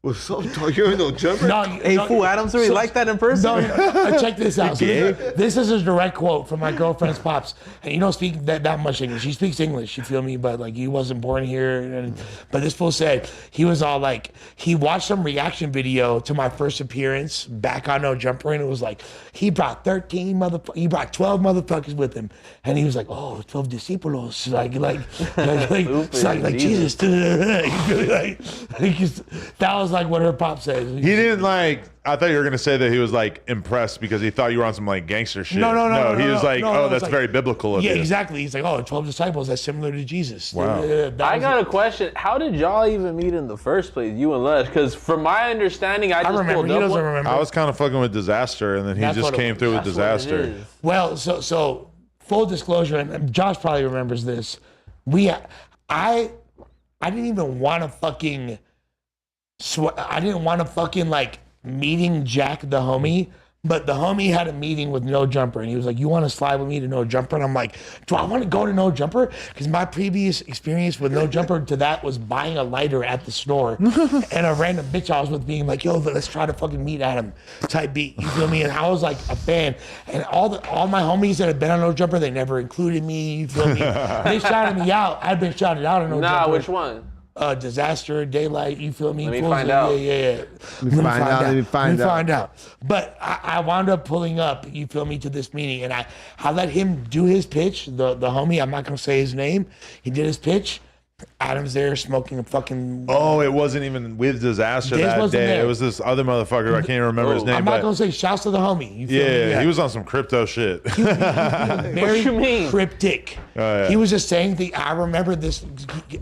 Well, What's up, dog? You're in no jumper. No, Hey, fool, Adam's really like that in person. No, check this out. So this is a direct quote from my girlfriend's pops. And you don't speak that much English. She speaks English, you feel me? But like, he wasn't born here. But this fool said, he was all like, he watched some reaction video to my first appearance back on No Jumper, and it was like, he brought 12 motherfuckers with him. And he was like, oh, 12 discípulos. Like Jesus. That was like what her pop says. He didn't like. I thought you were gonna say that he was like impressed because he thought you were on some like gangster shit. No. He was like, no, oh, that's like, very biblical of yeah, you. exactly. He's like, oh, 12 disciples. That's similar to Jesus. Wow. I got a question. How did y'all even meet in the first place, you and Lush? Because from my understanding, I just remember. pulled He up doesn't one. remember. I was kind of fucking with Disaster, and then he That's just what it came was. through with That's what it Disaster. is. Well, so full disclosure, and Josh probably remembers this. I didn't even want to fucking. I didn't want to fucking like meeting Jack the homie, but the homie had a meeting with No Jumper, and he was like, "You want to slide with me to No Jumper?" And I'm like, "Do I want to go to No Jumper?" Because my previous experience with No Jumper to that was buying a lighter at the store, and a random bitch I was with being like, "Yo, let's try to fucking meet Adam," type beat. You feel me? And I was like a fan, and all my homies that had been on No Jumper, they never included me. You feel me? They shouted me out. I'd been shouted out on No Jumper. Which one? Disaster, Daylight, you feel me? Let me find out. Yeah. Let me find out. But I wound up pulling up, you feel me, to this meeting, and I let him do his pitch, the homie, I'm not going to say his name. He did his pitch. Adam's there smoking a fucking... Oh, it wasn't even with Disaster that day. There. It was this other motherfucker. I can't even remember his name. I'm not going to say shouts to the homie. You feel me? Yeah, he was on some crypto shit. He was very What you mean? cryptic. yeah. He was just saying things. I remember this.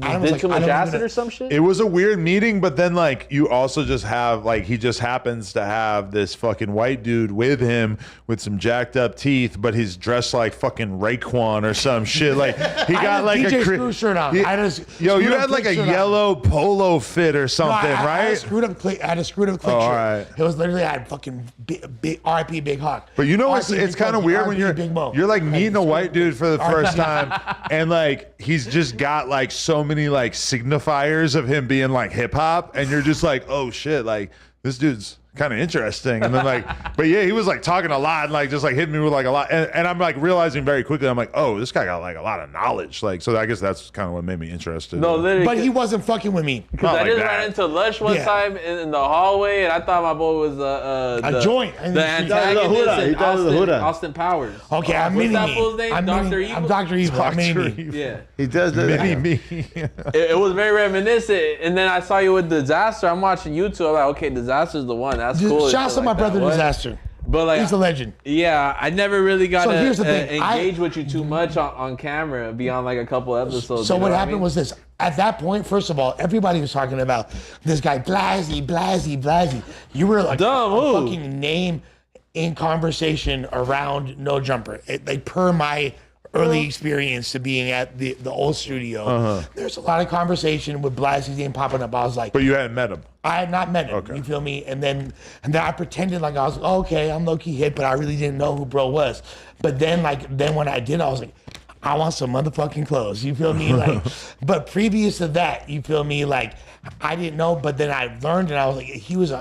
Adam was Did like, too I much don't acid even- or some shit? It was a weird meeting, but then like you also just have like he just happens to have this fucking white dude with him with some jacked up teeth, but he's dressed like fucking Raekwon or some shit. Like he got like DJ a Screw shirt on. He- I just yo, you screwed up had like a shirt on. yellow polo fit or something, I had a right? screwed up click. I had a screwed up click Oh, shirt. all right. It was literally I had fucking big RIP Big Hawk. But you know RIP what's it's Big kind of Monkey, weird when RIP Big Mo. you're like meeting a white dude for the RIP. first time and like he's just got like so many like signifiers of him being like hip hop and you're just like, oh shit, like this dude's kind of interesting. And then like, but yeah, he was like talking a lot and like just like hitting me with like a lot. And I'm like realizing very quickly, I'm like, oh, this guy got like a lot of knowledge. Like, so I guess that's kind of what made me interested. No, literally. But he wasn't fucking with me. Because Not I like just that. ran into Lush one Yeah. time in the hallway, and I thought my boy was the joint. the antagonist He in thought it was the Huda. Austin Powers. Okay, I'm What's mini that me. fool's name? I'm Dr. mini- Evil? I'm Dr. Evil. I'm mini Dr. me. Evil. Yeah. He does that. Mini me. It was very reminiscent, and then I saw you with Disaster. I'm watching YouTube. I'm like, okay, Disaster's the one. That's cool. Shouts to my Like brother that. What? Disaster. But like, He's a legend. yeah, I never really got So to here's the thing. engage with you too much on camera beyond like a couple episodes. So you know what I happened mean? was this. At that point, first of all, everybody was talking about this guy, Blazzy. You were like Dumb, a who? fucking name in conversation around No Jumper. Like per my early experience to being at the old studio, there's a lot of conversation with Blazzy's name popping up. I was like, But you hadn't met him. I had not met him. Okay. You feel me? And then I pretended like I was like, oh, okay, I'm low key hit, but I really didn't know who bro was. But then when I did, I was like, I want some motherfucking clothes. You feel me? Like, but previous to that, you feel me? Like, I didn't know, but then I learned, and I was like, he was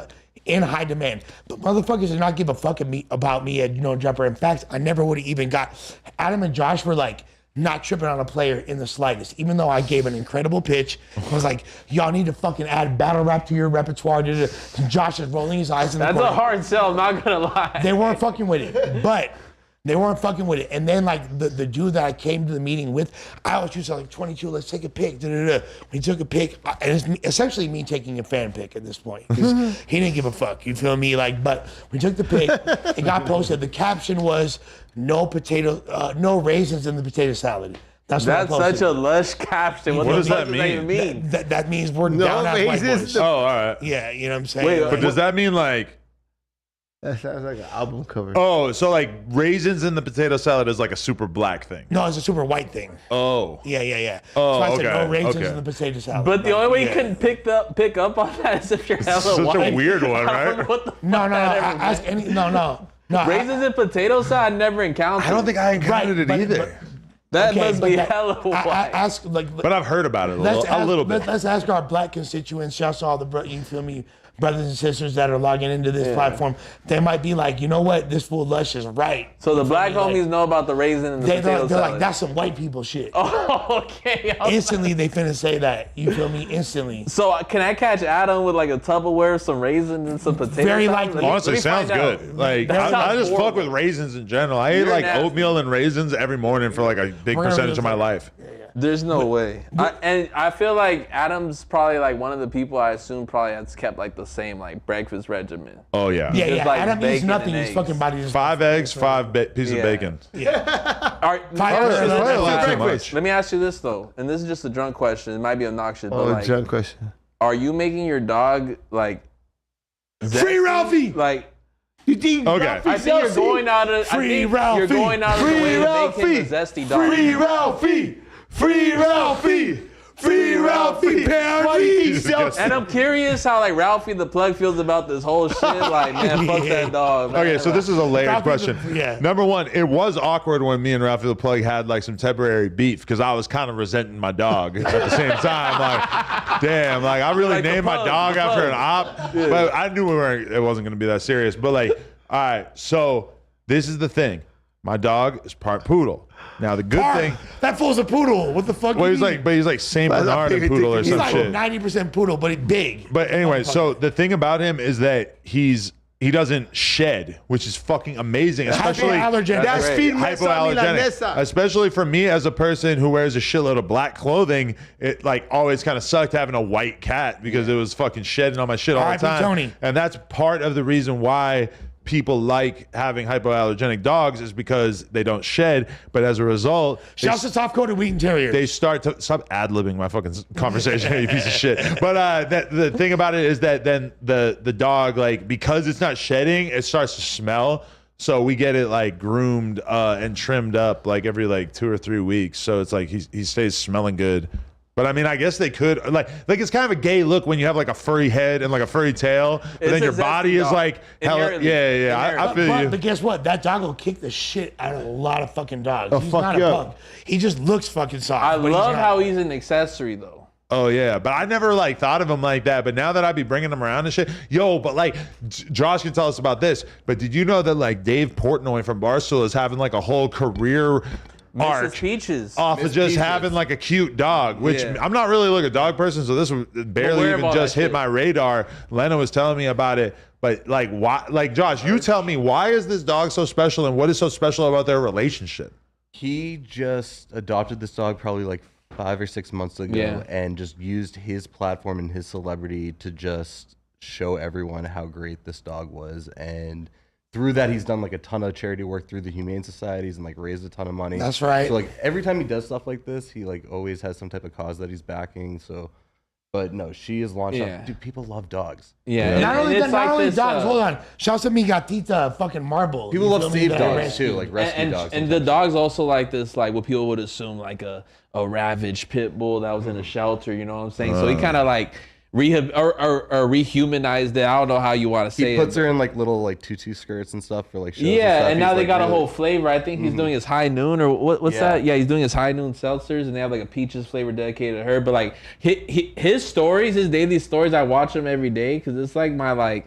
in high demand. But motherfuckers did not give a fuck about me at No Jumper. In fact, I never would have even got. Adam and Josh were like, not tripping on a player in the slightest, even though I gave an incredible pitch. I was like, y'all need to fucking add battle rap to your repertoire. Josh is rolling his eyes in the That's corner. a hard sell. I'm not gonna lie. They weren't fucking with it, but they weren't fucking with it. And then like the dude that I came to the meeting with, I was just like 22, let's take a pic. We took a pic, and it's essentially me taking a fan pic at this point, because he didn't give a fuck. You feel me? Like, but we took the pic. It got posted. The caption was no raisins in the potato salad. That's what I That's posted. such a Lush caption. What does the that fuck does that even mean? mean? That means we're No down as white raisins. boys. Oh, all right. Yeah, you know what I'm saying? Wait, But does that mean like, That sounds like an album cover. oh, so like raisins in the potato salad is like a super black thing? No, it's a super white thing. Oh. Yeah. Oh, so I said okay, no raisins okay. in the potato salad. But the Like, only way you yeah. couldn't pick up on that is if you're hella Such white. a weird one, I don't know right? what the fuck No. that ever Ask meant. any. No. Raisins and potato salad I never encountered. I don't think I encountered it but- either. that okay, must but be that- hella white. Ask like. But I've heard about it a Let's little, ask, a little bit. Let's ask our black constituents. Shouts to all the you feel me, brothers and sisters that are logging into this platform, they might be like, you know what, this fool Lush is right. So the black homies know about the raisin and the potato they're salad. like, that's some white people shit. Oh, okay. Instantly, they finna say that. You feel me? Instantly. So can I catch Adam with like a Tupperware, some raisins, and some potato Very salad? likely. Honestly, sounds good. Like I just fuck with raisins in general. I eat like nasty. oatmeal and raisins every morning for like a big percentage of my life. There's no way. And I feel like Adam's probably like one of the people I assume probably has kept like the same like breakfast regimen. Oh yeah. Yeah, Just like Adam eats bacon nothing. and His eggs. fucking body just 5 eggs, 5 pieces of bacon. All right, Too much. let me ask you this though, and this is just a drunk question. It might be obnoxious, but like, junk question. are you making your dog like Free Ralphie! like? You think? Okay. I think you're going out of. I Free think Ralphie! you're going out of the way to make him a zesty dog. Free Ralphie! Free Ralphie! Free Ralphie! Paris! And I'm curious how like Ralphie the Plug feels about this whole shit. Like, man, fuck that dog. Man. Okay, so this is a layered Ralphie question. yeah. Number one, it was awkward when me and Ralphie the Plug had like some temporary beef because I was kind of resenting my dog at the same time. Like, damn, like I really Like the named my Pug, dog the after Pug. an op, but I knew it wasn't going to be that serious. But like, all right, so this is the thing. My dog is part poodle. Now the good thing, That fool's a poodle. What the fuck? well, you he's mean? like, but he's like Saint Bernard and poodle or He's some like shit. 90% poodle, but he's big. But anyway, so the thing about him is that he doesn't shed, which is fucking amazing, especially Hypoallergenic. That's great. feed hypoallergenic. Especially for me as a person who wears a shitload of black clothing, it like always kind of sucked having a white cat because it was fucking shedding on my shit all the R.I.P. time. Tony. And that's part of the reason why people like having hypoallergenic dogs is because they don't shed, but as a result, Shouts to soft-coated Wheaten Terrier. they start to stop ad-libbing my fucking conversation, you piece of shit. But the thing about it is that then the dog, like, because it's not shedding, it starts to smell. So we get it like groomed and trimmed up like every like 2 or 3 weeks. So it's like he stays smelling good. But I mean, I guess they could like it's kind of a gay look when you have like a furry head and like a furry tail, but It's then a your zesty body is dog. like hella, Inherently. yeah. I feel you. But guess what? That dog will kick the shit out of a lot of fucking dogs. He's fuck not a yeah. pug. He just looks fucking soft. I but he's love not. how he's an accessory though. Oh yeah, but I never like thought of him like that. But now that I be bringing him around and shit, but like Josh can tell us about this. But did you know that like Dave Portnoy from Barstool is having like a whole career arc Mrs. Peaches. off of just having like a cute dog? Which Yeah. I'm not really like a dog person, so this would barely aware even of all just that hit shit. my radar. Lena was telling me about it. But like why? Like Josh, you tell me, why is this dog so special, and what is so special about their relationship? He just adopted this dog probably like 5 or 6 months ago, Yeah. and just used his platform and his celebrity to just show everyone how great this dog was. And through that, he's done like a ton of charity work through the humane societies and like raised a ton of money. That's right. So like every time he does stuff like this, he like always has some type of cause that he's backing. So, but no, she is launched Yeah. up. Dude, people love dogs. Yeah. Not only it's that, not like only this, dogs. Hold on. Shouts to me Gatita fucking Marble. People You love feel me? save That dogs rescue. too, like rescue dogs. And the dog's also like this, like what people would assume like a ravaged pit bull that was in a shelter, you know what I'm saying? So he kind of like rehumanized it. I don't know how you want to say He it. puts her in like little like tutu skirts and stuff for like shows. Yeah, stuff. and now He's, they like, got a really- whole flavor. I think he's doing his high noon or what's Yeah. that? Yeah, he's doing his high noon seltzers, and they have like a peaches flavor dedicated to her. But like his stories, his daily stories, I watch them every day because it's like my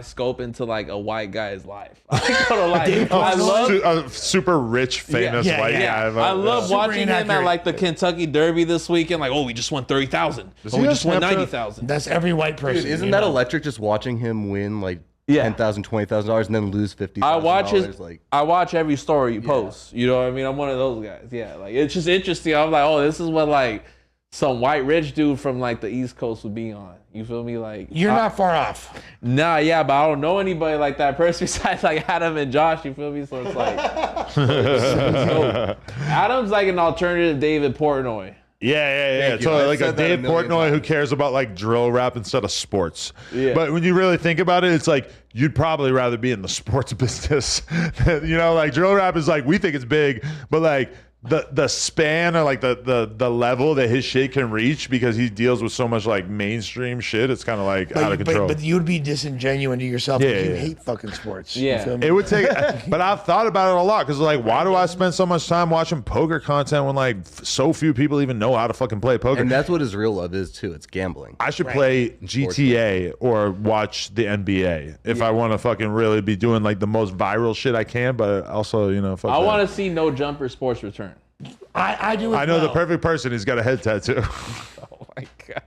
scope into like a white guy's life. I love. A super rich, famous Yeah, white yeah. guy. I love Super watching him at inaccurate. like the Kentucky Derby this weekend. Like, oh, we just won 30,000. he Oh, we have just won Snapchat? 90,000. That's every white person. Dude, isn't you that know? electric just watching him win like Yeah. $10,000, $20,000 and then lose $50,000? I watch his. like I watch every story you post. You know what I mean? I'm one of those guys. Yeah, like it's just interesting. I'm like, oh, this is what like some white rich dude from like the East Coast would be on. You feel me? Like You're not far off. Nah, yeah, but I don't know anybody like that person besides like Adam and Josh. You feel me? So it's like so Adam's like an alternative David Portnoy. Yeah. Thank you. So I've like a said that a Dave million Portnoy who times. cares about like drill rap instead of sports. Yeah. But when you really think about it, it's like you'd probably rather be in the sports business. You know, like drill rap is like, we think it's big, but like the span or like the level that his shit can reach because he deals with so much like mainstream shit. It's kind of like out of control. But you'd be disingenuous to yourself. Yeah, if you yeah. hate fucking sports. Yeah. You feel me? It would take, but I've thought about it a lot because like, why do I spend so much time watching poker content when like so few people even know how to fucking play poker? And that's what his real love is too. It's gambling. I should play GTA or watch the NBA if I want to fucking really be doing like the most viral shit I can. But also, you know, fuck I that. want to see no jumper sports return. I do. I know the perfect person. He's got a head tattoo. Oh my god.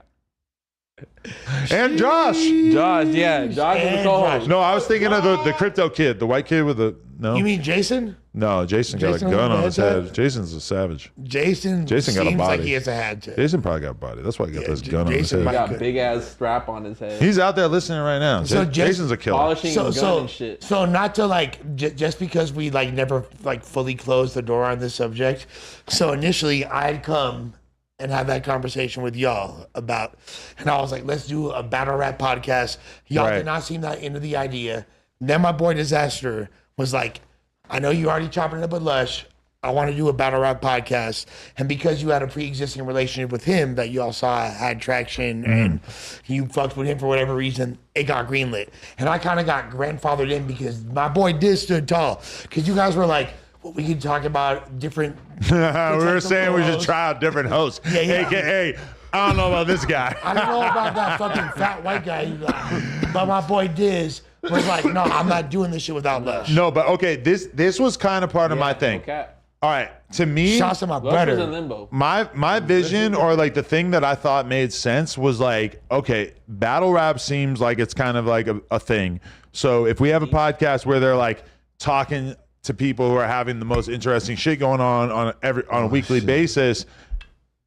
And Josh. Josh, yeah, Josh is the And co-host. Josh. No, I was thinking of the crypto kid, the white kid with the no. You mean Jason? No, Jason got Jason a gun with on the his head head. Jason's a savage. Jason Jason got a seems body. like he has a hat to. Jason probably got a body. That's why he got Yeah, this gun on his Jason head. might- Got Good. big ass strap on his head. He's out there listening right now. So Jason's a killer. Polishing his gun and shit. So not to like just because we like never like fully closed the door on this subject. So initially I'd come and have that conversation with y'all about, and I was like, let's do a battle rap podcast. Y'all Right. did not seem that into the idea. Then my boy Disaster was like, I know you already chopping it up with Lush. I want to do a battle rap podcast. And because you had a pre-existing relationship with him that you all saw had traction and you fucked with him for whatever reason, it got greenlit. And I kind of got grandfathered in because my boy Diz stood tall. Because you guys were like, well, we could talk about different. We were potential saying we should co-hosts. try out different hosts. Yeah. AKA, I don't know about this guy. I don't know about that fucking fat white guy you got. But my boy Diz was like, no, I'm not doing this shit without Lush. No, but okay, this was kind of part of my thing. Okay. All right, to me, Shouts to my Lush was brother. in limbo. my vision or like the thing that I thought made sense was like, okay, battle rap seems like it's kind of like a thing. So if we have a podcast where they're like talking to people who are having the most interesting shit going on a weekly basis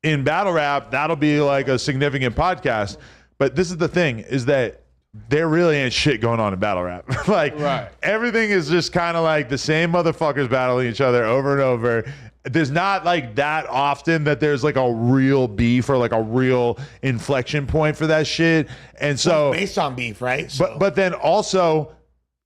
in battle rap, that'll be like a significant podcast. But this is the thing is that there really ain't shit going on in battle rap. Like Right. everything is just kind of like the same motherfuckers battling each other over and over. There's not like that often that there's like a real beef or like a real inflection point for that shit. And so Based on beef, right? So, but then also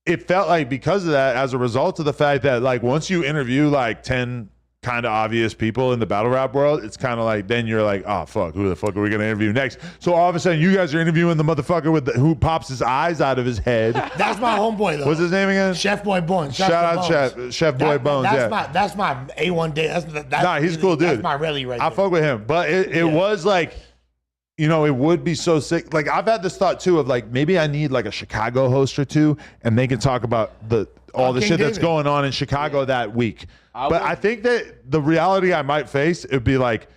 it felt like because of that, as a result of the fact that like once you interview like 10 kind of obvious people in the battle rap world, it's kind of like then you're like, oh fuck, who the fuck are we gonna interview next? So all of a sudden you guys are interviewing the motherfucker with who pops his eyes out of his head. that's my homeboy though. What's his name again? Chef Boy Bones. Shout out Chef Boy Bones. That's my A1 day. That's Nah, he's a cool dude. That's my rally right I there. fuck with him, but it was like, you know, it would be so sick. Like I've had this thought too of like maybe I need like a Chicago host or two, and they can talk about all the King shit that's David. going on in Chicago that week. I But would- I think that the reality I might face it'd be like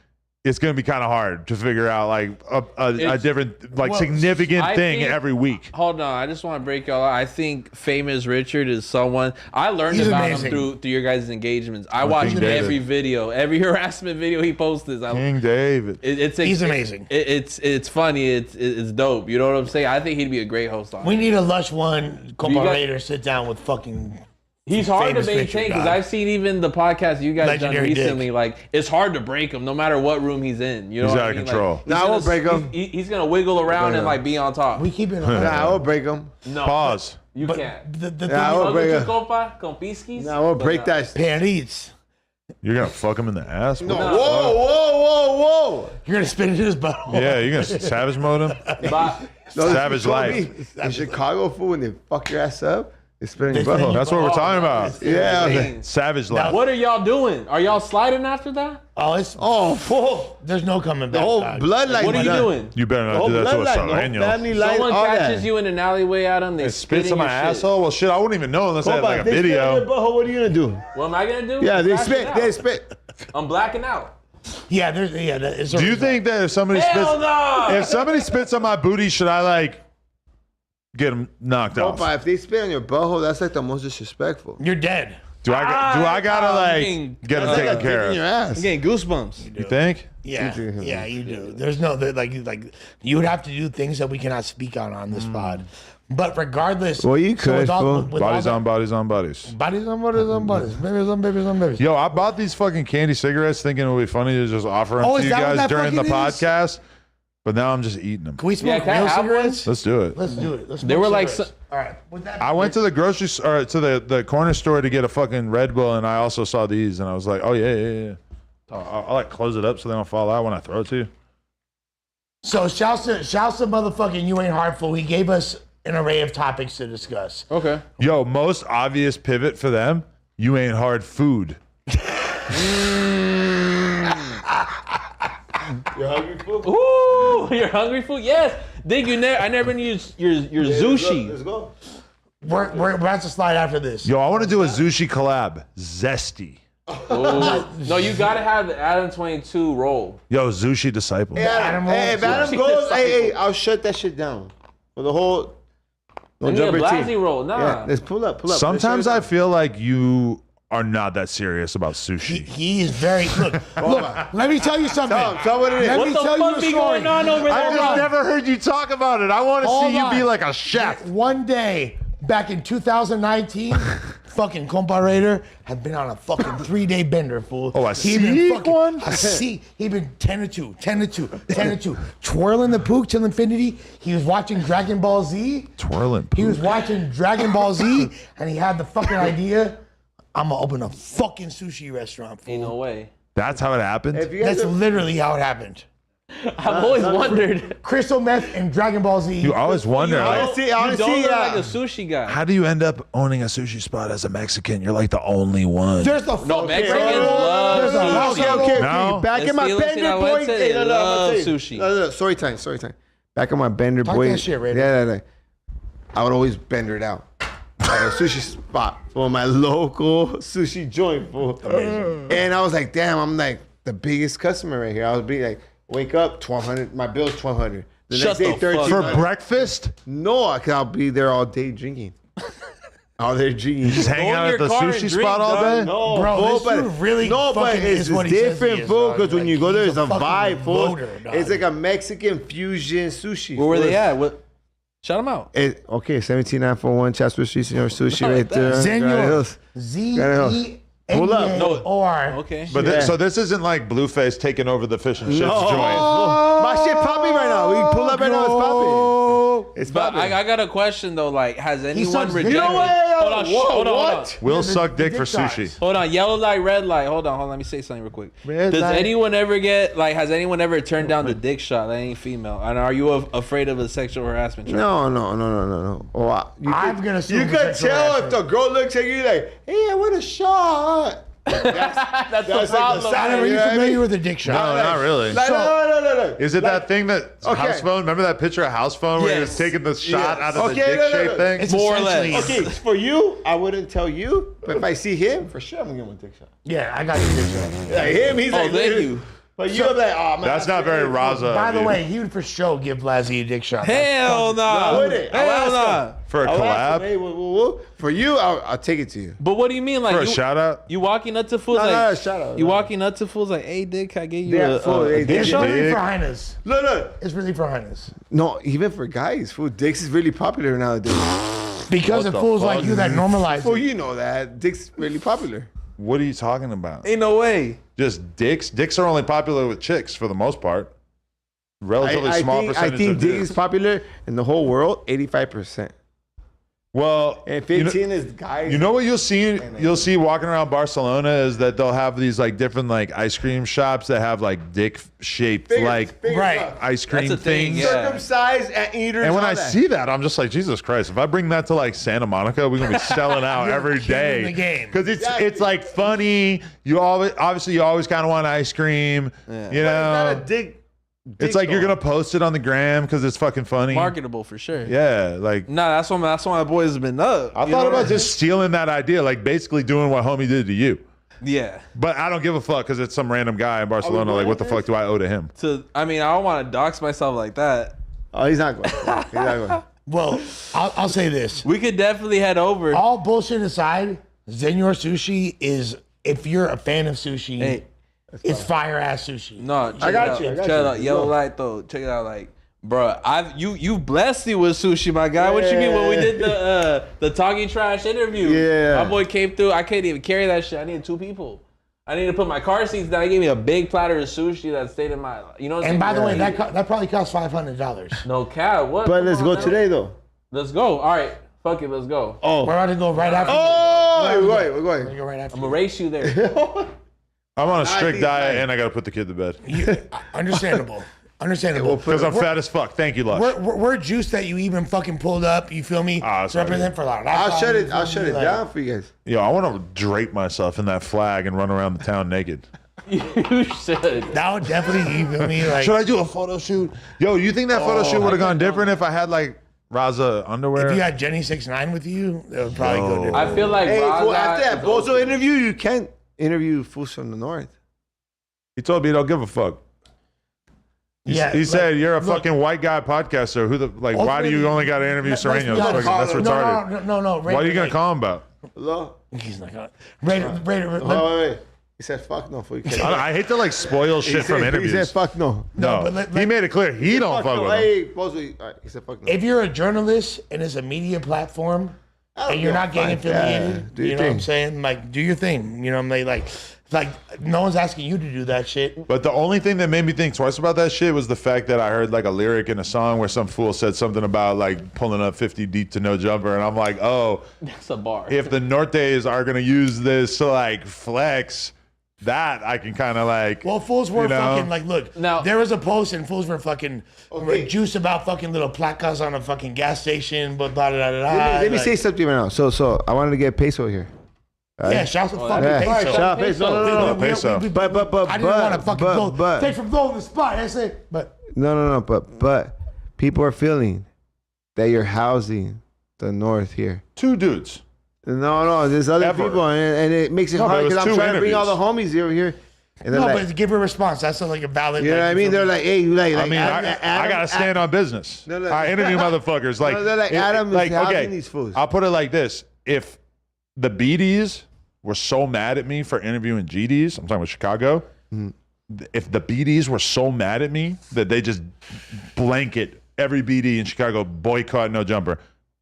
it's gonna be kind of hard to figure out like a It's- different like well, significant I thing think- every week. Hold on, I just want to break y'all out. I think Famous Richard is someone I learned He's about amazing. him through your guys' engagements. I watch King David. every video, every harassment video he posts. King David. He's amazing. It's funny. It's dope. You know what I'm saying? I think he'd be a great host on. We need a Lush one Compa You got- Raider sit down with fucking. He's hard to Famous maintain Richard, because dog. I've seen even the podcast you guys Legendary done recently. Dick. Like it's hard to break him, no matter what room he's in. You know, He's what out I of mean? control. Like, Nah, I won't break him. He's gonna wiggle around and like be on top. We keep it. Nah, I will break him. No, Pause. You But can't. the thing Yeah, I is, will Fuck break with him. you, compa, compiskis. Nah, I will But break no. that. Paris. You're gonna fuck him in the ass? No, What the whoa. You're gonna spit it in his butt. fuck? Yeah, you're gonna savage mode him? But No, Savage you told life. me In Chicago, fool, when they fuck your ass up, they spit in They your spit in butthole. your That's what we're talking about. Yeah. Dang. Savage life. what are y'all doing? Are y'all sliding after that? Oh, it's Oh, fool. there's no coming The back. whole dog. bloodline. What are you done. doing? You better The not whole do that to a bloodline, the whole Serrano. family line, Someone all catches that. you in an alleyway, Adam. They Spits spit on in my your shit. asshole? Well, shit, I wouldn't even know unless I had Compa, like a if they spit in your video. butthole, what are you gonna do? What am I gonna do? Yeah, they Black it spit. out. They spit. I'm blacking out. Yeah, there's it's Do you think that if somebody spits, Hell no! if somebody spits on my booty, should I like get him knocked off? Compa, if they spit on your butthole, that's like the most disrespectful. you're dead? Do I gotta like getting- get him That's like taken a care dick in of? your You ass. I'm getting goosebumps. think? Yeah, yeah, you do. There's no like you would have to do things that we cannot speak on this pod. But regardless, Well, you could, with all, fool. with all Bodies the- on bodies on bodies. bodies on bodies on bodies, babies on babies on babies. Yo, I bought these fucking candy cigarettes thinking it would be funny to just offer them Oh, to is you that what guys that during the fucking is? podcast, but now I'm just eating them. Can we smoke can I real have cigarettes? Let's do it. Let's do it. Let's They smoke were like cigarettes. All right. With that, I went to the grocery store, or to the corner store to get a fucking Red Bull, and I also saw these, and I was like, oh yeah. I'll like close it up so they don't fall out when I throw it to you. So shouts to motherfucking You Ain't Hardful. He gave us an array of topics to discuss. Okay. Yo, most obvious pivot for them. You ain't hard food. You're hungry, fool? Ooh, you're hungry food? Yes. Dig, I never been your sushi. Let's go. We're about to slide after this. Yo, I want to do a sushi collab. Zesty. No, you gotta have the Adam22 roll. Yo, sushi disciple. Hey, Adam goes, hey, I'll shut that shit down. For the whole... I need a Blazzy roll. Nah. Yeah, let's pull up. Sometimes I feel like you are not that serious about sushi. He's very... Look, let me tell you something. Tell what it is. Let me What the tell fuck you be a story. going on over there? I just never heard you talk about it. I want to Hold see you on. be like a chef. One day, back in 2019, fucking Compa Raider had been on a fucking 3-day bender, fool. Oh, a He been Sikh fucking- one? A Sikh. He been 10 to 2, 10 to 2, 10 to 2. Twirling the pook till infinity. He was watching Dragon Ball Z. Twirling. He was watching Dragon Ball Z, and he had the fucking idea, I'm gonna open a fucking sushi restaurant, fool. Ain't no way. That's how it happened? If you guys That's are, literally how it happened. I've always wondered. Crystal Meth and Dragon Ball Z. You always wonder, like, honestly, You don't look yeah. like a sushi guy. how do you end up owning a sushi spot as a Mexican? You're like the only one. There's the No, fucking- Mexicans love There's a sushi. okay. No. Back in my Let's see, bender boy. let's say they love sushi. No, story time. Back in my bender Talk boy. that shit, Raider. Yeah. I would always bender it out. Like a sushi spot for my local sushi joint, fool. And I was like, damn, I'm like the biggest customer right here. I would be like, wake up, $1,200. My bill's $1,200. The Shut next day, the fuck For $1,300. breakfast? No, because I'll be there all day drinking. All day drinking. Just hang Go in out at your the car and sushi drink, spot all dog. day? No, Bro, fool, this dude really but fucking it's is what he says he different, is, fool. dog. Because when Like, you go there, he's it's a a fucking vibe, fool. loader, dog. It's like a Mexican fusion sushi. Where were fool. they at? What? Shout them out. Okay, 17941 Chatsworth Street, Senor Sushi Not right like that. there. Senor. Granite Hills. Pull up. Z-E-N-E-A-R. Okay. But Yeah. so this isn't like Blueface taking over the fish and chips joint. My shit popping right now. We pull up right now. It's popping. It's But popping. I got a question though. Like, has anyone sucks dick. rejected? You know what? Hold on, hold on. We'll the- suck the dick for dick shots. sushi. Hold on, yellow light, red light. Hold on. Let me say something real quick. Red Does light. anyone ever get like? Has anyone ever turned down the dick shot? That ain't female. And are you afraid of a sexual harassment charge? No. Oh, I'm gonna sue You for could sexual tell if harassment. the girl looks at you like, hey, I want a shot. That's the like problem. the Adam, are you Yeah, I familiar mean- with the dick shot? No, not really. Like, no. Is it that thing that house phone? Remember that picture of house phone where he was Yes. taking the shot Yes. out of the Okay, dick shape no. thing? It's More or essentially- less. Okay, for you, I wouldn't tell you, but if I see him, for sure I'm gonna give him a dick shot. Yeah, I got your dick shot. Like him, he's like, thank you. But you're like, oh, man. That's not very Raza. By of the you. way, he would for sure give Blazzy a dick shot. Hell no. I wouldn't. I'll Hell ask no. For a I'll ask him, collab? hey, whoa. For you, I'll take it to you. But what do you mean, like For a you, shout out? you walking up to fools No, like shout out. you walking up to fools like, hey, dick, can I get you Yeah, a fool, hey, dick It's shot? really Dick. for highness. Look. It's really for highness. No, even for guys, fool, dicks is really popular nowadays. Because of the fools fuck? like you that normalize Well, it. you know that dicks really popular. What are you talking about? Ain't no way. Just dicks? Dicks are only popular with chicks for the most part. Relatively small I percentage think of dick dudes. is popular in the whole world, 85%. Well, And you know- 15 is guys. You know what you'll see walking around Barcelona is that they'll have these like different like ice cream shops that have like dick shaped like Right. ice cream That's a thing, things. yeah. Circumcised and eaters. And when all I that. see that, I'm just like, Jesus Christ! If I bring that to like Santa Monica, we're gonna be selling out You're every killing day the game. because it's Exactly. like funny. You always kind of want ice cream. You But know, it's not a dick. it's like you're store. gonna post it on the gram because it's fucking funny. Marketable for sure. Yeah, like Nah, that's why my boys have been up. I thought about just stealing that idea, like basically doing what homie did to you. Yeah. But I don't give a fuck because it's some random guy in Barcelona. Like, what the fuck do I owe to him? I mean, I don't want to dox myself like that. Oh, he's not going. He's not going. Well, I'll say this. We could definitely head over. All bullshit aside, Senor Sushi is, if you're a fan of sushi, Hey, it's fire ass sushi. no, check I got it out. you, I got Check it you. out. Yellow light though. Check it out. Like, bro, you blessed me with sushi, my guy. What you mean when we did the talking trash interview? Yeah. My boy came through. I couldn't even carry that shit. I needed 2 people. I needed to put my car seats down. He gave me a big platter of sushi that stayed in my. You know what I'm And by saying? the way, that probably costs $500. no cap. What? But Come let's on go now. today, though. Let's go. All right. Fuck it. Let's go. Oh. We're about to go right after. Oh, we're We're going. gonna go right after. I'm gonna race you there. I'm on a strict think diet like- and I got to put the kid to bed Understandable. Understandable. because I'm fat as fuck. Thank you, Lush. We're juiced that you even fucking pulled up. You feel me? Ah, that's to represent for a lot of I'll shut it. you I'll feel shut me? it Like, down for you guys. Yo, I want to drape myself in that flag and run around the town naked. You should. That would definitely, you feel me? Like, Should I do a photo shoot? Yo, you think that photo shoot would have gone different if I had like Raza underwear? if you had Jenny 6ix9ine with you, it would probably go different. I feel like Hey, fool, Raza after that is Bozo interview, you can't interview fools from the north. He told me he don't give a fuck. Yeah, He like, said you're a look, fucking white guy podcaster. Who the like? Why do you ultimately, only got to interview let's be Sereno? honest. That's retarded. No. What are you gonna call him about? Hello? He's not gonna. Raider, Wait. He said, fuck no, fool. You can't. I hate to like spoil shit from interviews. He said, fuck no. no, but he made it clear he don't fuck with him. Hey, Bozo. All right, he said, fuck no. if you're a journalist and it's a media platform I don't and you're give a not gang fuck. Yeah, affiliated, do you your know what I'm thing. saying? Like, do your thing. You know what I'm saying? Like no one's asking you to do that shit. But the only thing that made me think twice about that shit was the fact that I heard like a lyric in a song where some fool said something about like pulling up 50 deep to no jumper, and I'm like, oh, That's a bar. if the Nortes are gonna use this to like flex, that I can kind of like. Well, fools were you know? fucking like, look, Now- there was a post and fools were fucking Okay. juice about fucking little placas on a fucking gas station, but blah, blah, blah, blah. Let me like, say something right now. So I wanted to get peso here. Yeah, shout out to fucking Yeah, peso. shout out peso. No. Peso. But I didn't want to fucking but- take from gold to the spot. That's it. But No. But people are feeling that you're housing the north here. Two dudes. No, there's other Ever. people, and it makes it No, but hard it was because I'm two trying to bring all the interviews. homies over here. And they're no, like, but give a response. That's like a valid. you know what I mean? They're like, hey, you like, I mean, I gotta stand on business. No, no. I interview motherfuckers. Like, No, they're like, Adam is housing these fools. I'll put it like this: if the BDs were so mad at me for interviewing GDs, I'm talking about Chicago. If the BDs were so mad at me that they just blanket every BD in Chicago boycott no jumper,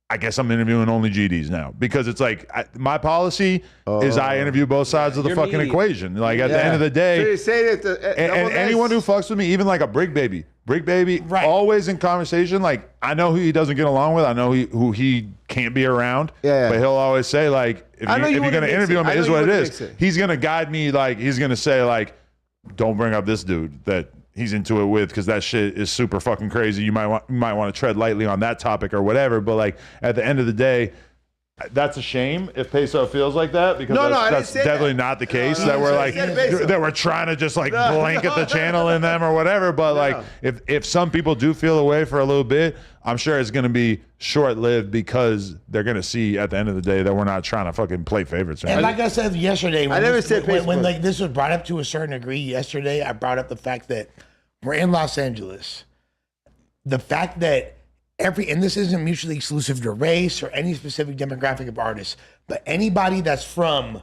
I guess I'm interviewing only GDs now because it's like my policy is I interview both sides of the You're fucking meaty. equation. Like at the end of the day, So you say that and anyone who fucks with me, even like a Brick Baby, Right. always in conversation. Like I know who he doesn't get along with. I know who he can't be around. Yeah. But he'll always say like, if I know you you're wouldn't gonna mix interview it. him, I it know is you what it wouldn't is. mix it. He's gonna guide me. Like he's gonna say like, don't bring up this dude that he's into it with because that shit is super fucking crazy. You might want to tread lightly on that topic or whatever. But like at the end of the day. That's a shame if Peso feels like that because No, I didn't that's say definitely that. not the case. no, that we're I like said Peso. that we're trying to just like No, blanket the no. channel in them or whatever. But like if some people do feel away for a little bit, I'm sure it's gonna be short lived because they're gonna see at the end of the day that we're not trying to fucking play favorites. And like I said yesterday, when never this, said when Facebook. like this was brought up to a certain degree yesterday, I brought up the fact that we're in Los Angeles. The fact that and this isn't mutually exclusive to race or any specific demographic of artists, but anybody that's from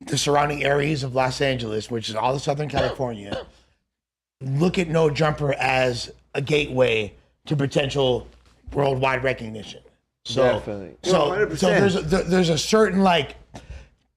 the surrounding areas of Los Angeles, which is all of Southern California, look at No Jumper as a gateway to potential worldwide recognition. So, Definitely. so 100%. there's a certain like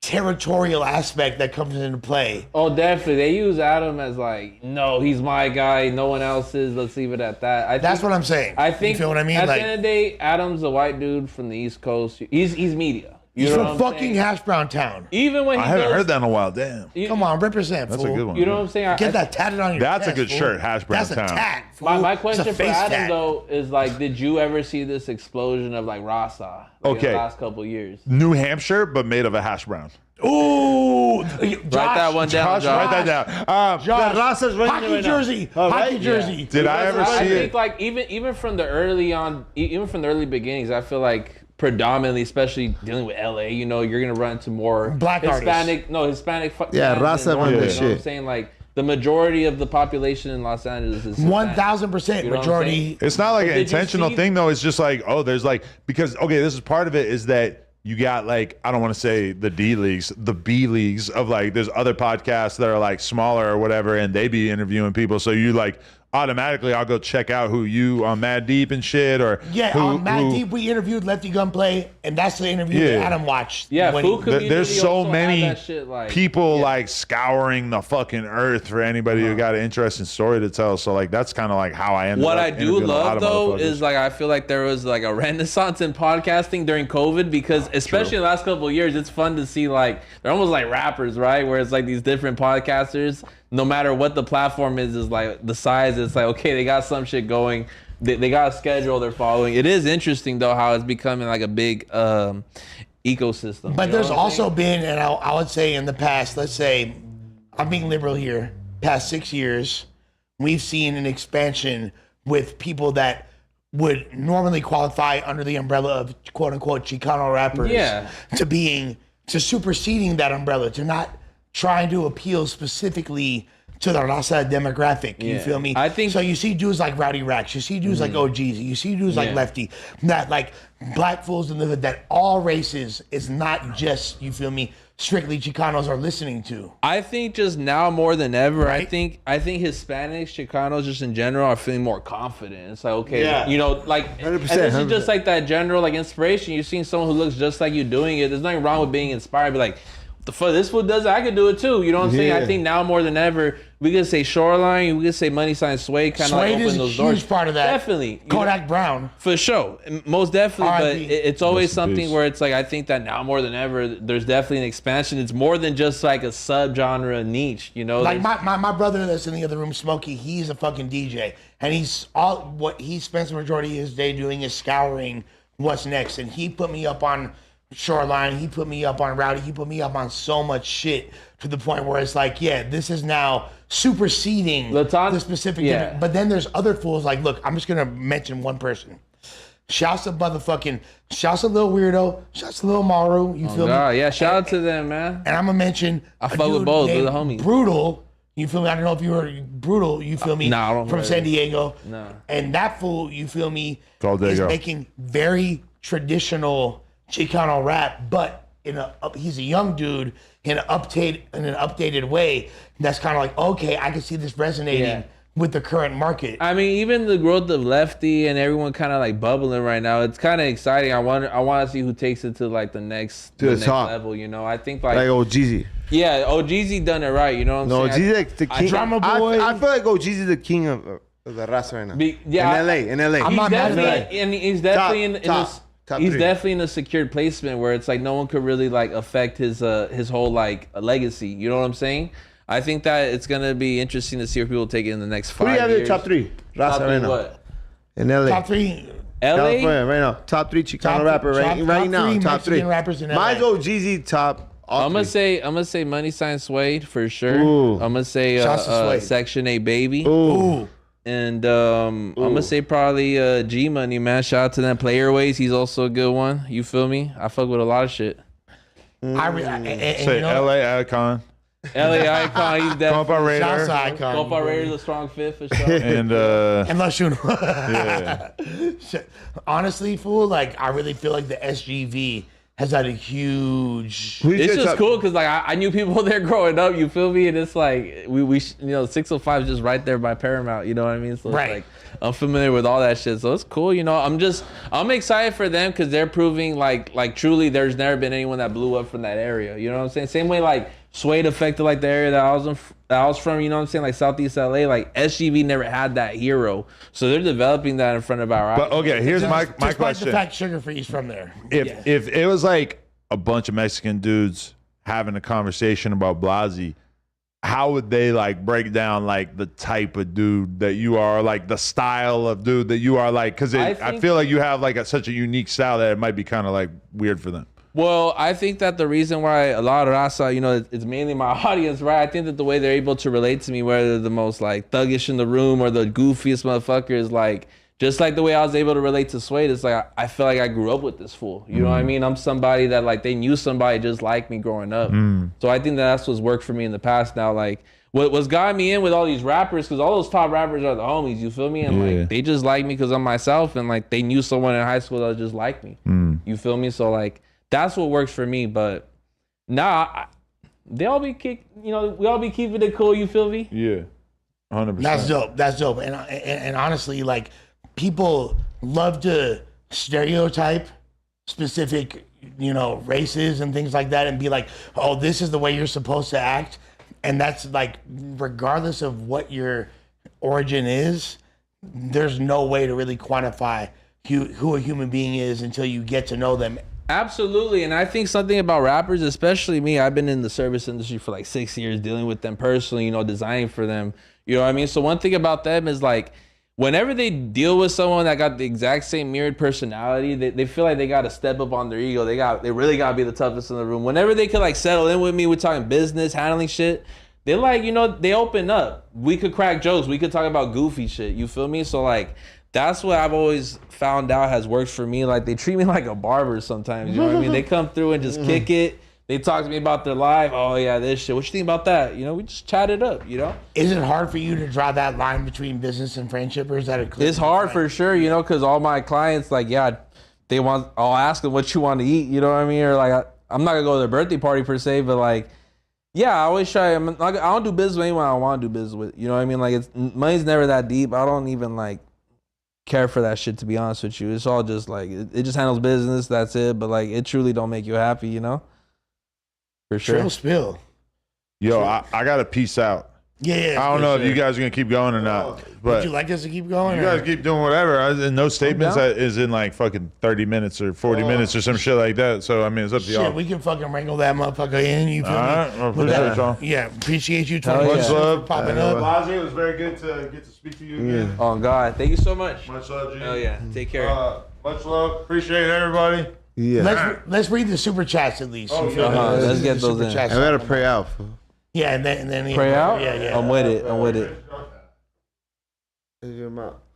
territorial aspect that comes into play. Oh, definitely. They use Adam as like, no, he's my guy. No one else is. Let's leave it at that. That's what I'm saying. I think. You feel what I mean? At Like, the end of the day, Adam's a white dude from the East Coast. He's media. You he's know from what I'm fucking saying? Hash Brown Town. Even when he I haven't goes- heard that in a while. Damn, Come on, represent. that's fool. a good one. You know what I'm saying? Get that tatted on your That's a chest, good fool. shirt, Hash Brown That's Town. a tat. Fool. My It's question a for face Adam tat. though is like, did you ever see this explosion of like Rasa in Okay. the last couple years? New Hampshire, but made of a hash brown. Ooh, Write that one down, Josh, Josh. write that down. Josh, Rasa's running hockey right now. jersey, Oh, hockey right? jersey. Did I ever I see think it? like even from the early beginnings, I feel like predominantly, especially dealing with LA, you know, you're gonna run into more Black Hispanic. artists. No, Hispanic. Yeah, fans Rasa than run normal, that you know what I'm shit. saying? Like the majority of the population in Los Angeles is Hispanic. 1,000% You know what I'm majority. saying? It's not like But an did you intentional see- thing though. It's just like, oh, there's like because okay, this is part of it is that you got like I don't want to say the D leagues, the B leagues of like there's other podcasts that are like smaller or whatever, and they be interviewing people. So you like automatically I'll go check out who you on Mad Deep and shit, or Yeah, on Mad Deep we interviewed Lefty Gunplay, and that's the interview that Adam watched. Yeah, when food community There's so also had many that shit, like, people like scouring the fucking earth for anybody who got an interesting story to tell. So like that's kind of like how I ended What up I do interviewing a lot love of though motherfuckers. is like I feel like there was like a renaissance in podcasting during COVID, because especially in the last couple of years, it's fun to see like they're almost like rappers, right? Where it's like these different podcasters, no matter what the platform is like the size, it's like, okay, they got some shit going. They got a schedule they're following. It is interesting though how it's becoming like a big ecosystem. But you know there's what I'm also saying? been, and I would say in the past, let's say, I'm being liberal here, past 6 years, we've seen an expansion with people that would normally qualify under the umbrella of quote unquote Chicano rappers to superseding that umbrella, to not trying to appeal specifically to the Raza demographic. You Yeah. feel me? I think- so. You see dudes like Rowdy Rax, you see dudes like OGZ, you see dudes like Yeah. Lefty, that like black fools in the hood, that all races is not just, you feel me, strictly Chicanos are listening to. I think just now more than ever, Right? I think Hispanics, Chicanos, just in general, are feeling more confident. It's like, okay, Yeah. you know, like, 100%, and this is 100%. just like that general like inspiration. You've seen someone who looks just like you doing it. There's nothing wrong with being inspired. Be like, what the fuck, this fool does it, I could do it too. You know what I'm saying? I Yeah. think now more than ever, we could say Shoreline, we could say Money Sign Sway, kind of like Suede is open a those doors. huge part of that. Definitely. You know? Kodak Brown. For sure, most definitely. But R.I.P. it's always Rest in something peace. where it's like I think that now more than ever, there's definitely an expansion. It's more than just like a subgenre niche, you know. Like There's- my brother that's in the other room, Smokey, he's a fucking DJ. And he's all what he spends the majority of his day doing is scouring what's next. And he put me up on Shoreline, he put me up on Rowdy, he put me up on so much shit to the point where it's like, yeah, this is now superseding Latan- the specific. yeah. But then there's other fools like, look, I'm just gonna mention one person. Shouts to Lil Weirdo, shouts to Lil Maru, you feel me? God, yeah, shout out to them, man. And I'm gonna mention I a fuck with dude both, they're named the homies. Brutal. You feel me? I don't know if you were Brutal. You feel me? Nah, I don't From know. San Diego. No. And that fool, you feel me? all is Diego. making very traditional Chicano rap, but he's a young dude in an updated way. That's kind of like, okay, I can see this resonating Yeah. with the current market. I mean, even the growth of Lefty and everyone kind of like bubbling right now. It's kind of exciting. I want to see who takes it to like the next To the next top. level. You know, I think Like OGZ. yeah, OGZ done it right. You know what I'm No, saying? OGZ like the king. Drama Boy. I feel like OGZ is the king of the raza right now. Yeah, in LA. I'm He's not mad at definitely, that. and he's definitely Top he's three. definitely in a secured placement where it's like no one could really like affect his whole like legacy. You know what I'm saying? I think that it's gonna be interesting to see where people take it in the next 5 Who do you have years. your top three? Top Raza three right now. what? In LA. Top three. LA? California right now. Top three Chicano Top- rapper top- right top now. three Top Mexican three. rappers in LA. Mine's OGZ top. all I'm gonna three. say Money Sign Suede for sure. Ooh. I'm gonna say Shouts to Suede. Section 8 Baby. Ooh. And I'm gonna say probably G Money, man. Shout out to them. Playerways, he's also a good one. You feel me? I fuck with a lot of shit. And Say you know, LA Icon, LA Icon, he's definitely. Compa shouts Radar, to Icon. Compa Raiders a strong fifth for sure. and And Lush Uno. yeah. Honestly, fool, like I really feel like the SGV has had a huge. Who's It's your just top- cool because like I knew people there growing up. You feel me? And it's like we 605 is just right there by Paramount. You know what I mean? So Right. it's like I'm familiar with all that shit. So it's cool. You know, I'm excited for them because they're proving like truly there's never been anyone that blew up from that area. You know what I'm saying? Same way like Suede affected like the area that I was from. You know what I'm saying? Like Southeast LA. Like SGV never had that hero. So they're developing that in front of our eyes. But okay, here's my Despite question. the fact Sugar Free's from there. If it was like a bunch of Mexican dudes having a conversation about Blazzy, how would they like break down like the type of dude that you are, like the style of dude that you are, like, because I think- feel like you have like such a unique style that it might be kind of like weird for them. Well, I think that the reason why a lot of Raza, you know, it's mainly my audience, right? I think that the way they're able to relate to me, whether they're the most like thuggish in the room or the goofiest motherfucker, is like just like the way I was able to relate to Suede. It's like I feel like I grew up with this fool. You know what I mean? I'm somebody that like they knew somebody just like me growing up. So I think that's what's worked for me in the past. Now, like what's got me in with all these rappers, because all those top rappers are the homies. You feel me? And Yeah. like they just like me because I'm myself, and like they knew someone in high school that was just like me. You feel me? So like. That's what works for me, but they all be we all be keeping it cool, you feel me? Yeah. 100%. That's dope. That's dope. And honestly, like, people love to stereotype specific, races and things like that, and be like, oh, this is the way you're supposed to act. And that's like, regardless of what your origin is, there's no way to really quantify who a human being is until you get to know them. Absolutely. And I think something about rappers, especially me, I've been in the service industry for like 6 years, dealing with them personally, designing for them. You know what I mean? So one thing about them is like, whenever they deal with someone that got the exact same mirrored personality, they feel like they got to step up on their ego. They really got to be the toughest in the room. Whenever they could like settle in with me, we're talking business, handling shit, they're like, they open up. We could crack jokes. We could talk about goofy shit. You feel me? So like, that's what I've always found out has worked for me. Like, they treat me like a barber sometimes. You know what I mean? They come through and just kick it. They talk to me about their life. Oh yeah, this shit. What you think about that? We just chat it up. Is it hard for you to draw that line between business and friendship, or is that a clear? It's hard for sure. Because all my clients, like, yeah, I'll ask them what you want to eat. You know what I mean? Or like, I'm not gonna go to their birthday party per se, but like, yeah, I always try. I don't do business with anyone I want to do business with. You know what I mean? Like, money's never that deep. I don't even like care for that shit, to be honest with you. It's all just like, it just handles business. That's it. But like, it truly don't make you happy. For sure. Trill spill. Yo, I got to peace out. Yeah. I don't know if you guys are going to keep going or not. But would you like us to keep going? You guys keep doing whatever. No statements that is in like fucking 30 minutes or 40 minutes or some shit like that. So, I mean, it's up to y'all. We can fucking wrangle that motherfucker in. You feel me? Well, appreciate y'all. Yeah, appreciate you. Much love. For popping up. Blazzy, it was very good to get to speak to you again. Oh, God. Thank you so much. Much love, G. Oh, yeah. Take care. Much love. Appreciate everybody. Yeah. Let's read the super chats at least. Let's get those in. I gotta pray out. Yeah, and then Pray out? Yeah. I'm with it.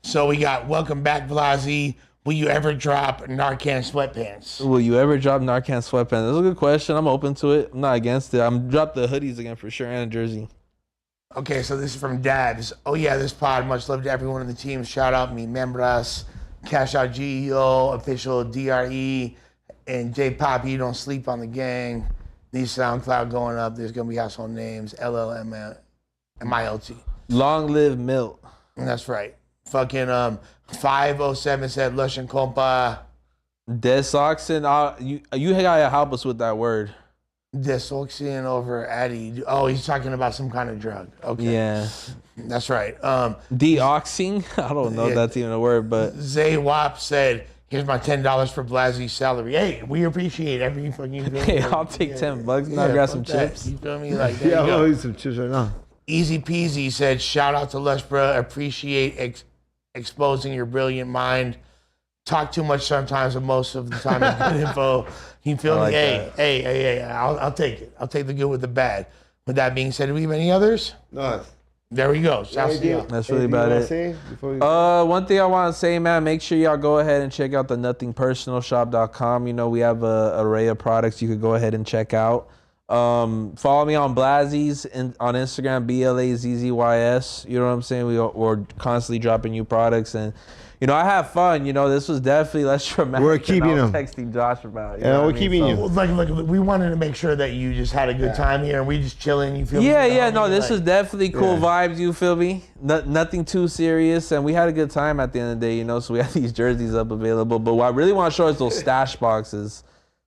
So we got welcome back, Blazzy. Will you ever drop Narcan sweatpants? Will you ever drop Narcan sweatpants? That's a good question. I'm open to it. I'm not against it. I'm drop the hoodies again for sure, and a jersey. Okay, so this is from Dabs. Oh yeah, this pod. Much love to everyone on the team. Shout out me members, Cash Out GEO, official DRE, and J Pop. You don't sleep on the gang. These SoundCloud going up. There's gonna be household names. LLMILT. Long live Milt. That's right. Fucking 507 said Lush and Compa. Desoxin. You gotta help us with that word. Desoxin over Addy. Oh, he's talking about some kind of drug. Okay. Yeah. That's right. Deoxing. I don't know if that's even a word, but Zay Wap said, here's my $10 for Blazzy's salary. Hey, we appreciate every fucking. Hey, I'll take $10. Now grab some chips. You feel me? Like, there you Yeah, go. I'll eat some chips right now. Easy Peasy said, shout out to Lush, bro. Appreciate exposing your brilliant mind. Talk too much sometimes, but most of the time it's good info. You feel me? like Hey, I'll take it. I'll take the good with the bad. With that being said, do we have any others? No. There we go. Shouts to y'all. That's really about it. One thing I want to say, man, make sure y'all go ahead and check out the nothingpersonalshop.com. We have an array of products you could go ahead and check out. Follow me on Blazzy's on Instagram, BLAZZYS. You know what I'm saying? We're constantly dropping new products, and I have fun. This was definitely less traumatic. We're keeping than I was them. texting Josh about. Yeah, we're keeping you. Look, we wanted to make sure that you just had a good time here, and we just chilling. You feel me? Yeah. No, this is definitely cool vibes. You feel me? Nothing too serious, and we had a good time at the end of the day. So we have these jerseys up available. But what I really want to show is those stash boxes.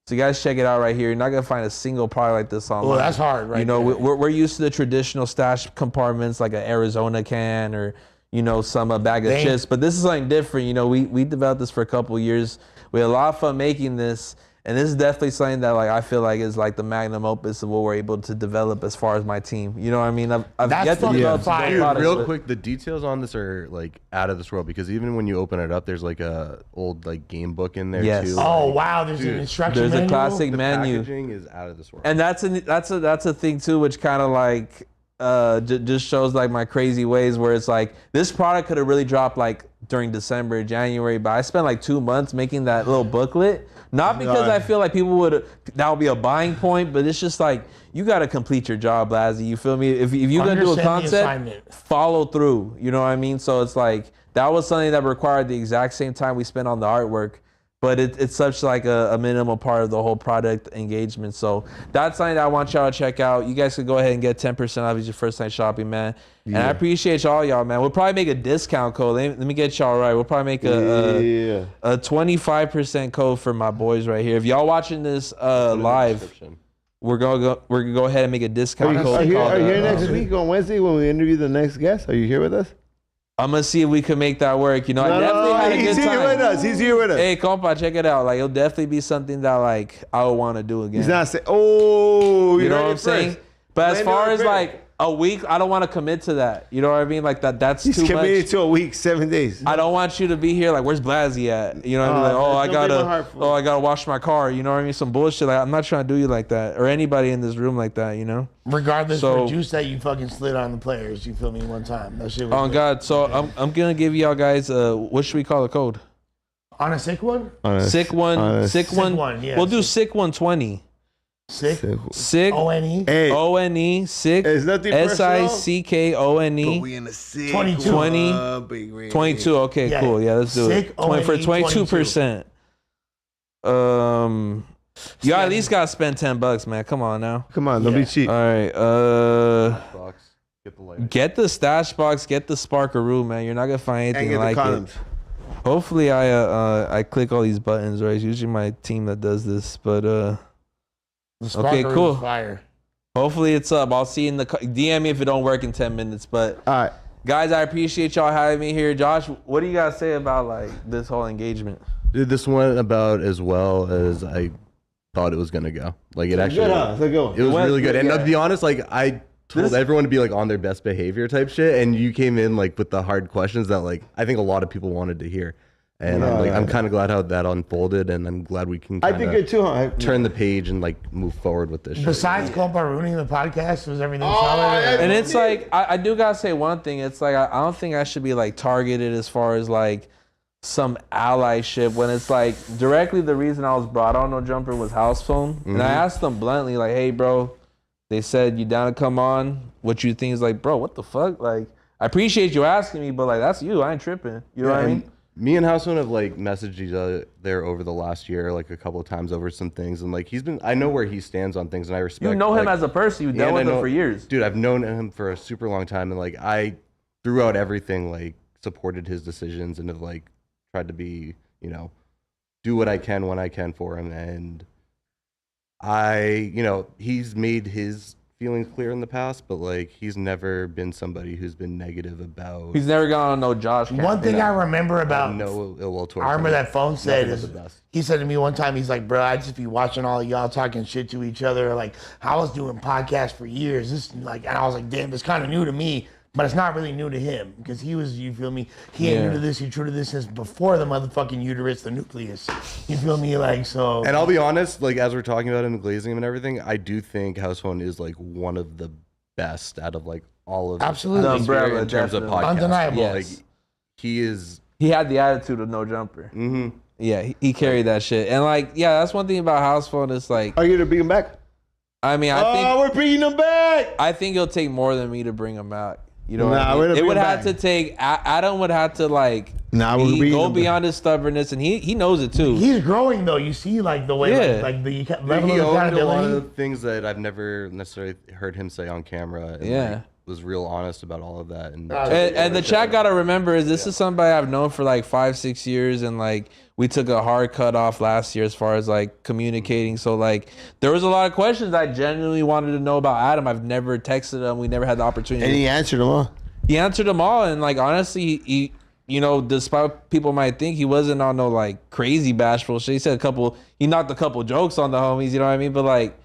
So you guys check it out right here. You're not gonna find a single product like this online. Well, that's hard, right? We're used to the traditional stash compartments like an Arizona can or some bag of chips, but this is something different. We developed this for a couple of years. We had a lot of fun making this, and this is definitely something that I feel like is like the magnum opus of what we're able to develop as far as my team. You know what I mean? I've yet to develop some good Dude, products, real but- quick, the details on this are like out of this world because even when you open it up, there's like a old like game book in there Yes. too. Oh wow, there's an instruction There's manual. a classic The menu. packaging is out of this world. And that's a thing too, which kind of like just shows like my crazy ways where it's like this product could have really dropped like during December, January, but I spent like 2 months making that little booklet. Not because I feel like that would be a buying point, but it's just like you got to complete your job, Blazzy. You feel me? If you're gonna do a concept, follow through. You know what I mean? So it's like that was something that required the exact same time we spent on the artwork but it's such like a minimal part of the whole product engagement. So that's something that I want y'all to check out. You guys can go ahead and get 10% off as your first time shopping, man. And I appreciate y'all, man. We'll probably make a discount code. Let me get y'all right. We'll probably make a 25% code for my boys right here. If y'all watching this live, we're gonna go ahead and make a discount code. Are you here next week on Wednesday when we interview the next guest? Are you here with us? I'm gonna see if we can make that work. You know, I definitely had a good time. He's here with us. He's here with us. Hey, Compa, check it out. Like, it'll definitely be something that like I would want to do again. He's not saying, oh, you know what I'm saying? But as far as like a week, I don't want to commit to that. You know what I mean? Like that's too much. He's committed to a week, 7 days. I don't want you to be here like, where's Blazzy at? You know what I mean? Like, I gotta wash my car. You know what I mean? Some bullshit. Like, I'm not trying to do you like that, or anybody in this room like that. You know? Regardless of the juice that you fucking slid on the players, you feel me? One time, that shit was oh God! So I'm gonna give y'all guys what should we call the code? On a sick one? Sick one. Sick one. Yeah. We'll do sick 120. Sick. O-N-E. Hey. O-N-E. Sick. It's nothing personal. SICKONE. We in the sick 22. 22. Okay, Yeah. cool. Yeah, let's do Sick it. 20, for O-N-E 22%. You at least gotta spend $10, man. Come on now. Come on, don't be cheap. All right. Box. Get the light. Get the stash box. Get the Sparkaroo, man. You're not gonna find And anything get the like condoms. it. Hopefully, I click all these buttons right. It's usually my team that does this, but okay, cool. Fire. Hopefully it's up. I'll see you in the DM me if it don't work in 10 minutes. But All right. guys, I appreciate y'all having me here. Josh, what do you guys say about like this whole engagement? Dude, this went about as well as I thought it was gonna go. Like it actually, Good, huh? It's a good one. it was really good. And yeah. to be honest, like I told everyone to be like on their best behavior type shit, and you came in like with the hard questions that like I think a lot of people wanted to hear. And I'm kind of glad how that unfolded, and I'm glad we can. I think it too, huh? Turn the page and like move forward with this. Besides Compa ruining the podcast, was everything solid? And it's like I do gotta say one thing. It's like I don't think I should be like targeted as far as like some allyship when it's like directly the reason I was brought on No Jumper was house phone, and I asked them bluntly like, "Hey, bro, they said you down to come on? What you think?" Is like, bro, what the fuck? Like, I appreciate you asking me, but like that's you. I ain't tripping. You know what I mean? Me and Houseman have like messaged each other there over the last year, like a couple of times over some things, and like I know where he stands on things, and I respect. You know him like, as a person. You dealt with him for years, dude. I've known him for a super long time, and like I, throughout everything, like supported his decisions and have like tried to be, you know, do what I can when I can for him, and he's made his feelings clear in the past, but like he's never been somebody who's been negative about. He's never gone on no Josh. One thing I remember about no ill will towards I remember him. that phone said Nothing is but the best. he said to me one time, he's like, bro, I just be watching all of y'all talking shit to each other. Like, I was doing podcasts for years. This like, and I was like, damn, it's kind of new to me, but it's not really new to him because he was, you feel me? He ain't new to this. He true to this since before the motherfucking uterus, the nucleus. You feel me? Like, so. And I'll be honest, like as we're talking about him and glazing him and everything, I do think House Phone is like one of the best out of like all of Absolutely. the Umbrella, in terms of definitely. podcasts. Undeniable. Yes. Like he is. He had the attitude of No Jumper. Mm-hmm. Yeah, he carried that shit. And like, yeah, that's one thing about house phone. It's like, Are you gonna bring him back? I mean, I think we're bringing him back. I think it'll take more than me to bring him back. You know, Nah, what we're I mean? gonna It would bring him have to back. take. Adam would have to like. Nah, we're bringing go him beyond his stubbornness, and he knows it too. He's growing though. You see, like the way, Yeah. like the He level of owned a lot accountability. of things that I've never necessarily heard him say on camera. And Yeah. like, was real honest about all of that. And the chat gotta remember is this is somebody I've known for like 5-6 years, and like we took a hard cut off last year as far as like communicating. So like there was a lot of questions I genuinely wanted to know about Adam. I've never texted him. We never had the opportunity. And he answered them all. He answered them all, and like honestly, he you know, despite what people might think, he wasn't on no like crazy bashful shit. He said he knocked a couple jokes on the homies, you know what I mean? But like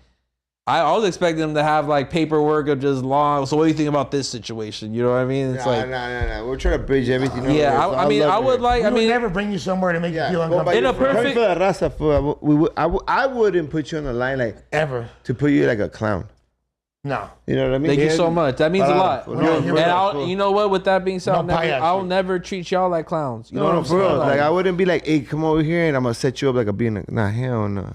I was expecting him to have like paperwork of just long. So what do you think about this situation? You know what I mean? It's like No. We're trying to bridge everything. yeah. I mean, I would like. We I would mean, never bring you somewhere to make you feel go by uncomfortable. in a your perfect- friend. For the raza, I wouldn't put you on the line like Ever. to put you like a clown. No. You know what I mean? thank you so much. That means a lot. No, And I'll, you know what? With that being said, No payaso. I'll never treat y'all like clowns. You know what I'm for real. saying? Like I wouldn't be like, hey, come over here and I'm gonna set you up like a being. Nah, hell no.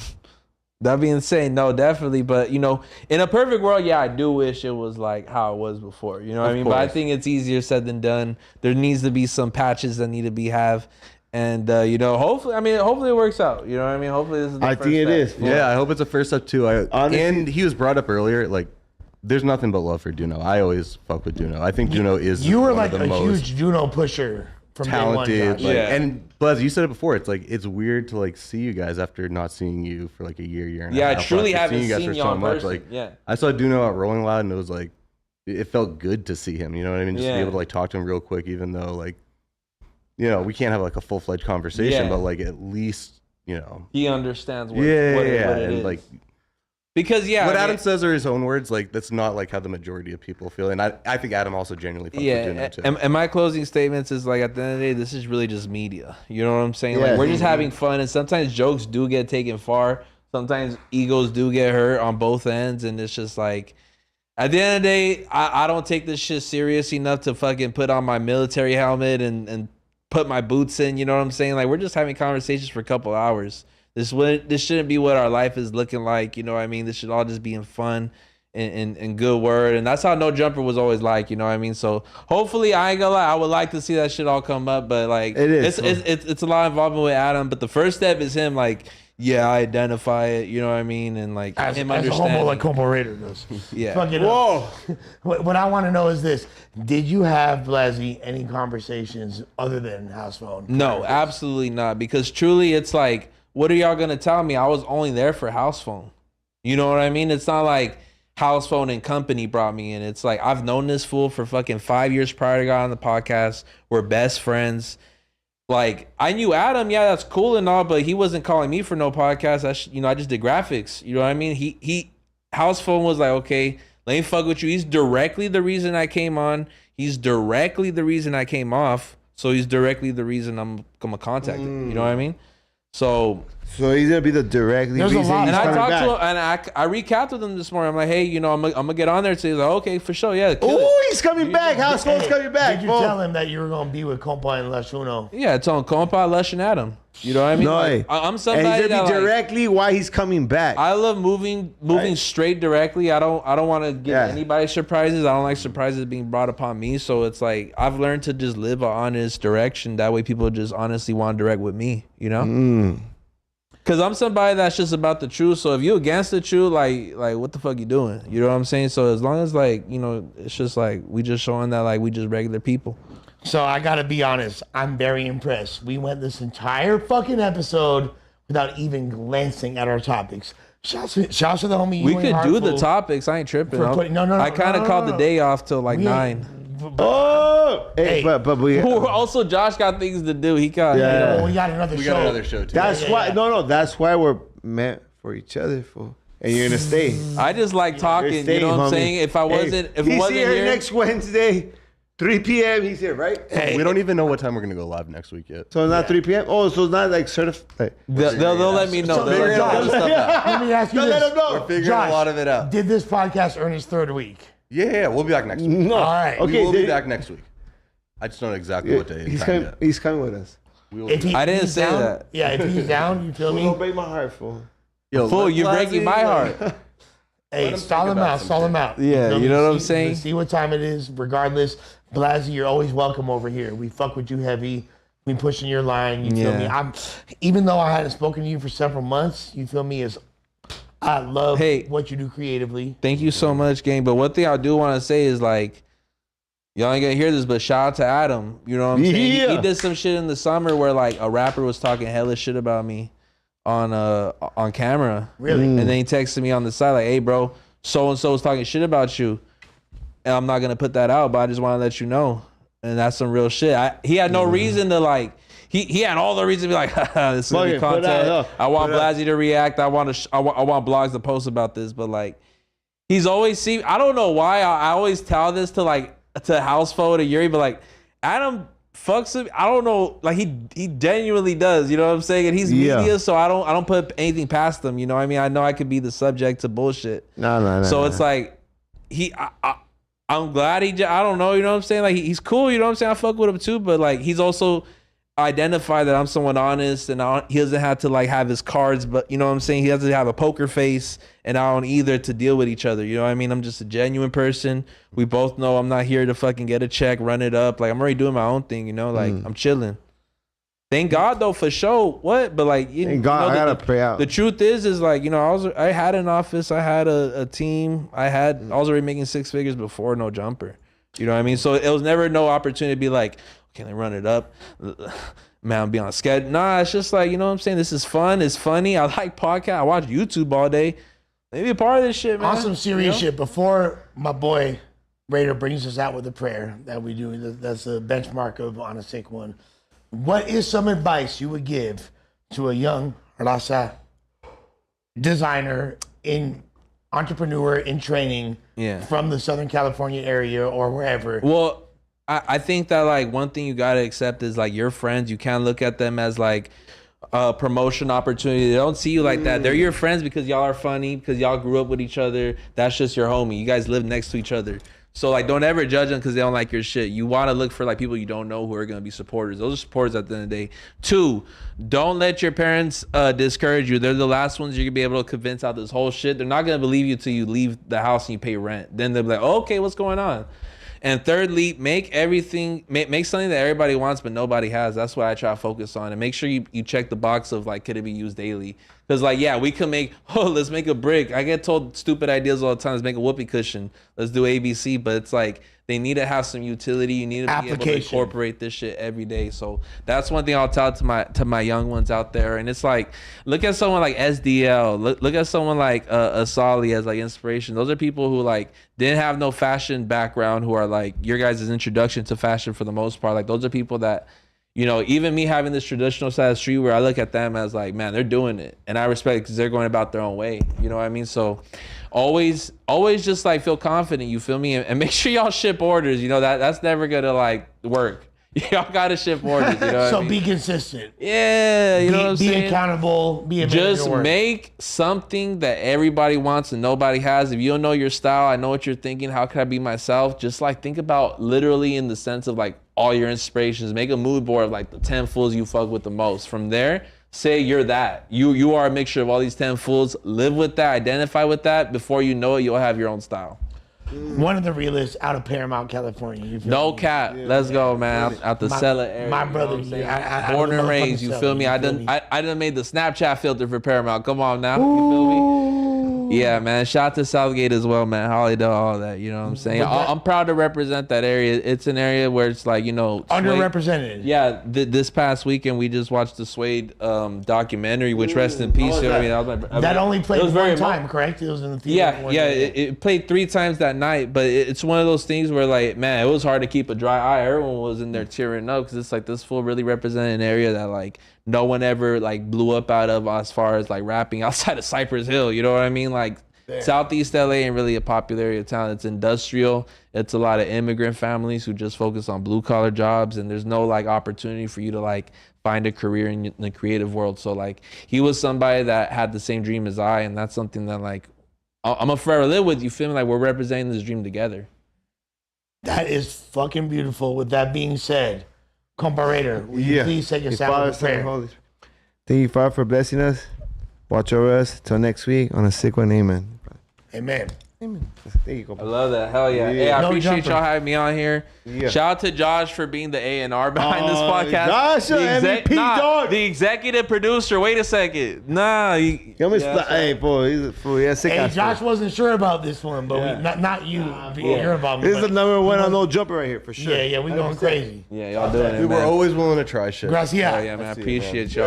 That being said, no, definitely. But you know, in a perfect world, yeah, I do wish it was like how it was before. You know what I mean? But I think it's easier said than done. There needs to be some patches that need to be have. And hopefully it works out. You know what I mean? Hopefully this is the I first think it step. is. Yeah, I hope it's a first step too. Honestly- And he was brought up earlier, like, there's nothing but love for Duno. I always fuck with Duno. I think Duno is You were one like of the a most huge Juno pusher from talented. day one. Like, Josh. Yeah. And Blaz, you said it before. It's like it's weird to like see you guys after not seeing you for like a year and Yeah, a I half. truly after haven't seeing you guys seen for you so in much. person. Like, Yeah. I saw Duno at Rolling Loud, and it was like it felt good to see him. You know what I mean? Just to Yeah. be able to like talk to him real quick, even though like we can't have like a full fledged conversation, Yeah. but like at least He understands what yeah, it and is. like. Because What I Adam mean, says are his own words. Like that's not like how the majority of people feel, and I think Adam also genuinely fucks with yeah, Duno too. and my closing statements is like at the end of the day, this is really just media. You know what I'm saying? Yeah. Like we're just having fun, and sometimes jokes do get taken far. Sometimes egos do get hurt on both ends, and it's just like at the end of the day, I don't take this shit serious enough to fucking put on my military helmet and put my boots in. You know what I'm saying? Like we're just having conversations for a couple hours. This shouldn't be what our life is looking like. You know what I mean? This should all just be in fun and good word. And that's how No Jumper was always like, you know what I mean? So hopefully, I ain't gonna lie, I would like to see that shit all come up. But like, It is. it's a lot of involvement with Adam. But the first step is him like, yeah, I identify it. You know what I mean? And like As him a homo understanding. like Compa Raider does. Yeah. Fuck it Whoa. up. What I want to know is this: did you have Blazzy any conversations other than house phone? No, absolutely not. Because truly, it's like, what are y'all gonna tell me? I was only there for house phone. You know what I mean? It's not like house phone and company brought me in. It's like I've known this fool for fucking 5 years prior to going on the podcast. We're best friends. Like I knew Adam, yeah, that's cool and all, but he wasn't calling me for no podcast. I just did graphics. You know what I mean? He house phone was like, okay, let me fuck with you. He's directly the reason I came on. He's directly the reason I came off. So he's directly the reason I'm gonna contact him. You know what I mean? So he's gonna be the directly There's a reason lot. he's and I coming talked back. to him, and I recapped with him this morning. I'm like, hey, I'm gonna get on there today. He's like, okay, for sure, yeah. Kill it. Oh, he's coming back. House phone's coming back. Did you fool. tell him that you were gonna be with Compa and Lush Uno? Yeah, it's on Compa, Lush, and Adam. You know what I mean? No, Like, I'm and somebody he's that gonna be like, directly why he's coming back. I love moving straight directly. I don't want to give Yeah. anybody surprises. I don't like surprises being brought upon me. So it's like I've learned to just live an honest direction. That way, people just honestly want to direct with me. You know? Because I'm somebody that's just about the truth. So if you against the truth, like what the fuck you doing? You know what I'm saying? So as long as it's just like we just showing that like we just regular people. So I gotta be honest, I'm very impressed. We went this entire fucking episode without even glancing at our topics. Shouts to the homie. We You Ain't could do the Heartful topics. I ain't tripping. for putting- no, I kind of called the day off till like We 9. ain't- Oh, hey, Hey. but we. Also, Josh got things to do. He got Yeah. Oh, we got another we show. got another show too. That's Yeah, why. yeah. No, that's why we're meant for each other, fool. And you're gonna stay. I just like talking. You're You staying, know what I'm homie. saying? If I wasn't, if it he's wasn't here here, next Wednesday, 3 p.m. He's here, right? Hey, We don't even know what time we're gonna go live next week yet. So it's not 3 p.m. Oh, so it's not like certified. they'll let me know. So They'll let me know Josh, the stuff out. let me ask you Don't this. let him know. We're figuring Josh, a lot of it out. Did this podcast earn its third week? Yeah, we'll be back next week. No. All right. Okay. We will be then- back next week. I just don't know exactly what day. and He's time coming. yet. He's coming with us. We will If be- he, I didn't he's say down, that. Yeah, if he's down, you feel me? Don't break my heart, fool. Yo, Fool, let you're breaking Blazzy, my like- heart. Hey, him stall think him about out, stall him out. Yeah, feel you me? know what I'm See- saying? See what time it is. Regardless, Blazzy, you're always welcome over here. We fuck with you heavy. We pushing your line. You feel Yeah. me? I'm, even though I hadn't spoken to you for several months, you feel me? I love Hey. what you do creatively. Thank you so much, gang. But one thing I do want to say is like, y'all ain't gonna hear this, but shout out to Adam. You know what I'm saying? He Yeah. did some shit in the summer where like a rapper was talking hella shit about me on camera. Really? And then he texted me on the side like, hey bro, so and so is talking shit about you. And I'm not gonna put that out, but I just want to let you know. And that's some real shit. He had no reason to like. He had all the reason to be like, this is gonna be Fuck it, put content. out, I want put out. Blazzy to react. I want blogs to post about this. But like, he's always seen. I don't know why. I always tell this to Houseful, to Yuri, but like Adam fucks him. I don't know. Like he genuinely does. You know what I'm saying? And he's Yeah. media, so I don't put anything past him. You know what I mean? I know I could be the subject to bullshit. No. So it's like I'm glad I don't know, you know what I'm saying? Like he's cool, you know what I'm saying? I fuck with him too, but like he's also identified that I'm someone honest and he doesn't have to like have his cards, but you know what I'm saying? He doesn't have a poker face and I don't either to deal with each other. You know what I mean? I'm just a genuine person. We both know I'm not here to fucking get a check, run it up. Like I'm already doing my own thing, you know? Like I'm chilling. Thank God though, for sure. What? But like, Thank God, I gotta pray out. The truth is like, you know, I had an office, I had a team, I was already making 6 figures before No Jumper. You know what I mean? So it was never no opportunity to be like, okay, let me run it up. Man, I'll be on schedule. Nah, it's just like, you know what I'm saying? This is fun. It's funny. I like podcasts. I watch YouTube all day. Maybe a part of this shit, man. On some serious shit. Before my boy Raider brings us out with a prayer that we do, that's a benchmark of On a Sick One. What is some advice you would give to a young Raza designer, entrepreneur in training from the Southern California area or wherever? Well, I think that like one thing you gotta accept is like your friends. You can't look at them as like a promotion opportunity. They don't see you like that. They're your friends because y'all are funny, because y'all grew up with each other. That's just your homie. You guys live next to each other. So like, don't ever judge them because they don't like your shit. You want to look for like people you don't know who are going to be supporters. Those are supporters at the end of the day. 2, don't let your parents discourage you. They're the last ones you're going to be able to convince out this whole shit. They're not going to believe you till you leave the house and you pay rent. Then they'll be like, oh, okay, what's going on? And thirdly, make something that everybody wants but nobody has. That's what I try to focus on. And make sure you check the box of like, could it be used daily? Because like, yeah, we could let's make a brick. I get told stupid ideas all the time. Let's make a whoopee cushion. Let's do ABC. But it's like, they need to have some utility. You need to be able to incorporate this shit every day. So that's one thing I'll tell to my young ones out there. And it's like, look at someone like SDL. Look at someone like Asali as like inspiration. Those are people who like didn't have no fashion background, who are like your guys' introduction to fashion for the most part. Like those are people that, you know, even me having this traditional side of streetwear, I look at them as like, man, they're doing it. And I respect it because they're going about their own way. You know what I mean? So always just like feel confident, you feel me? And make sure y'all ship orders. You know, that's never gonna like work. Y'all gotta ship orders, you know what I mean? Be consistent. Yeah, you know what I'm saying? Be accountable, be a just make something that everybody wants and nobody has. If you don't know your style, I know what you're thinking. How could I be myself? Just like think about literally in the sense of like all your inspirations. Make a mood board of like the 10 fools you fuck with the most. From there, say you're that. You are a mixture of all these 10 fools. Live with that, identify with that. Before you know it, you'll have your own style. One of the realists out of Paramount, California. You feel No me? cap. Let's go, man. Out the cellar area. My brother. You know what I'm saying? I Born and love raised, you fucking feel me? cellar, I done made the Snapchat filter for Paramount. Come on now. You feel me? Yeah, man. Shout out to Southgate as well, man. Hollydale, all that. You know what I'm saying? I'm proud to represent that area. It's an area where it's like, you know, underrepresented. Yeah, this past weekend we just watched the Suede documentary, which rest in peace. You know what I mean? That only played one time, correct? It was in the theater. Yeah, it played 3 times that night, but it's one of those things where like, man, it was hard to keep a dry eye. Everyone was in there tearing up because it's like this fool really represented an area that like no one ever like blew up out of as far as like rapping outside of Cypress Hill. You know what I mean? Like Southeast LA ain't really a popular area of town. It's industrial. It's a lot of immigrant families who just focus on blue collar jobs, and there's no like opportunity for you to like find a career in the creative world. So like he was somebody that had the same dream as I, and that's something that like I'm a forever live with. You feel me? Like we're representing this dream together. That is fucking beautiful. With that being said, Comparator, will you please take us out with a prayer? Thank you, Father, for blessing us. Watch over us. Till next week on a sick one. Amen. Amen. Amen. Thank you, Compa. I love that. Hell yeah. Hey, I appreciate y'all having me on here. Yeah. Shout out to Josh for being the A&R behind this podcast. Josh, MVP dog. The executive producer. Wait a second. Nah. Hey, boy, he's a fool. Yeah, sick. Hey, Josh wasn't sure about this one, but not you. You're involved. This is the number one on No Jumper right here for sure. Yeah, we going crazy. Yeah, y'all doing it, We man. were always willing to try shit. Gracias. Yeah, man. I appreciate y'all.